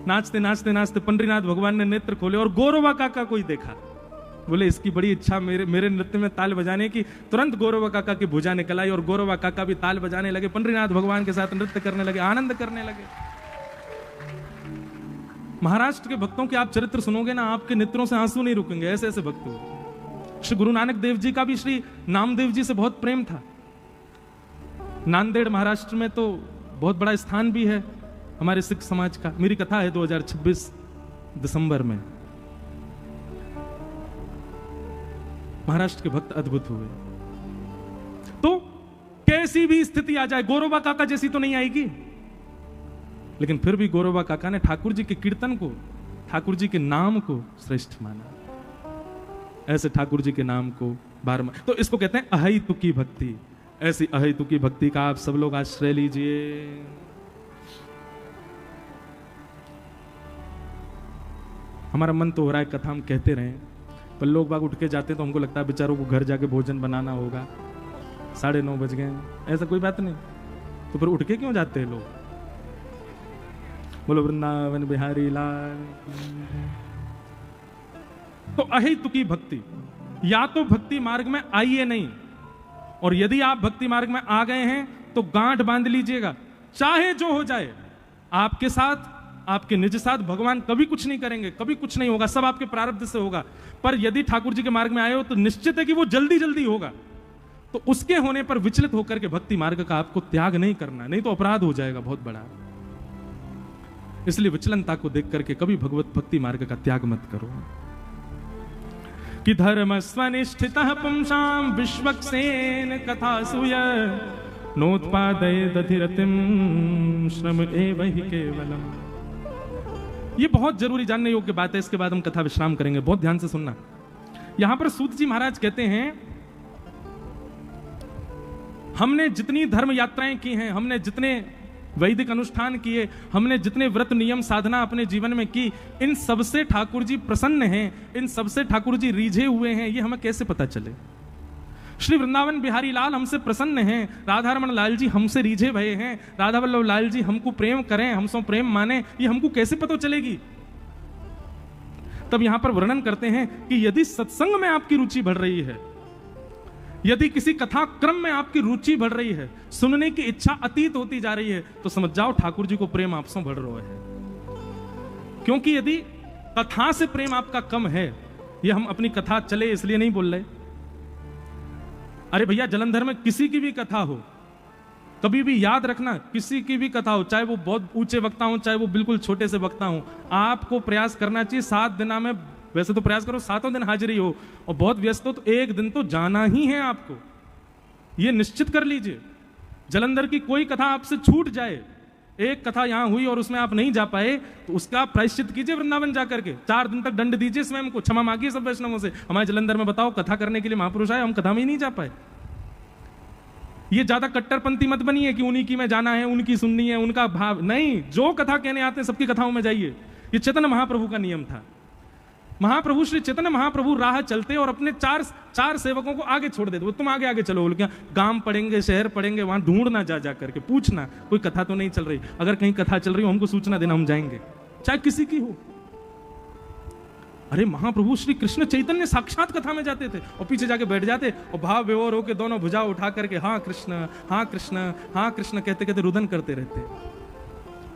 नाचते नाचते नाचते पंडरीनाथ भगवान ने नेत्र खोले और गौरव काका को ही देखा। बोले, इसकी बड़ी इच्छा मेरे नृत्य में ताल बजाने की। तुरंत गौरव काका की भुजा निकल आई और गौरव काका भी ताल बजाने लगे, पंडरीनाथ भगवान के साथ नृत्य करने लगे, आनंद करने लगे। महाराष्ट्र के भक्तों के आप चरित्र सुनोगे ना, आपके नेत्रों से आंसू नहीं रुकेंगे, ऐसे ऐसे भक्त हो। श्री गुरु नानक देव जी का भी श्री नामदेव जी से बहुत प्रेम था। नांदेड़ महाराष्ट्र में तो बहुत बड़ा स्थान भी है हमारे सिख समाज का। मेरी कथा है 2026 दिसंबर में। महाराष्ट्र के भक्त अद्भुत हुए। तो कैसी भी स्थिति आ जाए, गौरवा काका जैसी तो नहीं आएगी, लेकिन फिर भी गौरवा काका ने ठाकुर जी के कीर्तन को, ठाकुर जी के नाम को श्रेष्ठ माना। ऐसे ठाकुर जी के नाम को बार बार, तो इसको कहते हैं अहेतुकी भक्ति। ऐसी अहेतुकी भक्ति का आप सब लोग आश्रय लीजिए। हमारा मन तो हो रहा है कथा हम कहते रहें, पर लोग बाग उठ के जाते तो हमको लगता है बेचारों को घर जाके भोजन बनाना होगा, 9:30 बज गए। ऐसा कोई बात नहीं, तो फिर उठ के क्यों जाते हैं लोग। बोलो वृंदावन बिहारी लाल। तो अहेतुकी भक्ति, या तो भक्ति मार्ग में आइए नहीं, और यदि आप भक्ति मार्ग में आ गए हैं तो गांठ बांध लीजिएगा, चाहे जो हो जाए। आपके साथ, आपके निज साथ भगवान कभी कुछ नहीं करेंगे, कभी कुछ नहीं होगा, सब आपके प्रारब्ध से होगा। पर यदि ठाकुर जी के मार्ग में आए हो तो निश्चित है कि वो जल्दी जल्दी होगा। तो उसके होने पर विचलित होकर के भक्ति मार्ग का आपको त्याग नहीं करना, नहीं तो अपराध हो जाएगा बहुत बड़ा। इसलिए विचलनता को देख करके कभी भगवत भक्ति मार्ग का त्याग मत करो। कि धर्म स्वनिष्ठितः पुंसां विश्वक्सेन कथासूय नोत्पादये दधिरतिम श्रम एव हि केवलम। ये बहुत जरूरी जानने योग्य बात है, इसके बाद हम कथा विश्राम करेंगे, बहुत ध्यान से सुनना। यहां पर सूत जी महाराज कहते हैं हमने जितनी धर्म यात्राएं की हैं, हमने जितने वैदिक अनुष्ठान किए, हमने जितने व्रत नियम साधना अपने जीवन में की, इन सबसे ठाकुर जी प्रसन्न हैं, इन सबसे ठाकुर जी रीझे हुए हैं, ये हमें कैसे पता चले? श्री वृंदावन बिहारी लाल हमसे प्रसन्न हैं, राधा रमन लाल जी हमसे रीझे भये हैं, राधा वल्लभ लाल जी हमको प्रेम करें, हमसे प्रेम माने, ये हमको कैसे पता चलेगी? तब यहां पर वर्णन करते हैं कि यदि सत्संग में आपकी रुचि बढ़ रही है, यदि किसी कथा क्रम में आपकी रुचि बढ़ रही है, सुनने की इच्छा अतीत होती जा रही है, तो समझ जाओ ठाकुर जी को प्रेम आपसे बढ़ रहा है। क्योंकि यदि कथा से प्रेम आपका कम है, ये हम अपनी कथा चले इसलिए नहीं बोल रहे, अरे भैया जलंधर में किसी की भी कथा हो, कभी भी याद रखना, किसी की भी कथा हो, चाहे वो बहुत ऊंचे वक्ता हो, चाहे वो बिल्कुल छोटे से वक्ता हो, आपको प्रयास करना चाहिए 7 दिन में, वैसे तो प्रयास करो 7 दिन हाजिरी हो, और बहुत व्यस्त हो तो 1 दिन तो जाना ही है आपको, ये निश्चित कर लीजिए। जलंधर की कोई कथा आपसे छूट जाए, एक कथा यहां हुई और उसमें आप नहीं जा पाए, तो उसका प्रायश्चित कीजिए वृंदावन जाकर के, 4 दिन तक दंड दीजिए स्वयं को, क्षमा मांगिए सब वैष्णवों से। हमारे जलंधर में बताओ कथा करने के लिए महापुरुष आए, हम कथा में ही नहीं जा पाए। ये ज्यादा कट्टरपंथी मत बनिए कि उन्हीं की में जाना है, उनकी सुननी है, उनका भाव नहीं, जो कथा कहने आते हैं सबकी कथाओं में जाइए। ये चैतन्य महाप्रभु का नियम था। महाप्रभु श्री चैतन्य महाप्रभु राह चलते और अपने चार सेवकों को आगे छोड़ देते, तुम आगे आगे चलो, बोल क्या गांव पढ़ेंगे, शहर पढ़ेंगे, वहां ढूंढना जा करके पूछना कोई कथा तो नहीं चल रही, अगर कहीं कथा चल रही हो हमको सूचना देना, हम जाएंगे, चाहे किसी की हो। अरे महाप्रभु श्री कृष्ण चैतन्य साक्षात कथा में जाते थे और पीछे जाके बैठ जाते और भाव विभोर होकर दोनों भुजा उठा करके हाँ कृष्ण हाँ कृष्ण हाँ कृष्ण कहते कहते रुदन करते रहते,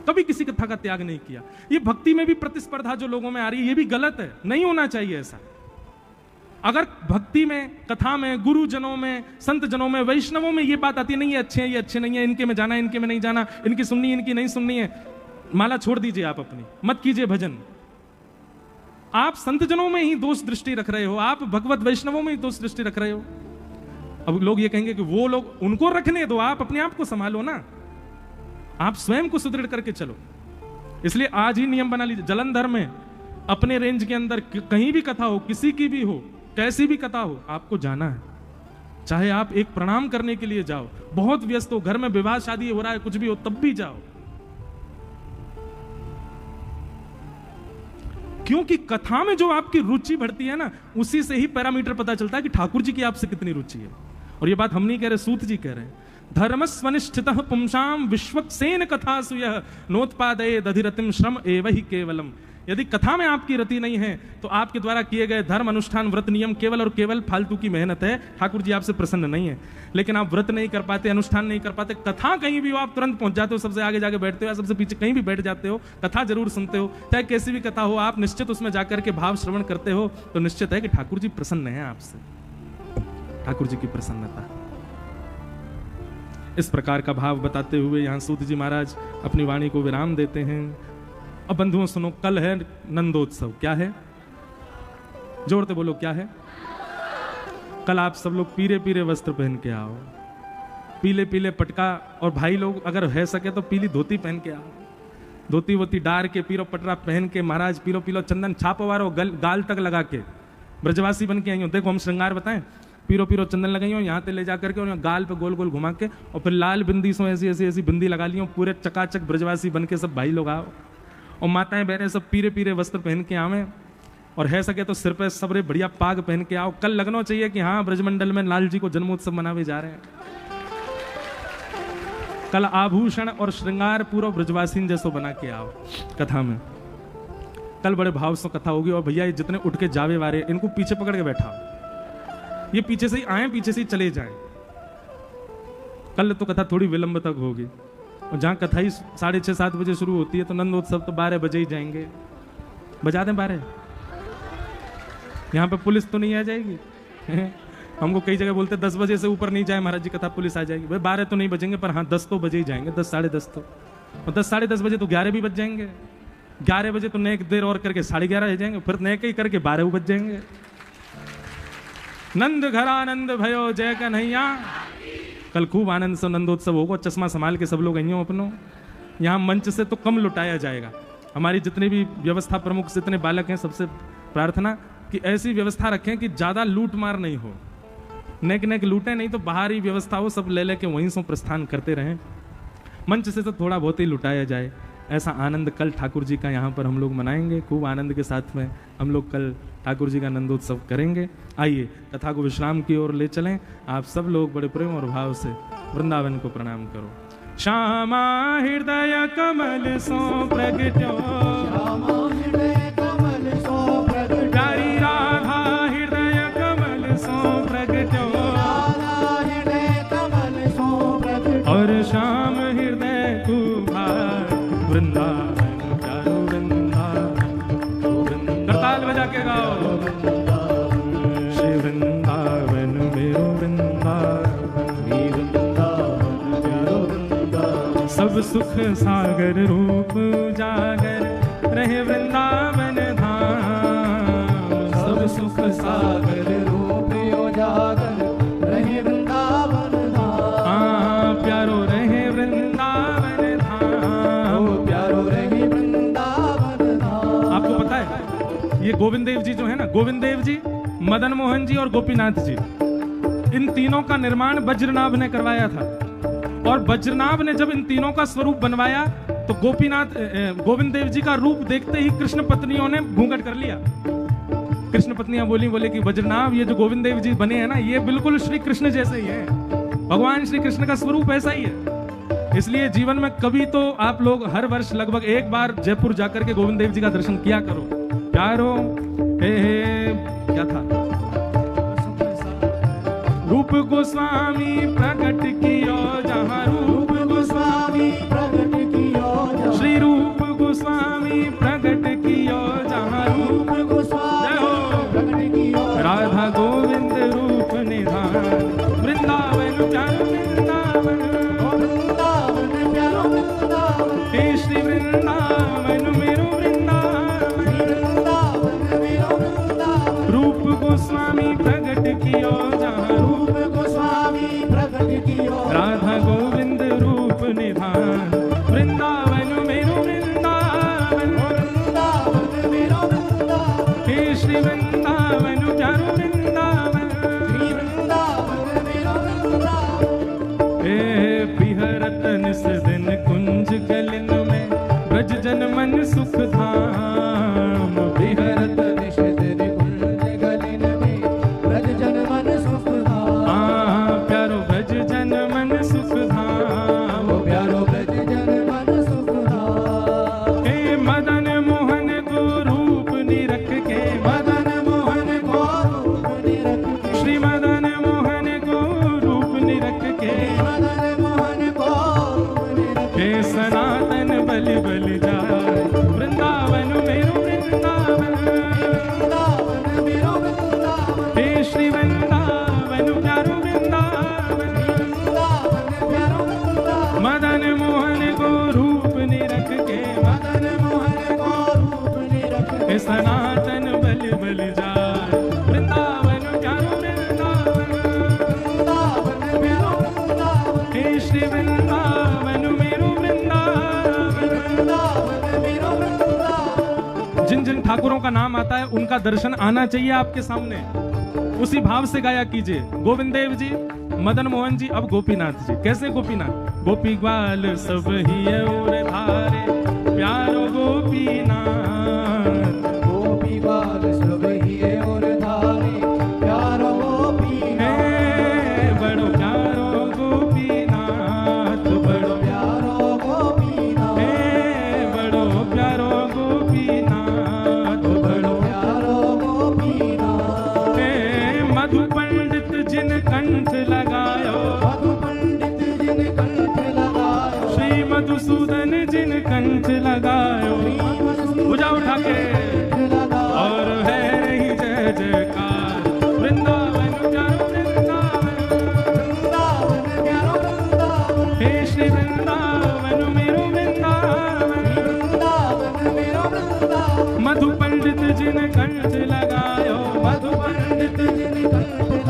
कभी किसी कथा का त्याग नहीं किया। ये भक्ति में भी प्रतिस्पर्धा जो लोगों में आ रही है, ये भी गलत है, नहीं होना चाहिए ऐसा। अगर भक्ति में, कथा में, गुरुजनों में, संत जनों में, वैष्णवों में ये बात आती नहीं है अच्छे हैं, ये अच्छे नहीं है, इनके में जाना, इनके में नहीं जाना, इनकी सुननी, इनकी नहीं सुननी है, माला छोड़ दीजिए आप अपनी, मत कीजिए भजन। आप संत जनों में ही दोष दृष्टि रख रहे हो, आप भगवत वैष्णवों में ही दोष दृष्टि रख रहे हो। अब लोग ये कहेंगे कि वो लोग उनको रखने दो, आप अपने आप को संभालो ना, आप स्वयं को सुदृढ़ करके चलो। इसलिए आज ही नियम बना लीजिए, जलंधर में अपने रेंज के अंदर कहीं भी कथा हो, किसी की भी हो, कैसी भी कथा हो, आपको जाना है। चाहे आप एक प्रणाम करने के लिए जाओ, बहुत व्यस्त हो, घर में विवाह शादी हो रहा है, कुछ भी हो, तब भी जाओ, क्योंकि कथा में जो आपकी रुचि बढ़ती है ना, उसी से ही पैरामीटर पता चलता है कि ठाकुर जी की आपसे कितनी रुचि है। और ये बात हम नहीं कह रहे, सूत जी कह रहे हैं, धर्मस्वनिष्ठितः पुंसां विश्वक्सेन कथासूयः नोत्पादये दधिरतिम श्रम एव हि केवलम। यदि कथा में आपकी रति नहीं है तो आपके द्वारा किए गए धर्म अनुष्ठान व्रत नियम केवल और केवल फालतू की मेहनत है, ठाकुर जी आपसे प्रसन्न नहीं है। लेकिन आप व्रत नहीं कर पाते, अनुष्ठान नहीं कर पाते, कथा कहीं भी हो आप तुरंत पहुंच जाते हो, सबसे आगे जाके बैठते हो या सबसे पीछे कहीं भी बैठ जाते हो, कथा जरूर सुनते हो, चाहे कैसी भी कथा हो, आप निश्चित उसमें जाकर के भाव श्रवण करते हो, तो निश्चित है कि ठाकुर जी प्रसन्न है आपसे, ठाकुर जी की प्रसन्नता। इस प्रकार का भाव बताते हुए यहां सूत जी महाराज अपनी वाणी को विराम देते हैं। अब बंधुओं सुनो, कल है नंदोत्सव। क्या है? जोर से बोलो, क्या है? कल आप सब लोग पीले पीले वस्त्र पहन के आओ, पीले पीले पटका, और भाई लोग अगर है सके तो पीली धोती पहन के आओ, धोती वोती डार के पीरो पटरा पहन के महाराज पीलो पीलो चंदन छापवारो गाल तक लगा के ब्रजवासी बन के आई हो। देखो हम श्रृंगार बताएं, पीरो पीरो चंदन लगाई हो, यहाँ से ले जा करके और गाल पे गोल गोल घुमा के, और फिर लाल बिंदी सो ऐसी ऐसी ऐसी बिंदी लगा ली हो, पूरे चकाचक ब्रजवासी बन के सब भाई लोग आओ, और माताएं बहनें सब पीरे पीरे वस्त्र पहन के आवे, और है सके तो सिर पे सबरे बढ़िया पाग पहन के आओ। कल लगना चाहिए कि हाँ ब्रजमंडल में लाल जी को जन्मोत्सव मनावे जा रहे हैं। कल आभूषण और श्रृंगार पूरा ब्रजवासी जैसो बना के आओ कथा में। कल बड़े भाव से कथा होगी, और भैया ये जितने उठ के जावे वारे इनको पीछे पकड़ के बैठाओ, ये पीछे से ही आए, पीछे से ही चले जाएं। कल तो कथा थोड़ी विलंब तक होगी, और जहाँ कथा ही 6:30-7 बजे शुरू होती है, तो नंदोत्सव तो 12 बजे ही जाएंगे। बजा दें 12? यहाँ पे पुलिस तो नहीं आ जाएगी? हमको कई जगह बोलते 10 बजे से ऊपर नहीं जाए महाराज जी कथा, पुलिस आ जाएगी। भाई 12 तो नहीं बजेंगे, पर हाँ 10 तो बजे ही जाएंगे, 10 साढ़े 10 तो, और 10 साढ़े 10 बजे तो 11 भी बज जाएंगे, 11 बजे तो नेक देर और करके 11:30 हो जाएंगे, फिर नेक ही करके 12 बज जाएंगे। नंद घर आनंद भयो जय कन्हैया। कल खूब आनंद से नंदोत्सव होगा, चश्मा संभाल के सब लोग आइयो अपनो। यहाँ मंच से तो कम लुटाया जाएगा। हमारी जितने भी व्यवस्था प्रमुख जितने बालक हैं, सबसे प्रार्थना कि ऐसी व्यवस्था रखें कि ज्यादा लूट मार नहीं हो, नेक नेक लूटे नहीं तो बाहरी व्यवस्था हो, सब ले लेके वहीं से प्रस्थान करते रहें। मंच से तो थोड़ा बहुत ही लुटाया जाए। ऐसा आनंद कल ठाकुर जी का यहाँ पर हम लोग मनाएंगे। खूब आनंद के साथ में हम लोग कल ठाकुर जी का नंदोत्सव करेंगे। आइए कथा को विश्राम की ओर ले चलें। आप सब लोग बड़े प्रेम और भाव से वृंदावन को प्रणाम करो। श्यामा हृदय कमल सो प्रगट्यो, प्यारी राधा हृदय कमल सो प्रगट्यो, और श्याम हृदय कुभार वृंदावन प्यारो वृंदावन। करताल बजा के गाओ, श्री वृंदावन मेरो वृंदावन, सब सुख सागर रूप जागर रहे वृंदावन धाम। सब सुख सागर रूप जागर रहे वृंदावन धाम। हाँ प्यारो रहे वृंदावन धाम, प्यारो रहे वृंदावन धाम। आपको पता है ये गोविंद देव जी जो है ना, गोविंद देव जी, मदन मोहन जी और गोपीनाथ जी, इन तीनों का निर्माण वज्रनाभ ने करवाया था। और वज्रनाभ ने जब इन तीनों का स्वरूप बनवाया तो गोविंद देव जी का रूप देखते ही कृष्ण पत्नियों ने घूंघट कर लिया। कृष्ण पत्नियां बोले कि वज्रनाभ ये जो गोविंद देव जी बने हैं ना, ये बिल्कुल श्री कृष्ण जैसे ही है। भगवान श्री कृष्ण का स्वरूप ऐसा ही है। इसलिए जीवन में कभी तो आप लोग हर वर्ष लगभग एक बार जयपुर जाकर के गोविंद देव जी का दर्शन किया करो। प्यारो क्या था, रूप गोस्वामी प्रकट कियो जहाँ, रूप गोस्वामी प्रकट कियो, श्री रूप गोस्वामी प्रकट कियो जहाँ, रूप गोस्वामी प्रकट कियो, राधा गोविंद रूप निधान, वृंदावन प्यारो वृंदावन, वृंदावन प्यारो वृंदावन, हे श्री वृंदावन मेरो वृंदावन, वृंदावन मेरो वृंदावन, रूप गोस्वामी प्रकट कियो जहाँ, रूप गोस्वामी प्रकट कियो, राधा गोविंद रूप निधान, वृंदावन मेरो वृंदावन, वृंदावन मेरो वृंदावन, हे श्री वृंदावन प्यारो वृंदावन, श्री वृंदावन मेरो वृंदावन। हे बिहरत निस दिन कुंज गलिन में, ब्रज जन मन सुख धाम, बिहरत निस दिन कुंज गलिन में, ब्रज जन मन सुख धाम, प्यारो ब्रज जन मन सुख धाम, प्यारो ब्रज जन मन सुख धाम। हे मदन मोहन को रूप निरख के, मदन मोहन को रूप निरख के, श्री मदन मोहन को रूप निरख के, मदन मोहन को रूप निरख के, सनातन बलि बलि जाए, वृंदावन मेरो वृंदावन, वृंदावन मेरो वृंदावन, हे श्री वृंदावन प्यारो वृंदावन, वृंदावन प्यारो वृंदावन, मदन मोहन को रूप निरख के, मदन मोहन को रूप निरख के, सनातन बलि बलि जाए, वृंदावन प्यारो वृंदावन, वृंदावन प्यारो वृंदावन, हे श्री वृंदावन मेरो वृंदावन, वृंदावन मेरो वृंदावन। जिन जिन ठाकुरों का नाम आता है उनका दर्शन आना चाहिए आपके सामने, उसी भाव से गाया कीजिए। गोविंद देव जी, मदन मोहन जी, अब गोपीनाथ जी। कैसे गोपीनाथ? गोपी ग्वाल सब ही और धारे, प्यारो गोपीनाथ, गोपी ग्वाल सब ही और धारे, प्यारो गोपीनाथ, बड़ो प्यारो गोपीनाथ, बड़ो प्यारो गोपीनाथ, बड़ो प्यारो गोपीनाथ, बड़ो प्यारो गोपीनाथ। मधु पंडित जिन कंठ लगायो, मधु पंडित जिन कंठ लगायो, श्री मधुसूदन जिन कंठ लगायो, पूजा उठा के और है रही जय जयकार, वृंदावन प्यारो वृंदावन, वृंदावन प्यारो वृंदावन, हे श्री वृंदावन मेरो वृंदावन, वृंदावन मेरो वृंदावन। मधु पंडित जिन कंठ लगायो, मधु पंडित जिन कंठ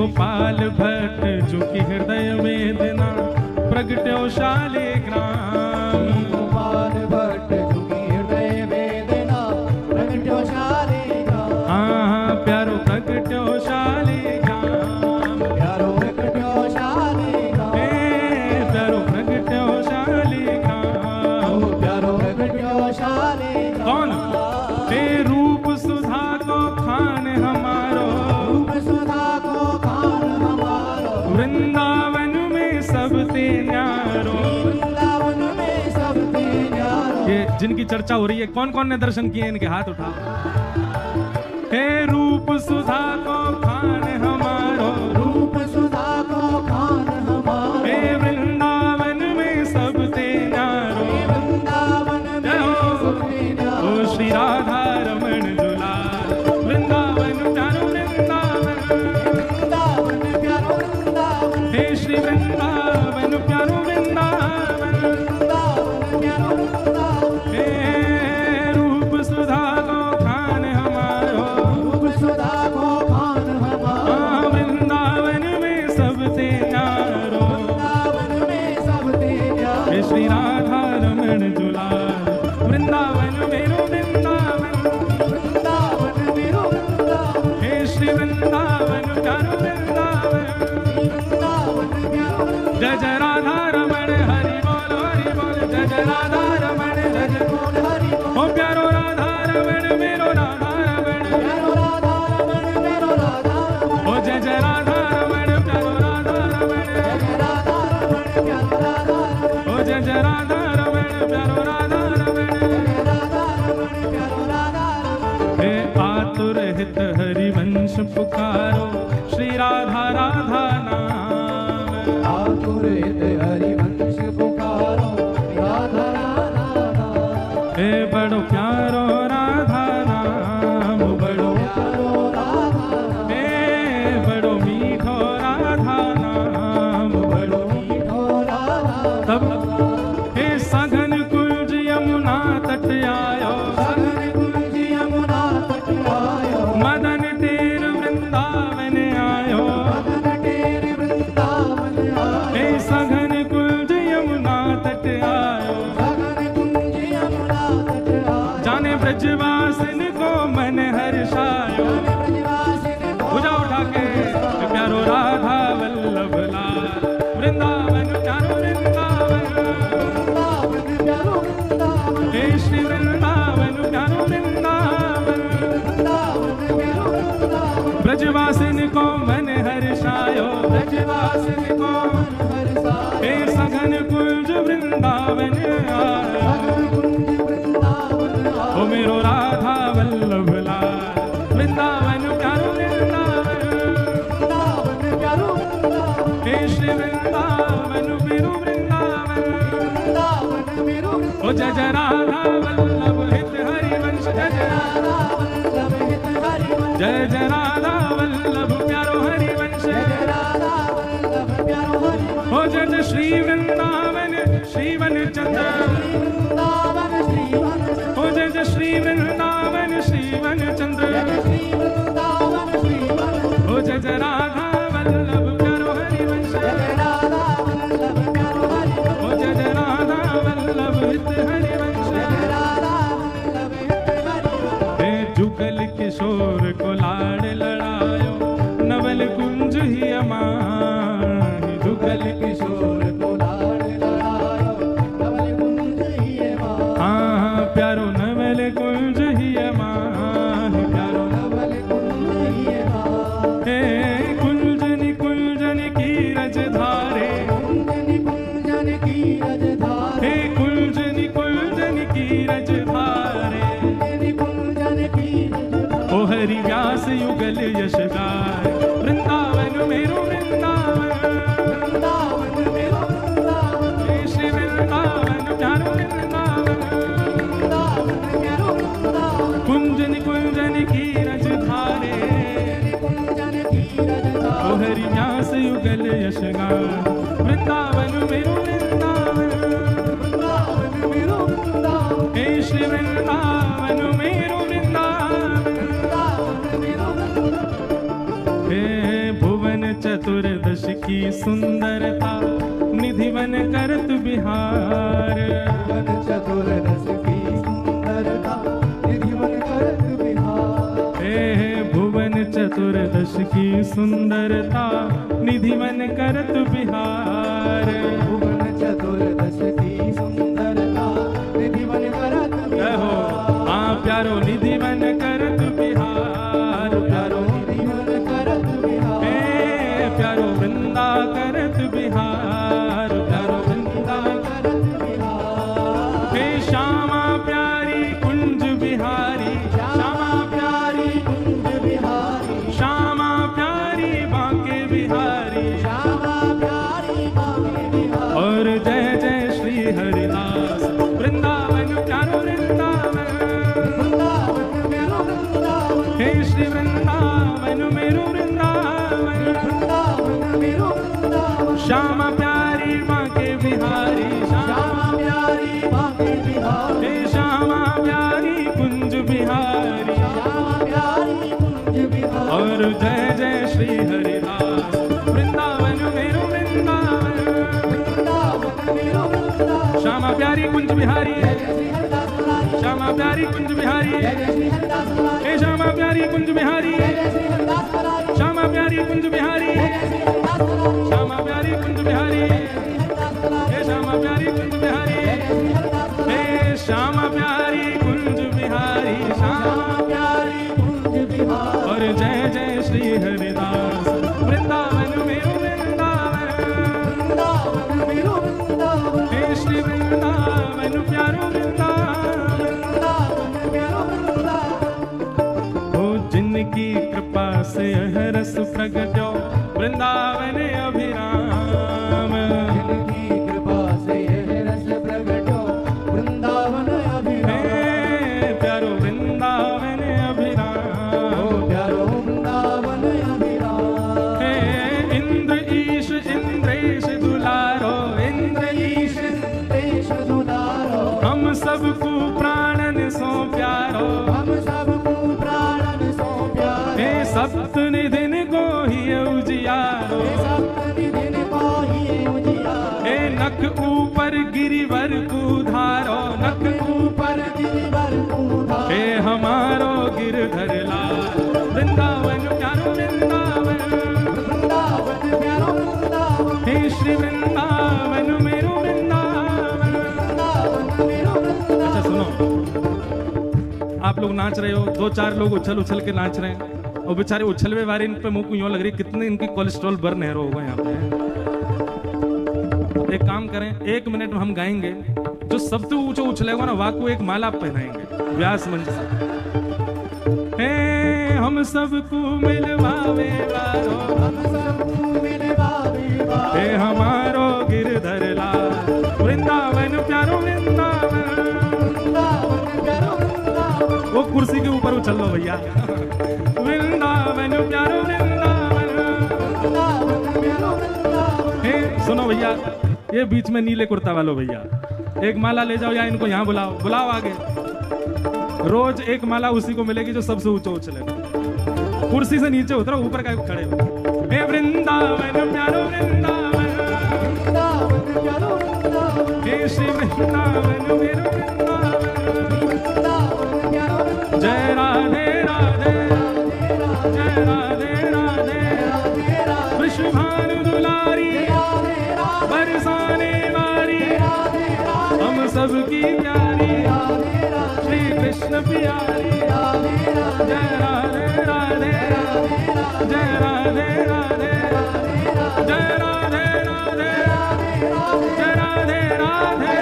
गोपाल भट्ट जो कि हृदय वेदना प्रगट्यो शालिग्राम। गोपाल भट्ट जो कि हृदय वेदना प्रगट्यो शालिग्राम। हाँ प्यारो प्रगट्यो शालिग्राम, प्यारो प्रगट्यो शालिग्राम। प्यारो प्रगट्यो शालिग्राम। प्यारो प्रगट्यो शालिग्राम। कौन? हे रूप सुधा को खान हमारो, रूप सुधा को खान हमारो। वृंदावन में सबसे न्यारो। वृंदावन में सबसे न्यारो। ये जिनकी चर्चा हो रही है, कौन कौन ने दर्शन किए इनके हाथ उठा। हे रूप सुधा को खान हमारो, रूप सुधा को खान हमारो। हे वृंदावन में सबसे न्यारो। वृंदावन में सबसे न्यारो। ओ श्री राधा रमण दुलार, वृंदावन प्यारो वृंदावन। वृंदावन प्यारो वृंदावन। हे श्री वृंदावन प्यारो वृंदावन। वृंदावन प्यारो वृंदावन। हे रूप सुधा को खान हमारो, रूप सुधा को खान हमारो। वृंदावन में सबसे न्यारो। वृंदावन में सबसे न्यारो। हे श्री राधा रमण दुलार, वृंदावन मेरो वृंदावन। वृंदावन मेरो वृंदावन। हे श्री वृंदावन प्यारो वृंदावन। वृंदावन प्यारो वृंदावन। जय जय राधा रमण हरि बोल, जय जय राधा रमण जय जय बोल हरि बोल। ओ प्यारो राधा रमण मेरो राधा रमण। प्यारो राधा रमण मेरो राधा रमण। ओ जय जय राधा रमण प्यारो राधा रमण। जय राधा रमण प्यारो राधा रमण। ओ जय जय राधा रमण प्यारो राधा रमण। जय राधा रमण प्यारो राधा रमण। हे आतुर हित हरिवंश पुकारो, श्री राधा राधा नाम। आतुर हित हरिवंश पुकारो, राधा राधा नाम। हे बड़ो प्यारो राधा नाम, बड़ो प्यारो राधा नाम। हे बड़ो मीठो राधा नाम, बड़ो मीठो राधा तब नाम। हे सघन कुंज यमुना तट आयो, सघन कुंज यमुना तट आयो। मदन टेर वृंदावन आयो। मदन टेर वृंदावन आयो। हे सघन कुंज यमुना तट आयो, सघन कुंज यमुना तट आयो। जाने ब्रजवासिन को मन हर्षायो। ब्रजवासिन को भुजा उठा के प्यारो राधा वल्लभ लाल, वृंदावन प्यारो वृंदावन। वृंदावन प्यारो वृंदावन। हे श्री वृंदावन प्यारो वृंदावन। वृंदावन प्यारो वृंदावन। ब्रजवासिन को मन हर्षायो, ब्रजवासिन को मन हर्षायो। हे सघन कुंज वृंदावन आयो। सघन कुंज वृंदावन आयो। ओ मेरो राधा वल्लभ लाल, वृंदावन प्यारो वृंदावन। वृंदावन प्यारो वृंदावन। हे श्री वृंदावन मेरो वृंदावन। वृंदावन मेरो ओ जय जय राधा वल्लभ हित हरिवंश, जय जय राधा वल्लभ हित हरिवंश। जय जय राधा वल्लभ प्यारो हरिवंश। जय राधा वल्लभ प्यारो हरिवंश। ओ जय जय श्री वृंदावन श्रीवन चंद्र। वृंदावन श्रीवन चंद्र। ओ जय जय श्री वृंदावन श्रीवन चंद्र। जय श्री वृंदावन श्रीवन। ओ जय जय राधा वल्लभ प्यारो हरिवंश। जय राधा वल्लभ प्यारो हरिवंश। ओ जय जय राधा वल्लभ हित हरिवंश। जय राधा वल्लभ हित हरिवंश। हे जुगल किशोर को लाड़ लड़ायो, नवल कुंज ही अमाहि। जुगल किशोर को लाड़ लड़ायो, नवल कुंज ही मां। हाँ प्यारो नवल कुंज ही अमाहि, प्यारो नवल कुंज ही मां। हे कुंजन कुंजन की रज धारे। कुंजन कुंजन की रज धारे। हे कुंजन कुंजन की रज धारे। कुंजन कुंजन की रज धारे। ओ हरि व्यास युगल यश गाय, वृंदावन मेरो वृंदावन। वृंदावन मेरो वृंदावन। हे श्री वृंदावन प्यारो वृंदावन। वृंदावन प्यारो वृंदावन। कुंजन कुंजन की रज धारे। कुंजन की रज धारे। ओ हरि व्यास युगल यश गाय, वृंदावन मेरो वृंदावन। वृंदावन मेरो वृंदावन। हे श्री वृंदावन मेरो वृंदावन। वृंदावन मेरो वृंदावन। हे भुवन की सुंदरता निधि बन करत बिहार। भुवन चतुर्दश की सुंदरता निधि बन करत बिहार। हे भुवन चतुर्दश की सुंदरता निधि बन करत बिहार। भुवन चतुर्दश की सुंदरता निधि बन करत जय हो बिहार। हाँ प्यारो निधि बन करत बिहार। प्यारो निधि बन करत बिहार। हे प्यारो वृंदा करत बिहार। प्यारो वृंदा करत बिहार। हे श्यामा प्यारी कुंज बिहारी। श्यामा प्यारी कुंज बिहारी। श्यामा प्यारी बांके बिहारी। श्यामा प्यारी बांके बिहारी। और जय जय श्री हरिदास वृंदावन प्यारो वृंदावन। वृंदावन मेरो वृंदावन। हे श्री वृंदावन मेरो वृंदावन। वृंदावन मेरो वृंदावन। श्यामा प्यारी बांके बिहारी। श्यामा प्यारी बांके बिहारी। हे श्यामा प्यारी कुंज बिहारी। श्यामा प्यारी कुंज बिहारी। और जय जय श्री हरिदास वृंदावन मेरो वृंदावन। वृंदावन मेरो वृंदावन। श्यामा प्यारी कुंज बिहारी। जय श्री हरिदास मुरारी। श्यामा प्यारी कुंज बिहारी। जय श्री हरिदास मुरारी। हे श्यामा प्यारी कुंज बिहारी। जय श्री हरिदास मुरारी। श्यामा प्यारी कुंज बिहारी। जय श्री हरिदास मुरारी। श्यामा प्यारी कुंज बिहारी। श्री हरिदास मुरारी। हे श्यामा प्यारी कुंज बिहारी। जय श्री हरिदास मुरारी। हे श्यामा प्यारी कुंज बिहारी। श्यामा श्यामा प्यारी कुंज बिहारी। और जय जय श्री हरिदास वृंदावन मेरो वृंदावन। वृंदावन मेरो वृंदावन। हे श्री वृंदावन प्यारो वृंदावन। वृंदावन मेरो वृंदावन। हो जिनकी कृपा से यह रस प्रगट्यो वृंदावन अभिराम। जिनकी कृपा से यह रस प्रगटो वृंदावन अभिराम। हे प्यारो वृंदावन अभिराम। ओ प्यारो वृंदावन अभिराम। हे इंद्र ईश इंद्रेश दुलारो। इंद्र ईश देश दुलारो। हम सबको प्राणन सो प्यारो। हम सबको प्राणन सो प्यारे। हे सप्त निधिन को ही उजियारो। हे सप्तनि दिन को ही उजियारो। हे नख ऊपर गिरिवर को धारो। नख ऊपर गिरिवर पूधा। हे हमारो गिरधर लाल वृंदावन प्यारो वृंदावन। वृंदावन प्यारो वृंदावन। हे श्री वृंदावन मेरो वृंदावन। वृंदावन मेरो वृंदावन। अच्छा सुनो, आप लोग नाच रहे हो, दो चार लोग उछल उछल के नाच रहे हैं और बेचारे उछलवे वाले इन पे मुंह को यूं लग रही है कितने इनकी कोलेस्ट्रॉल बर्न है होगा यहाँ पे। एक काम करें, 1 मिनट में हम गाएंगे, जो सबसे ऊंचा उछलेगा ना वाको एक माला पहनाएंगे व्यास मंच से। हे हम सबको मिलवावे वारो। हम सबको मिलवावे वारो। हे हमारो गिरधर लाल वृंदावन प्यारो वृंदावन। वृंदावन प्यारो वृंदावन। वो कुर्सी के ऊपर उछल लो भैया। वृंदावन प्यारो वृंदावन। वृंदावन प्यारो वृंदावन। हे सुनो भैया, ये बीच में नीले कुर्ता वालों भैया, एक माला ले जाओ या इनको यहाँ बुलाओ, बुलाओ आगे। रोज एक माला उसी को मिलेगी जो सबसे ऊंचा उछलेगा। कुर्सी से नीचे उतरो, ऊपर का खड़े हो। हे वृंदावन प्यारो वृंदावन। वृंदावन प्यारो वृंदावन। हे श्री वृंदावन मेरो वृंदावन। वृंदावन प्यारो वृंदावन। जय राधे राधे जय राधे राधे। राधे राधे विश्वभानु दुलारी राधे राधे बरसाने वाली राधे राधे हम सबकी प्यारी राधे राधे श्री कृष्ण प्यारी। राधे राधे जय राधे राधे जय राधे राधे जय राधे राधे जय राधे राधे जय राधे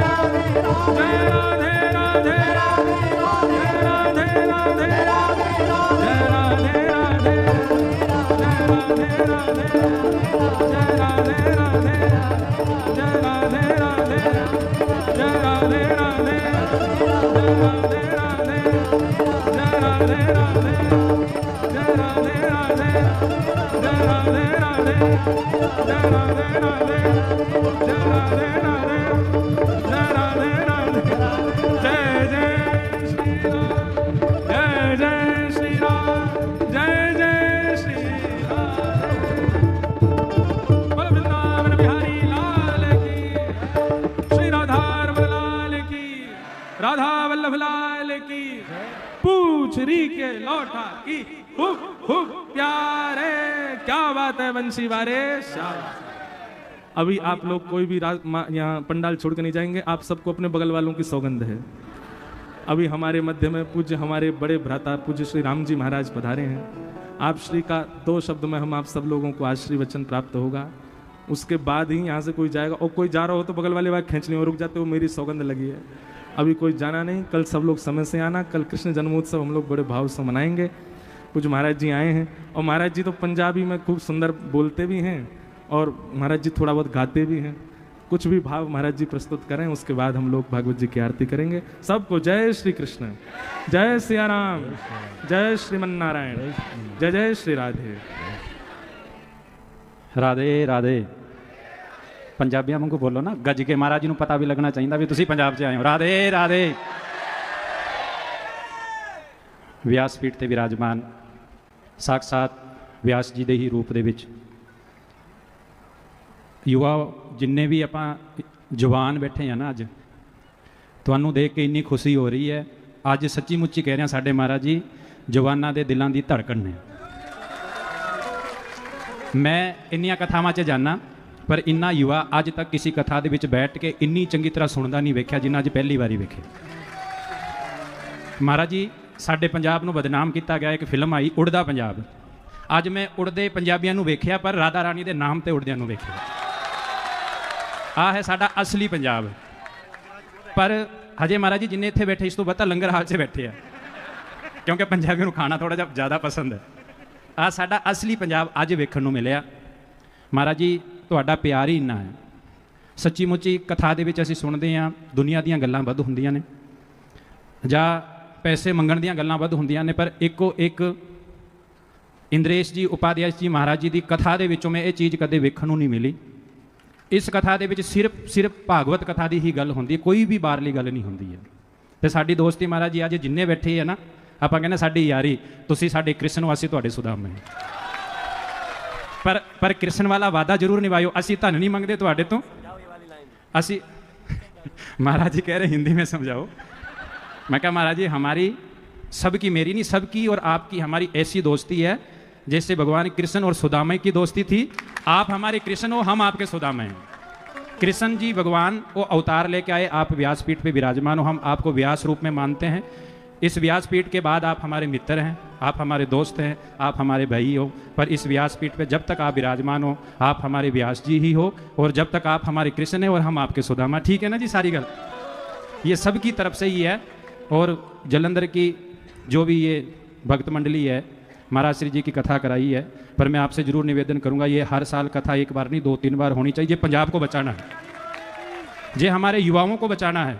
राधे जय राधे राधे जय राधे राधे जय राधे राधे जय राधे राधे जय राधे राधे जय राधे राधे जय राधे राधे जय राधे राधे जय राधे राधे जय राधे राधे जय राधे राधे जय राधे राधे जय राधे राधे जय जय श्री राम जय जय श्री राम जय जय श्री राम। श्री के लौटा की खूब खूब प्यारे। क्या बात है बंशी वारे, शाबाश। अभी आप लोग कोई भी यहाँ पंडाल छोड़ के नहीं जाएंगे, आप सबको अपने बगल वालों की सौगंध है। अभी हमारे मध्य में पूज्य हमारे बड़े भ्राता पूज्य श्री राम जी महाराज पधारे हैं। आप श्री का 2 शब्द में हम आप सब लोगों को आशीर्वचन प्राप्त होगा, उसके बाद ही यहाँ से कोई जाएगा। और कोई जा रहा हो तो बगल वाले बात खींचनी हो, रुक जाते हो, मेरी सौगंध लगी है। अभी कोई जाना नहीं, कल सब लोग समय से आना। कल कृष्ण जन्मोत्सव हम लोग बड़े भाव से मनाएंगे। कुछ महाराज जी आए हैं, और महाराज जी तो पंजाबी में खूब सुंदर बोलते भी हैं, और महाराज जी थोड़ा बहुत गाते भी हैं। कुछ भी भाव महाराज जी प्रस्तुत करें, उसके बाद हम लोग भागवत जी की आरती करेंगे। सबको जय श्री कृष्ण, जय सिया राम, जय श्रीमन नारायण, जय जय श्री राधे। राधे राधे। पंजाबियां वांगू बोलो ना, गज के महाराज जी नूं पता भी लगना चाहिए भी तुसीं पंजाब च आए हो। राधे राधे। व्यासपीठ ते विराजमान साक्षात व्यास जी दे ही रूप दे विच युवा जिन्ने भी आपां जवान बैठे हैं ना, अज तुहानूं देख के इन्नी खुशी हो रही है। अज सच्ची मुच्ची कह रहे हैं, साडे महाराज जी जवानां दे दिलां दी धड़कन ने। मैं इन्नियां कथावां च जाना, पर इन्ना युवा अज तक किसी कथा दे विच बैठ के इन्नी चंगी तरह सुनदा नहीं वेख्या जिन्ना अज पहली बारी वेखे। महाराज जी साडे पंजाब नूं बदनाम किया गया, एक फिल्म आई उड़दा पंजाब। अज मैं उड़दे पंजाबियां नूं वेख्या, पर राधा रानी दे नाम ते उड़दियां नूं वेख्या। आ है साडा असली पंजाब। पर हजे महाराज जी जिन्ने इत्थे बैठे, इस तो पता लंगर हाल से बैठे हैं, क्योंकि पंजाबियों नूं खाना थोड़ा जिहा ज़्यादा पसंद है। आ साडा असली पंजाब अज वेखण नूं मिलिया। महाराज जी तुहाडा प्यार ही इन्ना है। सच्ची मुच्ची कथा दे विच असीं सुणदे हां दुनिया दीयां गल्लां वध हुंदियां ने, जां पैसे मंगण दीयां गल्लां वध हुंदियां ने, पर इक्को एक इंद्रेश जी उपाध्याय जी महाराज जी की कथा दे विचों मैं ये चीज़ कदे वेखण नूं नहीं मिली। इस कथा दे विच सिर्फ भागवत कथा की ही गल होंदी है, कोई भी बाहरली गल नहीं होंदी है। तो साडी दोस्ती महाराज जी अज जिन्ने बैठे है ना, आपां कहने साडी यारी, तुसीं साडे कृष्ण हो, असीं तुहाडे सुदामे। पर कृष्ण वाला वादा जरूर निभायो, असीं धन नहीं मंगदे तुहाडे तो। असीं महाराज जी कह रहे हिंदी में समझाओ। मैं कहा महाराज जी हमारी सबकी, मेरी नहीं सबकी और आपकी हमारी ऐसी दोस्ती है जैसे भगवान कृष्ण और सुदामा की दोस्ती थी। आप हमारे कृष्ण हो, हम आपके सुदामा हैं। कृष्ण जी भगवान वो अवतार लेके आए, आप व्यासपीठ पे विराजमान हो, हम आपको व्यास रूप में मानते हैं। इस व्यासपीठ के बाद आप हमारे मित्र हैं, आप हमारे दोस्त हैं, आप हमारे भाई हो। पर इस व्यासपीठ पे जब तक आप विराजमान हो, आप हमारे व्यास जी ही हो, और जब तक आप हमारे कृष्ण हैं और हम आपके सुदामा। ठीक है ना जी, सारी गल ये सब की तरफ से ही है। और जलंधर की जो भी ये भक्त मंडली है, महाराज श्री जी की कथा कराई है, पर मैं आपसे जरूर निवेदन करूंगा, ये हर साल कथा एक बार नहीं 2-3 बार होनी चाहिए। ये पंजाब को बचाना है, ये हमारे युवाओं को बचाना है,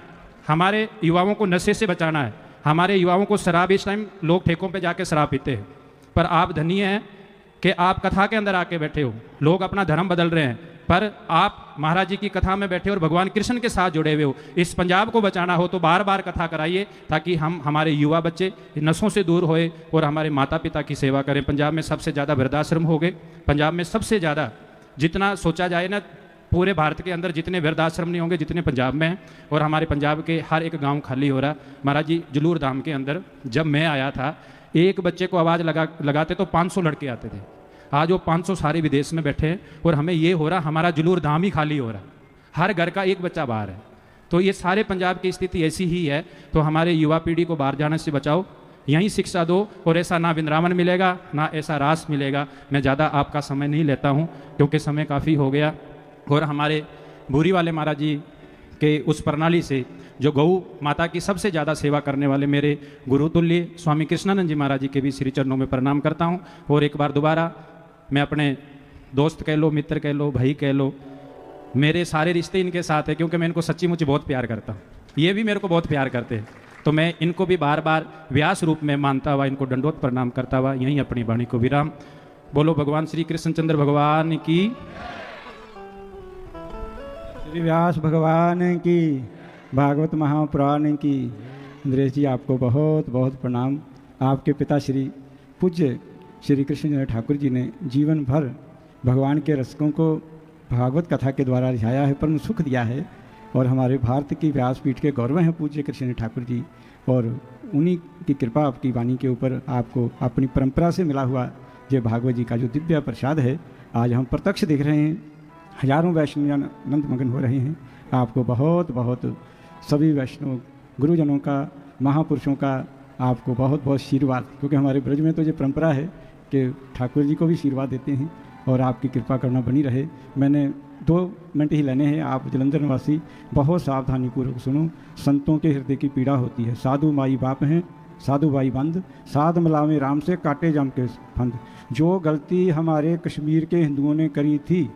हमारे युवाओं को नशे से बचाना है, हमारे युवाओं को शराब। इस टाइम लोग ठेकों पे जाके शराब पीते हैं, पर आप धन्य हैं कि आप कथा के अंदर आके बैठे हो। लोग अपना धर्म बदल रहे हैं, पर आप महाराज जी की कथा में बैठे और भगवान कृष्ण के साथ जुड़े हुए हो। इस पंजाब को बचाना हो तो बार बार कथा कराइए, ताकि हम हमारे युवा बच्चे नशों से दूर होए और हमारे माता पिता की सेवा करें। पंजाब में सबसे ज़्यादा वृद्धाश्रम हो गए, पंजाब में सबसे ज़्यादा, जितना सोचा जाए ना पूरे भारत के अंदर जितने वृद्धाश्रम नहीं होंगे जितने पंजाब में हैं। और हमारे पंजाब के हर एक गाँव खाली हो रहा। महाराज जी जलूर धाम के अंदर जब मैं आया था, एक बच्चे को आवाज़ लगाते तो 500 लड़के आते थे। आज वो 500 सारे विदेश में बैठे हैं, और हमें ये हो रहा हमारा जलूर धाम ही खाली हो रहा, हर घर का एक बच्चा बाहर है। तो ये सारे पंजाब की स्थिति ऐसी ही है। तो हमारे युवा पीढ़ी को बाहर जाने से बचाओ, यहीं शिक्षा दो, और ऐसा ना वृंदावन मिलेगा ना ऐसा रास मिलेगा। मैं ज़्यादा आपका समय नहीं लेता हूँ क्योंकि समय काफ़ी हो गया। और हमारे भूरी वाले महाराज जी के उस प्रणाली से जो गौ माता की सबसे ज़्यादा सेवा करने वाले मेरे गुरु तुल्य स्वामी कृष्णानंद जी महाराज जी के भी श्री चरणों में प्रणाम करता हूँ। और एक बार दोबारा मैं अपने दोस्त कह लो, मित्र कह लो, भाई कह लो, मेरे सारे रिश्ते इनके साथ है, क्योंकि मैं इनको सच्ची मुच्ची बहुत प्यार करता हूँ, ये भी मेरे को बहुत प्यार करते हैं। तो मैं इनको भी बार बार व्यास रूप में मानता हुआ, इनको दंडोत प्रणाम करता हुआ यहीं अपनी वाणी को विराम। बोलो भगवान श्री कृष्णचंद्र भगवान की, श्री व्यास भगवान की, भागवत महापुराण की। इंद्रेश जी आपको बहुत बहुत प्रणाम। आपके पिता श्री पूज्य श्री कृष्ण ठाकुर जी ने जीवन भर भगवान के रसकों को भागवत कथा के द्वारा रिझाया है, परम सुख दिया है। और हमारे भारत की व्यासपीठ के गौरव हैं पूज्य कृष्ण ठाकुर जी, और उन्हीं की कृपा आपकी वाणी के ऊपर आपको अपनी परंपरा से मिला हुआ ये भागवत जी का जो दिव्य प्रसाद है आज हम प्रत्यक्ष देख रहे हैं। हजारों वैष्णवजन आनंद मगन हो रहे हैं। आपको बहुत बहुत सभी वैष्णव गुरुजनों का, महापुरुषों का आपको बहुत बहुत आशीर्वाद, क्योंकि हमारे ब्रज में तो ये परंपरा है कि ठाकुर जी को भी आशीर्वाद देते हैं और आपकी कृपा करना बनी रहे। मैंने 2 मिनट ही लेने हैं। आप जलंधर निवासी बहुत सावधानी पूर्वक सुनो। संतों के हृदय की पीड़ा होती है। साधु माई बाप हैं, साधु भाई बंद, साध मिलावे राम से काटे जम के फंद। जो गलती हमारे कश्मीर के हिंदुओं ने करी थी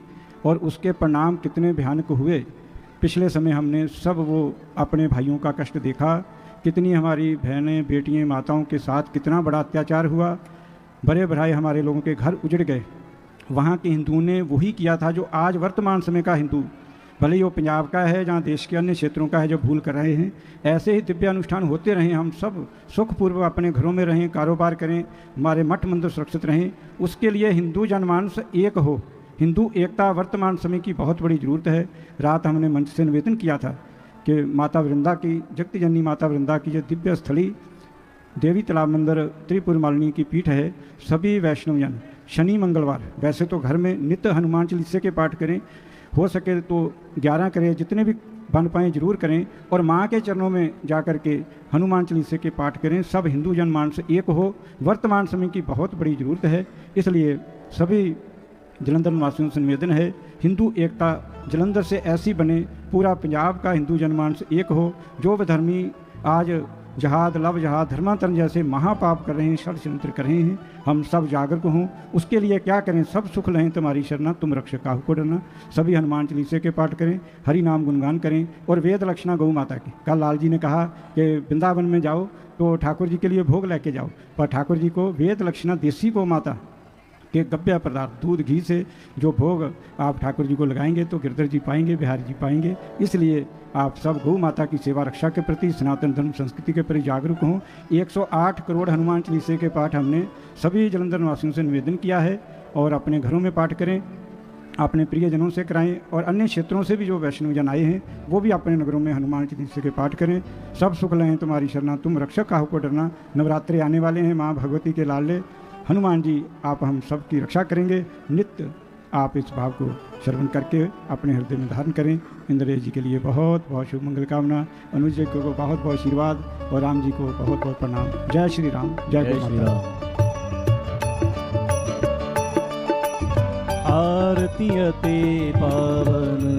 और उसके परिणाम कितने भयानक हुए, पिछले समय हमने सब वो अपने भाइयों का कष्ट देखा। कितनी हमारी बहनें, बेटियाँ, माताओं के साथ कितना बड़ा अत्याचार हुआ। बड़े बढ़ाए हमारे लोगों के घर उजड़ गए। वहाँ के हिंदुओं ने वही किया था जो आज वर्तमान समय का हिंदू, भले ही वो पंजाब का है, जहाँ देश के अन्य क्षेत्रों का है, जो भूल कर रहे हैं। ऐसे ही दिव्य अनुष्ठान होते रहें, हम सब सुखपूर्वक अपने घरों में रहें, कारोबार करें, हमारे मठ मंदिर सुरक्षित रहें। उसके लिए हिंदू जनमानस एक हो। हिंदू एकता वर्तमान समय की बहुत बड़ी ज़रूरत है। रात हमने मंच से निवेदन किया था कि माता वृंदा की, जगत जननी माता वृंदा की जो दिव्य स्थली देवी तालाब मंदिर त्रिपुर मालिनी की पीठ है, सभी वैष्णवजन शनि मंगलवार वैसे तो घर में नित्य हनुमान चालीसे के पाठ करें, हो सके तो 11 करें, जितने भी बन पाएँ जरूर करें, और माँ के चरणों में जा कर के हनुमान चालीसे के पाठ करें। सब हिंदू जनमानस एक हो। वर्तमान समय की बहुत बड़ी ज़रूरत है। इसलिए सभी जलंधर निवासियों से निवेदन है, हिंदू एकता जलंधर से ऐसी बने, पूरा पंजाब का हिंदू जनमानस एक हो। जो विधर्मी आज जहाद, लव जहाद, धर्मांतरण जैसे महापाप कर रहे हैं, षड्यंत्र कर रहे हैं, हम सब जागरूक हों। उसके लिए क्या करें? सब सुख लें तुम्हारी शरणा, तुम रक्षक काहू को डरना। सभी हनुमान चालीसे के पाठ करें, हरि नाम गुणगान करें, और वेद लक्षणा गौ माता की। कल लाल जी ने कहा कि वृंदावन में जाओ तो ठाकुर जी के लिए भोग लेके जाओ, पर ठाकुर जी को वेद लक्षणा देसी गौ माता के गव्य पदार्थ, दूध घी से जो भोग आप ठाकुर जी को लगाएंगे तो गिरधर जी पाएंगे, बिहारी जी पाएंगे। इसलिए आप सब गौ माता की सेवा रक्षा के प्रति, सनातन धर्म संस्कृति के प्रति जागरूक हों। 108 करोड़ हनुमान चालीसे के पाठ हमने सभी जलंधर निवासियों से निवेदन किया है, और अपने घरों में पाठ करें, अपने प्रियजनों से कराएं, और अन्य क्षेत्रों से भी जो वैष्णवजन आए हैं वो भी अपने नगरों में हनुमान चालीसे के पाठ करें। सब सुख लें तुम्हारी शरणा, तुम रक्षक काहू को डरना। नवरात्रि आने वाले हैं, माँ भगवती के लाले हनुमान जी आप हम सब की रक्षा करेंगे। नित्य आप इस भाव को श्रवण करके अपने हृदय में धारण करें। इंद्रेश जी के लिए बहुत बहुत शुभ मंगल कामना, अनुज जी को बहुत बहुत आशीर्वाद, और राम जी को बहुत बहुत प्रणाम। जय श्री राम, जय श्री राम। आरती अति पावन